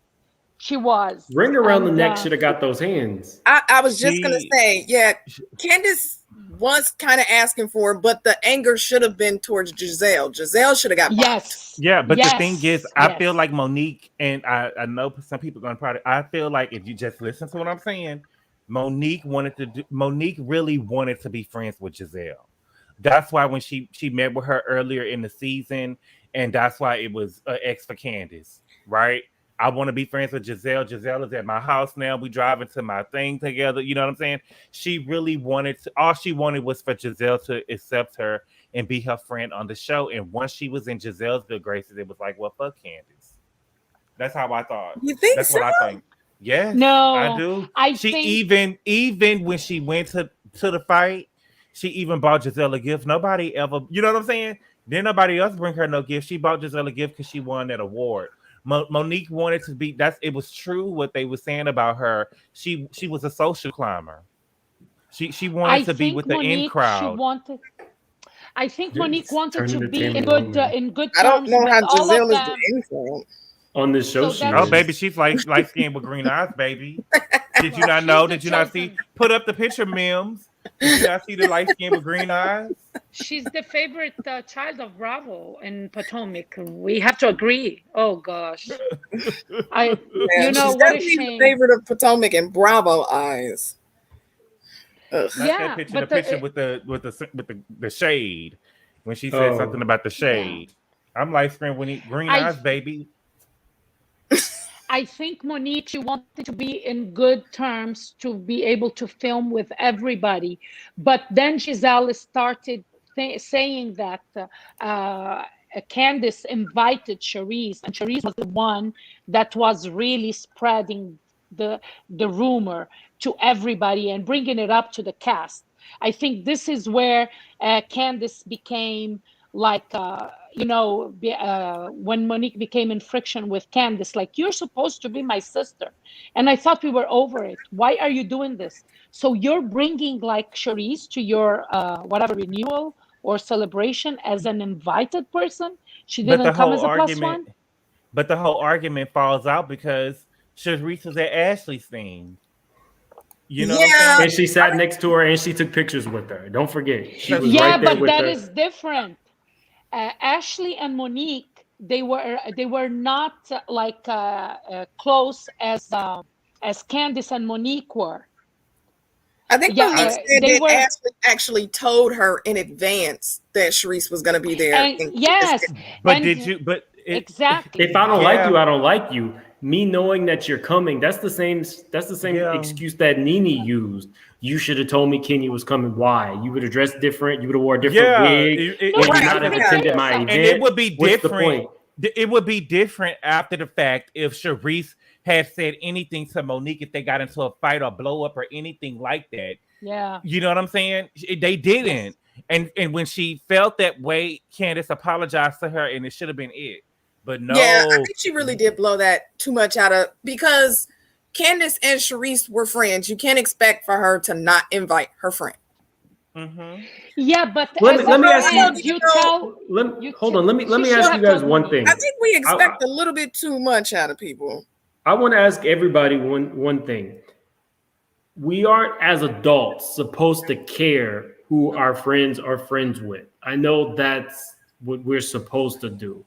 She was. Ring around the neck should have got those hands. I was just going to say, yeah, Candiace was kind of asking for it, but the anger should have been towards Gizzelle. Gizzelle should have got yes. Yeah, but the thing is, I feel like Monique, and I know some people are going to probably, I feel like if you just listen to what I'm saying, Monique really wanted to be friends with Gizzelle. That's why when she met with her earlier in the season, and that's why it was an X for Candiace, right? I want to be friends with Gizzelle. Gizzelle is at my house now. We driving to my thing together. You know what I'm saying? She really wanted to, all she wanted was for Gizzelle to accept her and be her friend on the show. And once she was in Gizelle's good graces, it was like, well, fuck Candiace. That's how I thought. You think That's so? what I think. Yes, No, I do. I She think even when she went to the fight She even bought Gizzelle a gift. Nobody ever, you know what I'm saying? Then nobody else bring her no gift. She bought Gizzelle a gift because she won that award. Monique wanted to be. It was true what they were saying about her. She was a social climber. She wanted to be with the in crowd. I think Monique wanted Turning to the be table over. in good I don't terms know with how all of Gizzelle is them. the influence. On this show, So she that's- Oh, is. baby, she's light skinned with green eyes, baby. Did you Well, not know? she's the Did you not see? chosen. Put up the picture, Mims. Did you not see the light skin with green eyes? She's the favorite child of Bravo in Potomac. We have to agree. Oh gosh, Yeah, you know she's what a definitely the shame. favorite of Potomac and Bravo eyes. Ugh. Not Yeah, that picture. but The picture with the shade when she said Oh. something about the shade. I'm light skinned with green eyes, baby. I think Monique, she wanted to be in good terms to be able to film with everybody. But then Gizzelle started saying that Candiace invited Charisse, and Charisse was the one that was really spreading the rumor to everybody and bringing it up to the cast. I think this is where Candiace became like, when Monique became in friction with Candiace, like, you're supposed to be my sister. And I thought we were over it. Why are you doing this? So you're bringing like Charisse to your whatever renewal or celebration as an invited person. She didn't come as a plus one. But the whole argument falls out because Charisse was at Ashley's thing. You know, Yeah. And she sat next to her and she took pictures with her. Don't forget, she was Yeah, right there but with that her. is different. Ashley and Monique, they were not close as Candiace and Monique were. I think Yeah, Monique said they that were- Ashley actually told her in advance that Charisse was going to be there. And yes, but and did you? But exactly. If I don't Yeah. like you, I don't like you. Me knowing that you're coming, that's the same Yeah. excuse that Nene used. You should have told me Kenya was coming. Why? You would have dressed different. You would have wore a different wig. No, Would you it's not have different. attended my And event? and it would be What's the different. point? It would be different after the fact if Charisse had said anything to Monique, if they got into a fight or blow up or anything like that. Yeah. You know what I'm saying? They didn't. And when she felt that way, Candiace apologized to her, and it should have been it. But no. Yeah, I think she really did blow that too much out of, because Candiace and Charisse were friends. You can't expect for her to not invite her friend. Mm-hmm. Yeah, but Let as me- let a me ask friend, you- you tell. Hold on. Let me She should ask have you guys told one Monique. thing. I think we expect a little bit too much out of people. I want to ask everybody one thing. We aren't, as adults, supposed to care who our friends are friends with. I know that's what we're supposed to do.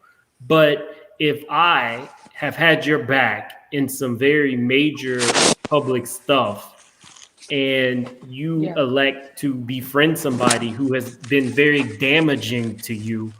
But if I have had your back in some very major public stuff, and you elect to befriend somebody who has been very damaging to you,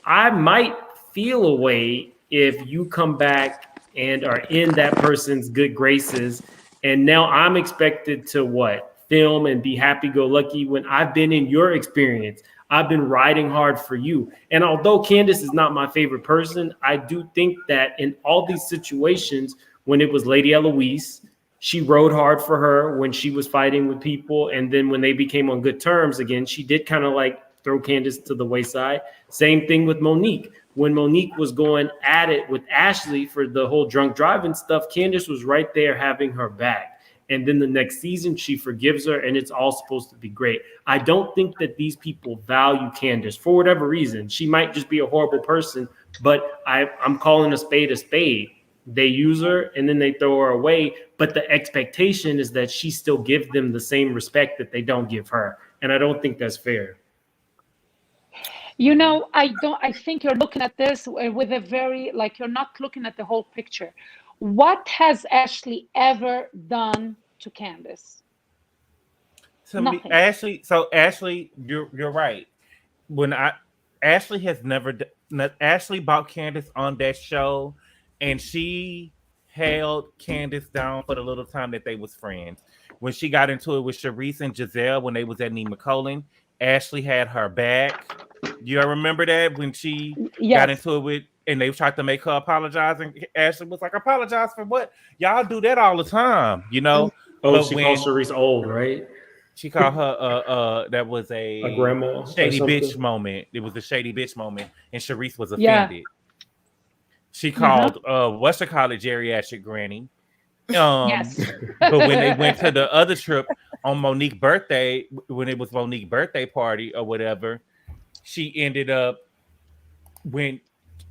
I might feel a way if you come back and are in that person's good graces, and now I'm expected to film and be happy-go-lucky when I've been in your experience. I've been riding hard for you. And although Candiace is not my favorite person, I do think that in all these situations, when it was Lady Eloise, she rode hard for her when she was fighting with people. And then when they became on good terms again, she did kind of like throw Candiace to the wayside. Same thing with Monique. When Monique was going at it with Ashley for the whole drunk driving stuff, Candiace was right there having her back. And then the next season, she forgives her, and it's all supposed to be great. I don't think that these people value Candiace for whatever reason. She might just be a horrible person, but I'm calling a spade a spade. They use her, and then they throw her away. But the expectation is that she still gives them the same respect that they don't give her. And I don't think that's fair. You know, I think you're looking at this with a very, like, you're not looking at the whole picture. What has Ashley ever done to Candiace? To Nothing. me, Ashley, you're right. Ashley has never. Ashley bought Candiace on that show, and she held Candiace down for the little time that they was friends. When she got into it with Charisse and Gizzelle when they was at Nima Colin, Ashley had her back. You remember that when she got into it with, and they tried to make her apologize, and Ashley was like, "Apologize for what? Y'all do that all the time, you know." Oh, But she when- calls Charisse old, right? She called her that was A grandma or shady bitch something. moment. It was a shady bitch moment, and Sharice was Yeah. offended. She called what's her call it, geriatric granny. Yes. But when they went to the other trip on Monique's birthday, when it was Monique's birthday party or whatever, she ended up when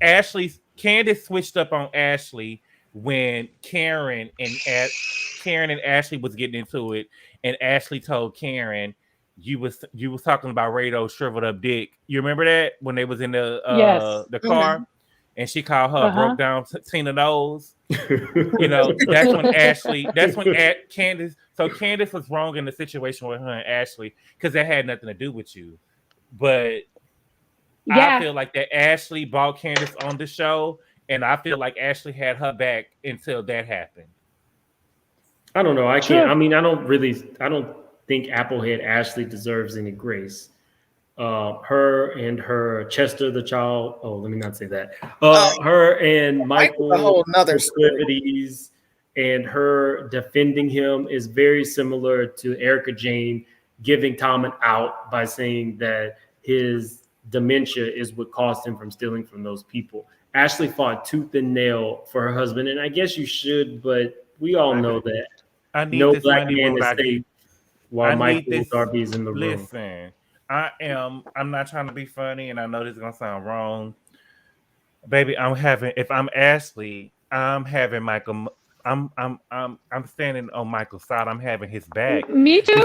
Candiace switched up on Ashley when Karen and Ashley was getting into it, and Ashley told Karen, you was talking about Rado's shriveled up dick. You remember that when they was in the Yes. car, and she called her a broke down Tina Knowles. You know, that's when Candiace. So Candiace was wrong in the situation with her and Ashley because that had nothing to do with you, but. Yeah. I feel like that Ashley brought Candiace on the show, and I feel like Ashley had her back until that happened. I don't know. I True. can't. I mean, I don't think Applehead Ashley deserves any grace. Her and her Chester the child. Oh, let me not say that. Her and Michael a whole nother story. proclivities and her defending him is very similar to Ericka Jayne giving Tom an out by saying that his dementia is what caused him from stealing from those people. Ashley fought tooth and nail for her husband, and I guess you should, but we all know that no black man is safe while Michael Darby is in the room. Listen, I'm not trying to be funny, and I know this is gonna sound wrong. Baby, if I'm Ashley, I'm having Michael. I'm standing on Michael's side. I'm having his back. Me too.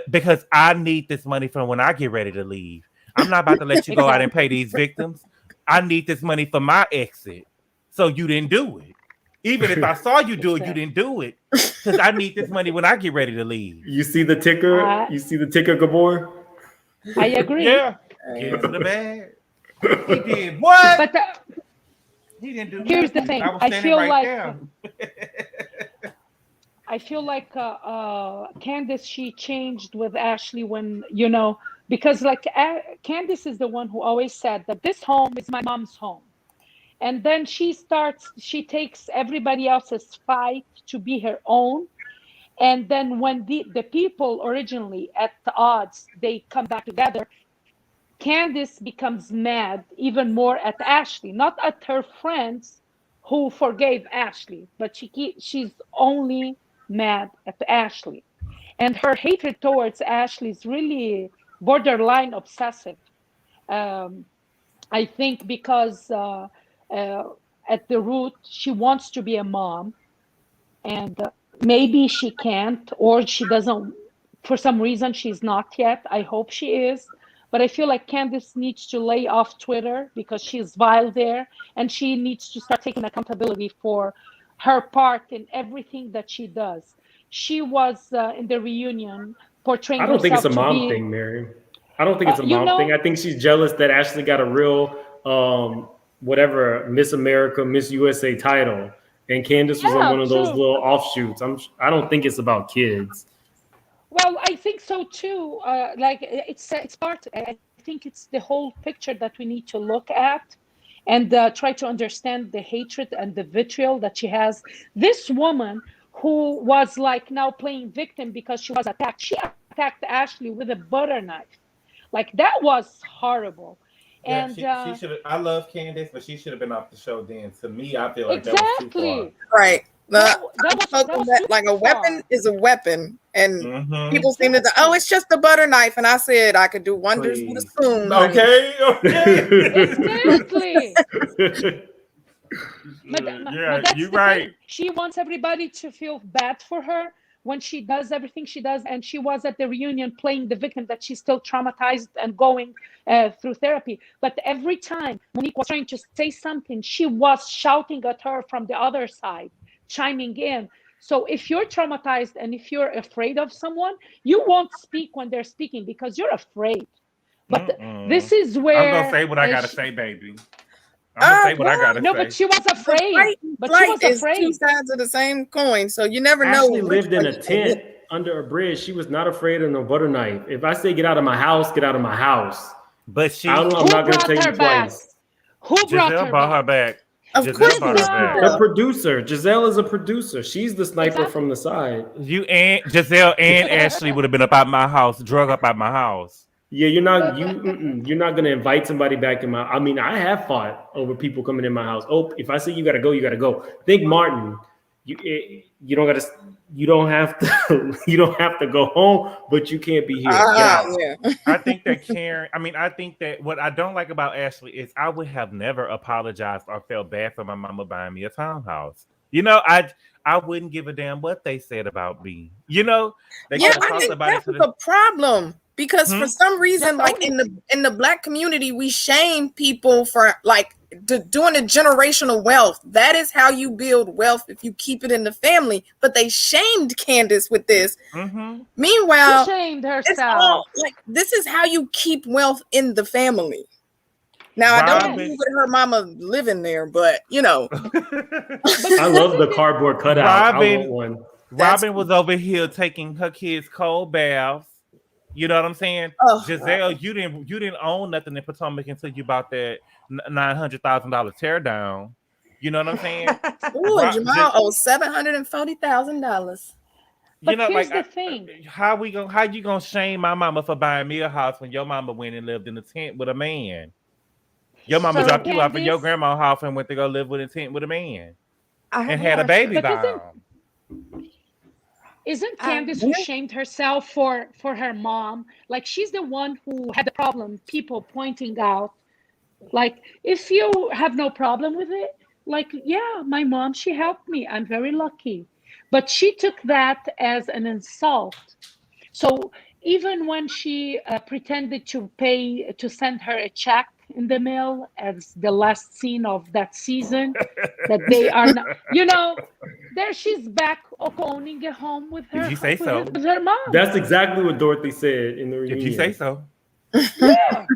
Because I need this money from when I get ready to leave. I'm not about to let you go out and pay these victims. I need this money for my exit. So you didn't do it. Even if I saw you do it, you didn't do it. Because I need this money when I get ready to leave. You see the ticker? You see the ticker, Gabor? I agree. Yeah. Get into the bag. He did what? But he didn't do here's nothing. the thing. I was I standing feel right like there. I feel like Candiace, she changed with Ashley when, because like Candiace is the one who always said that this home is my mom's home. And then she takes everybody else's fight to be her own. And then when the people originally at the odds, they come back together, Candiace becomes mad even more at Ashley, not at her friends who forgave Ashley, but she's only mad at Ashley. And her hatred towards Ashley is really borderline obsessive. I think because at the root, she wants to be a mom, and maybe she can't, or she doesn't, for some reason, she's not yet. I hope she is. But I feel like Candiace needs to lay off Twitter because she's vile there, and she needs to start taking accountability for her part in everything that she does. She was in the reunion portraying herself. I don't think it's a mom thing, Mary. I don't think it's a mom thing. I think she's jealous that Ashley got a real, whatever, Miss America, Miss USA title, and Candiace was on one of those little offshoots. I don't think it's about kids. Well, I think so too. Like it's part. I think it's the whole picture that we need to look at and try to understand the hatred and the vitriol that she has. This woman who was like now playing victim because she was attacked. She attacked Ashley with a butter knife. Like that was horrible. Yeah, and she should. I love Candiace, but she should have been off the show then. To me, I feel like exactly. that was too far. Right. That was like a weapon is a weapon, and people seem to Mm-hmm. it's just a butter knife, and I said I could do wonders with a spoon. Okay. Exactly. Yeah, you're right. Thing. She wants everybody to feel bad for her when she does everything she does, and she was at the reunion playing the victim that she's still traumatized and going through therapy. But every time Monique was trying to say something, she was shouting at her from the other side, chiming in. So if you're traumatized and if you're afraid of someone, you won't speak when they're speaking because you're afraid. But this is where I'm gonna say what I gotta say, baby. I'm gonna say what I gotta say. No, but she was afraid. But she was afraid. Two sides of the same coin, so you never know. Ashley lived in a tent under a bridge. She was not afraid of no butter knife. If I say get out of my house, get out of my house. But she, I'm not gonna tell you twice. Who brought her back? Of Gizzelle course, brought her back. The producer, Gizzelle is a producer. She's the sniper from the side. You and Gizzelle and Ashley would have been up at my house, drug up at my house. Yeah, you're not gonna invite somebody back in my. I mean, I have fought over people coming in my house. Oh, if I say you gotta go, you gotta go. Think Martin. You don't gotta. You don't have to. You don't have to go home, but you can't be here. Yeah. I think that Karen. I mean, I think that what I don't like about Ashley is I would have never apologized or felt bad for my mama buying me a townhouse. You know, I wouldn't give a damn what they said about me. You know, they Yeah, could have I talked think about it. that's the problem. Because for some reason, That's like in the Black community, we shame people for like doing a generational wealth. That is how you build wealth if you keep it in the family. But they shamed Candiace with this. Mm-hmm. Meanwhile, She shamed it's herself. all like this is how you keep wealth in the family. Now I don't agree with her mama living there, but you know, I love the cardboard cutout. I want one. Robyn was over here taking her kids cold baths. You know what I'm saying? Oh, Gizzelle, you didn't own nothing in Potomac until you bought that $900,000 tear down. You know what I'm saying? ooh, Jamal owes $740,000. You know, here's like the thing. how you gonna shame my mama for buying me a house when your mama went and lived in a tent with a man? Your mama dropped you off at your grandma's house and went to go live with a tent with a man and had a baby by him. Isn't Candiace who shamed herself for her mom? Like she's the one who had the problem, people pointing out. Like, if you have no problem with it, like, yeah, my mom, she helped me. I'm very lucky. But she took that as an insult. So even when she pretended to send her a check in the mail as the last scene of that season, that they are not, you know, there she's back owning a home with her. If you say so. With her mom. That's exactly what Dorothy said in the reunion. If you say so. Yeah.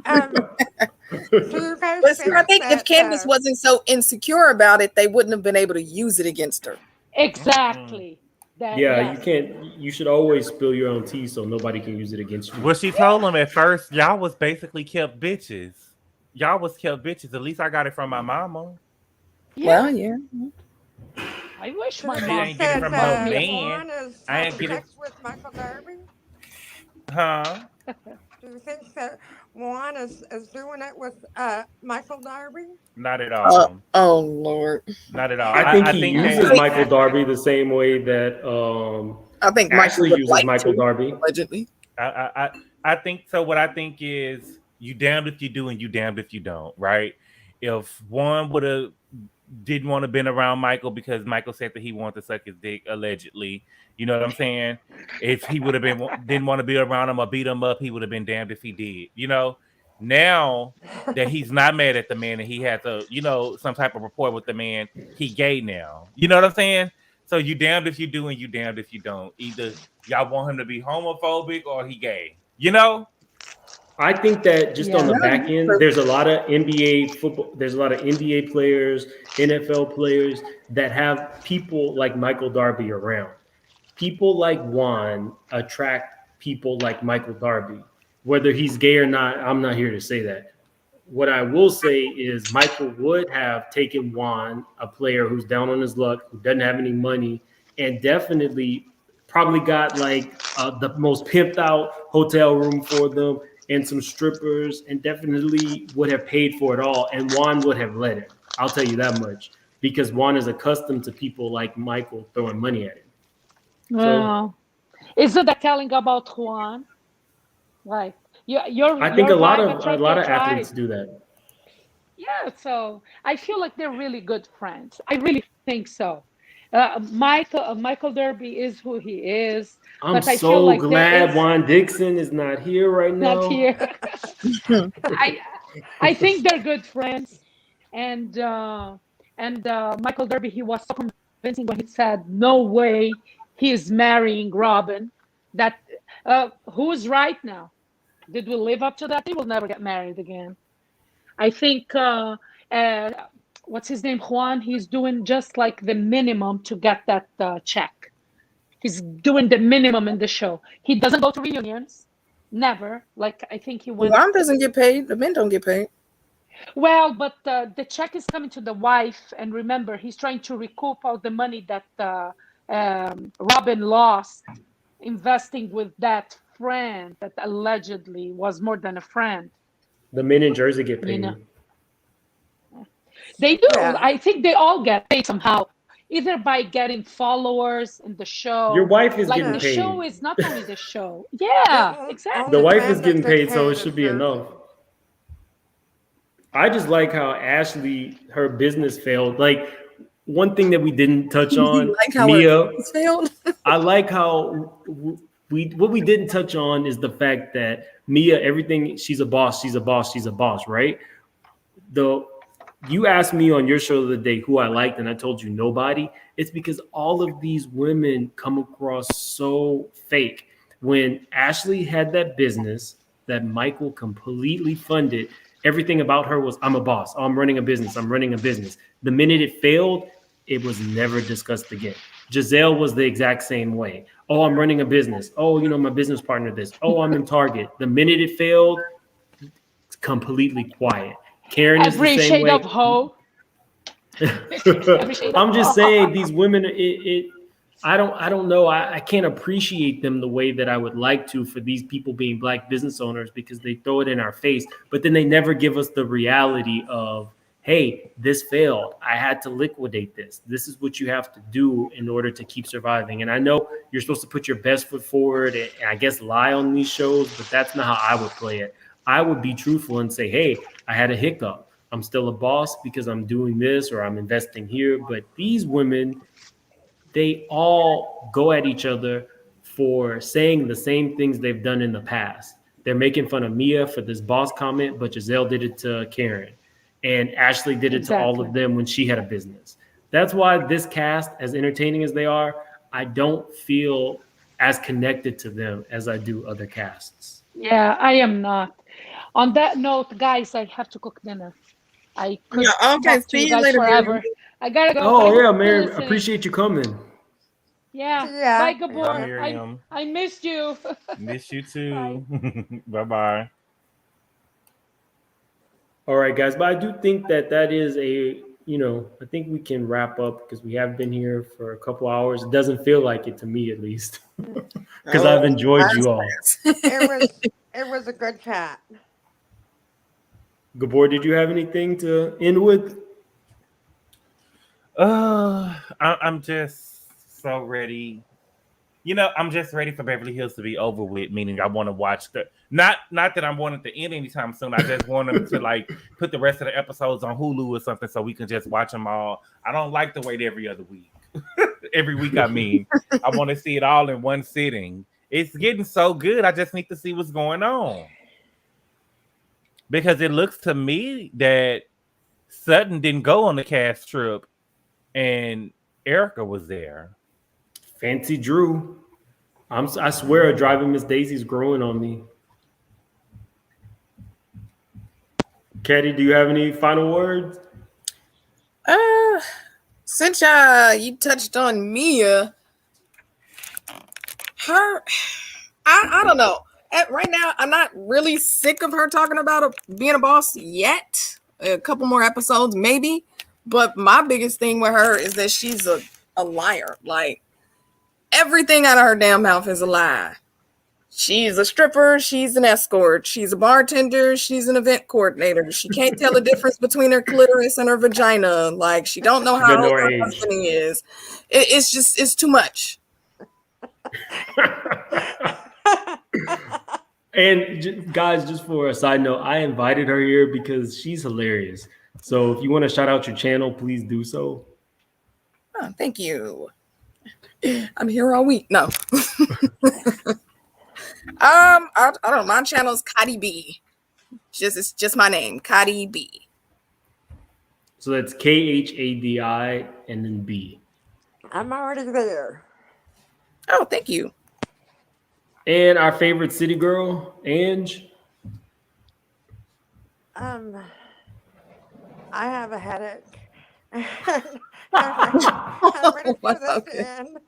But see, I think if Candiace wasn't so insecure about it, they wouldn't have been able to use it against her. Exactly. You can't. You should always spill your own tea so nobody can use it against you. Well, she told them at first, y'all was basically kept bitches. Y'all was kept bitches. At least I got it from my mama. Well, yeah. I wish my She mom ain't get it from no man. I ain't get it. Sex with Michael Darby? Huh? Do you think that Juan is doing it with Michael Darby? Not at all. Oh Lord. Not at all. I think he uses Michael Darby the same way that I think Ashley Michael uses Michael Darby. Allegedly. I think so. What I think is you damned if you do and you damned if you don't, right? If one would have didn't want to been around Michael because Michael said that he wanted to suck his dick, allegedly. You know what I'm saying? If he would have been didn't want to be around him or beat him up, he would have been damned if he did. You know, now that he's not mad at the man and he has a, you know, some type of rapport with the man, he gay now. You know what I'm saying? So you damned if you do and you damned if you don't. Either y'all want him to be homophobic or he gay. You know? I think that just on the back end, there's a lot of NBA football, there's a lot of NBA players, NFL players that have people like Michael Darby around. People like Juan attract people like Michael Darby. Whether he's gay or not, I'm not here to say that. What I will say is Michael would have taken Juan, a player who's down on his luck, who doesn't have any money, and definitely probably got like the most pimped out hotel room for them and some strippers, and definitely would have paid for it all. And Juan would have let it. I'll tell you that much, because Juan is accustomed to people like Michael throwing money at him. Well, isn't that telling about Juan? Like I think a lot of athletes do that. Yeah, so I feel like they're really good friends. I really think so. Michael Darby is who he is. I'm but I so feel like glad Juan Dixon is not here right now. Not here. I think they're good friends, and Michael Darby, he was so convincing when he said, "No way, he is marrying Robyn." That who's right now? Did we live up to that? They will never get married again. I think what's his name, Juan? He's doing just like the minimum to get that check. He's doing the minimum in the show. He doesn't go to reunions, never. Like I think he went. Juan doesn't get paid. The men don't get paid. Well, but the check is coming to the wife, and remember, he's trying to recoup all the money that Robin lost investing with that friend that allegedly was more than a friend. The men in Jersey get You paid. know, they do. Yeah. I think they all get paid somehow, either by getting followers in the show. Your wife is Like getting the paid. show is not only the show. Yeah, Only exactly. The wife man is that getting gets paid, so it is should be Jersey. enough. I just like how Ashley, her business failed. Like one thing that we didn't touch on, Like how Mia. it failed. I like how what we didn't touch on is the fact that Mia, everything, she's a boss, right? You asked me on your show the other day who I liked, and I told you nobody. It's because all of these women come across so fake. When Ashley had that business that Michael completely funded, everything about her was, I'm a boss. I'm running a business. The minute it failed, it was never discussed again. Gizzelle was the exact same way. Oh, I'm running a business. Oh, my business partner this. Oh, I'm in Target. The minute it failed, it's completely quiet. Karen is Every the same shade way. of hoe. I'm just saying these women, I don't know. I can't appreciate them the way that I would like to for these people being Black business owners, because they throw it in our face, but then they never give us the reality of, hey, this failed. I had to liquidate this. This is what you have to do in order to keep surviving. And I know you're supposed to put your best foot forward and I guess lie on these shows, but that's not how I would play it. I would be truthful and say, hey, I had a hiccup. I'm still a boss because I'm doing this or I'm investing here. But these women, they all go at each other for saying the same things they've done in the past. They're making fun of Mia for this boss comment, but Gizzelle did it to Karen. And Ashley did it to all of them when she had a business. That's why this cast, as entertaining as they are, I don't feel as connected to them as I do other casts. Yeah, I am not. On that note, guys, I have to cook dinner. I could Yeah, okay, talk to see you you guys later, forever. Miriam. I gotta go. Oh, Thank you yeah, for Mary, listening. appreciate you coming. Yeah. Yeah. Bye, Bye, Gabor. Miriam. I missed you. Miss you too. Bye-bye. All right, guys, but I do think that is I think we can wrap up because we have been here for a couple hours. It doesn't feel like it to me, at least, because I've enjoyed you all. It was a good chat. Gabor, did you have anything to end with? I'm just so ready. I'm just ready for Beverly Hills to be over with, meaning I want to watch not that I want it to end anytime soon. I just want them to put the rest of the episodes on Hulu or something so we can just watch them all. I don't like to wait every other week. Every week, I mean. I want to see it all in one sitting. It's getting so good. I just need to see what's going on. Because it looks to me that Sutton didn't go on the cast trip and Ericka was there. Fancy Drew. I swear Driving Miss Daisy's growing on me. Teddi, do you have any final words? Since you touched on Mia, I don't know. Right now, I'm not really sick of her talking about being a boss yet. A couple more episodes, maybe. But my biggest thing with her is that she's a liar. Like, everything out of her damn mouth is a lie. She's a stripper. She's an escort. She's a bartender. She's an event coordinator. She can't tell the difference between her clitoris and her vagina. Like, she don't know how old her husband is. It's too much. And guys, just for a side note, I invited her here because she's hilarious. So if you want to shout out your channel, please do so. Oh, thank you. I'm here all week. No. I don't know. My channel is Cotty B. It's just my name, Cotty B. So that's KHADI and then B. I'm already there. Oh, thank you. And our favorite city girl, Ange. I have a headache. I'm ready for this end.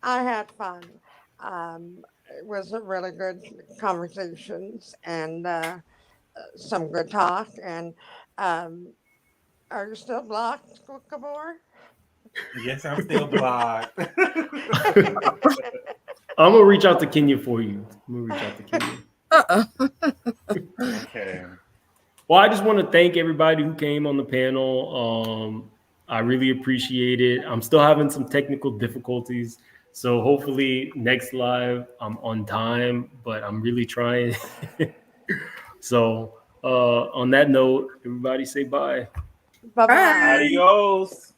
I had fun. it was a really good conversations and some good talk. And are you still blocked, Kabor? Yes, I'm still blocked. I'm gonna reach out to Kenya for you. I'm gonna reach out to Kenya. Okay. Well, I just want to thank everybody who came on the panel. I really appreciate it. I'm still having some technical difficulties, so hopefully next live I'm on time, but I'm really trying. So on that note, everybody say bye. Bye bye. Bye. Adios.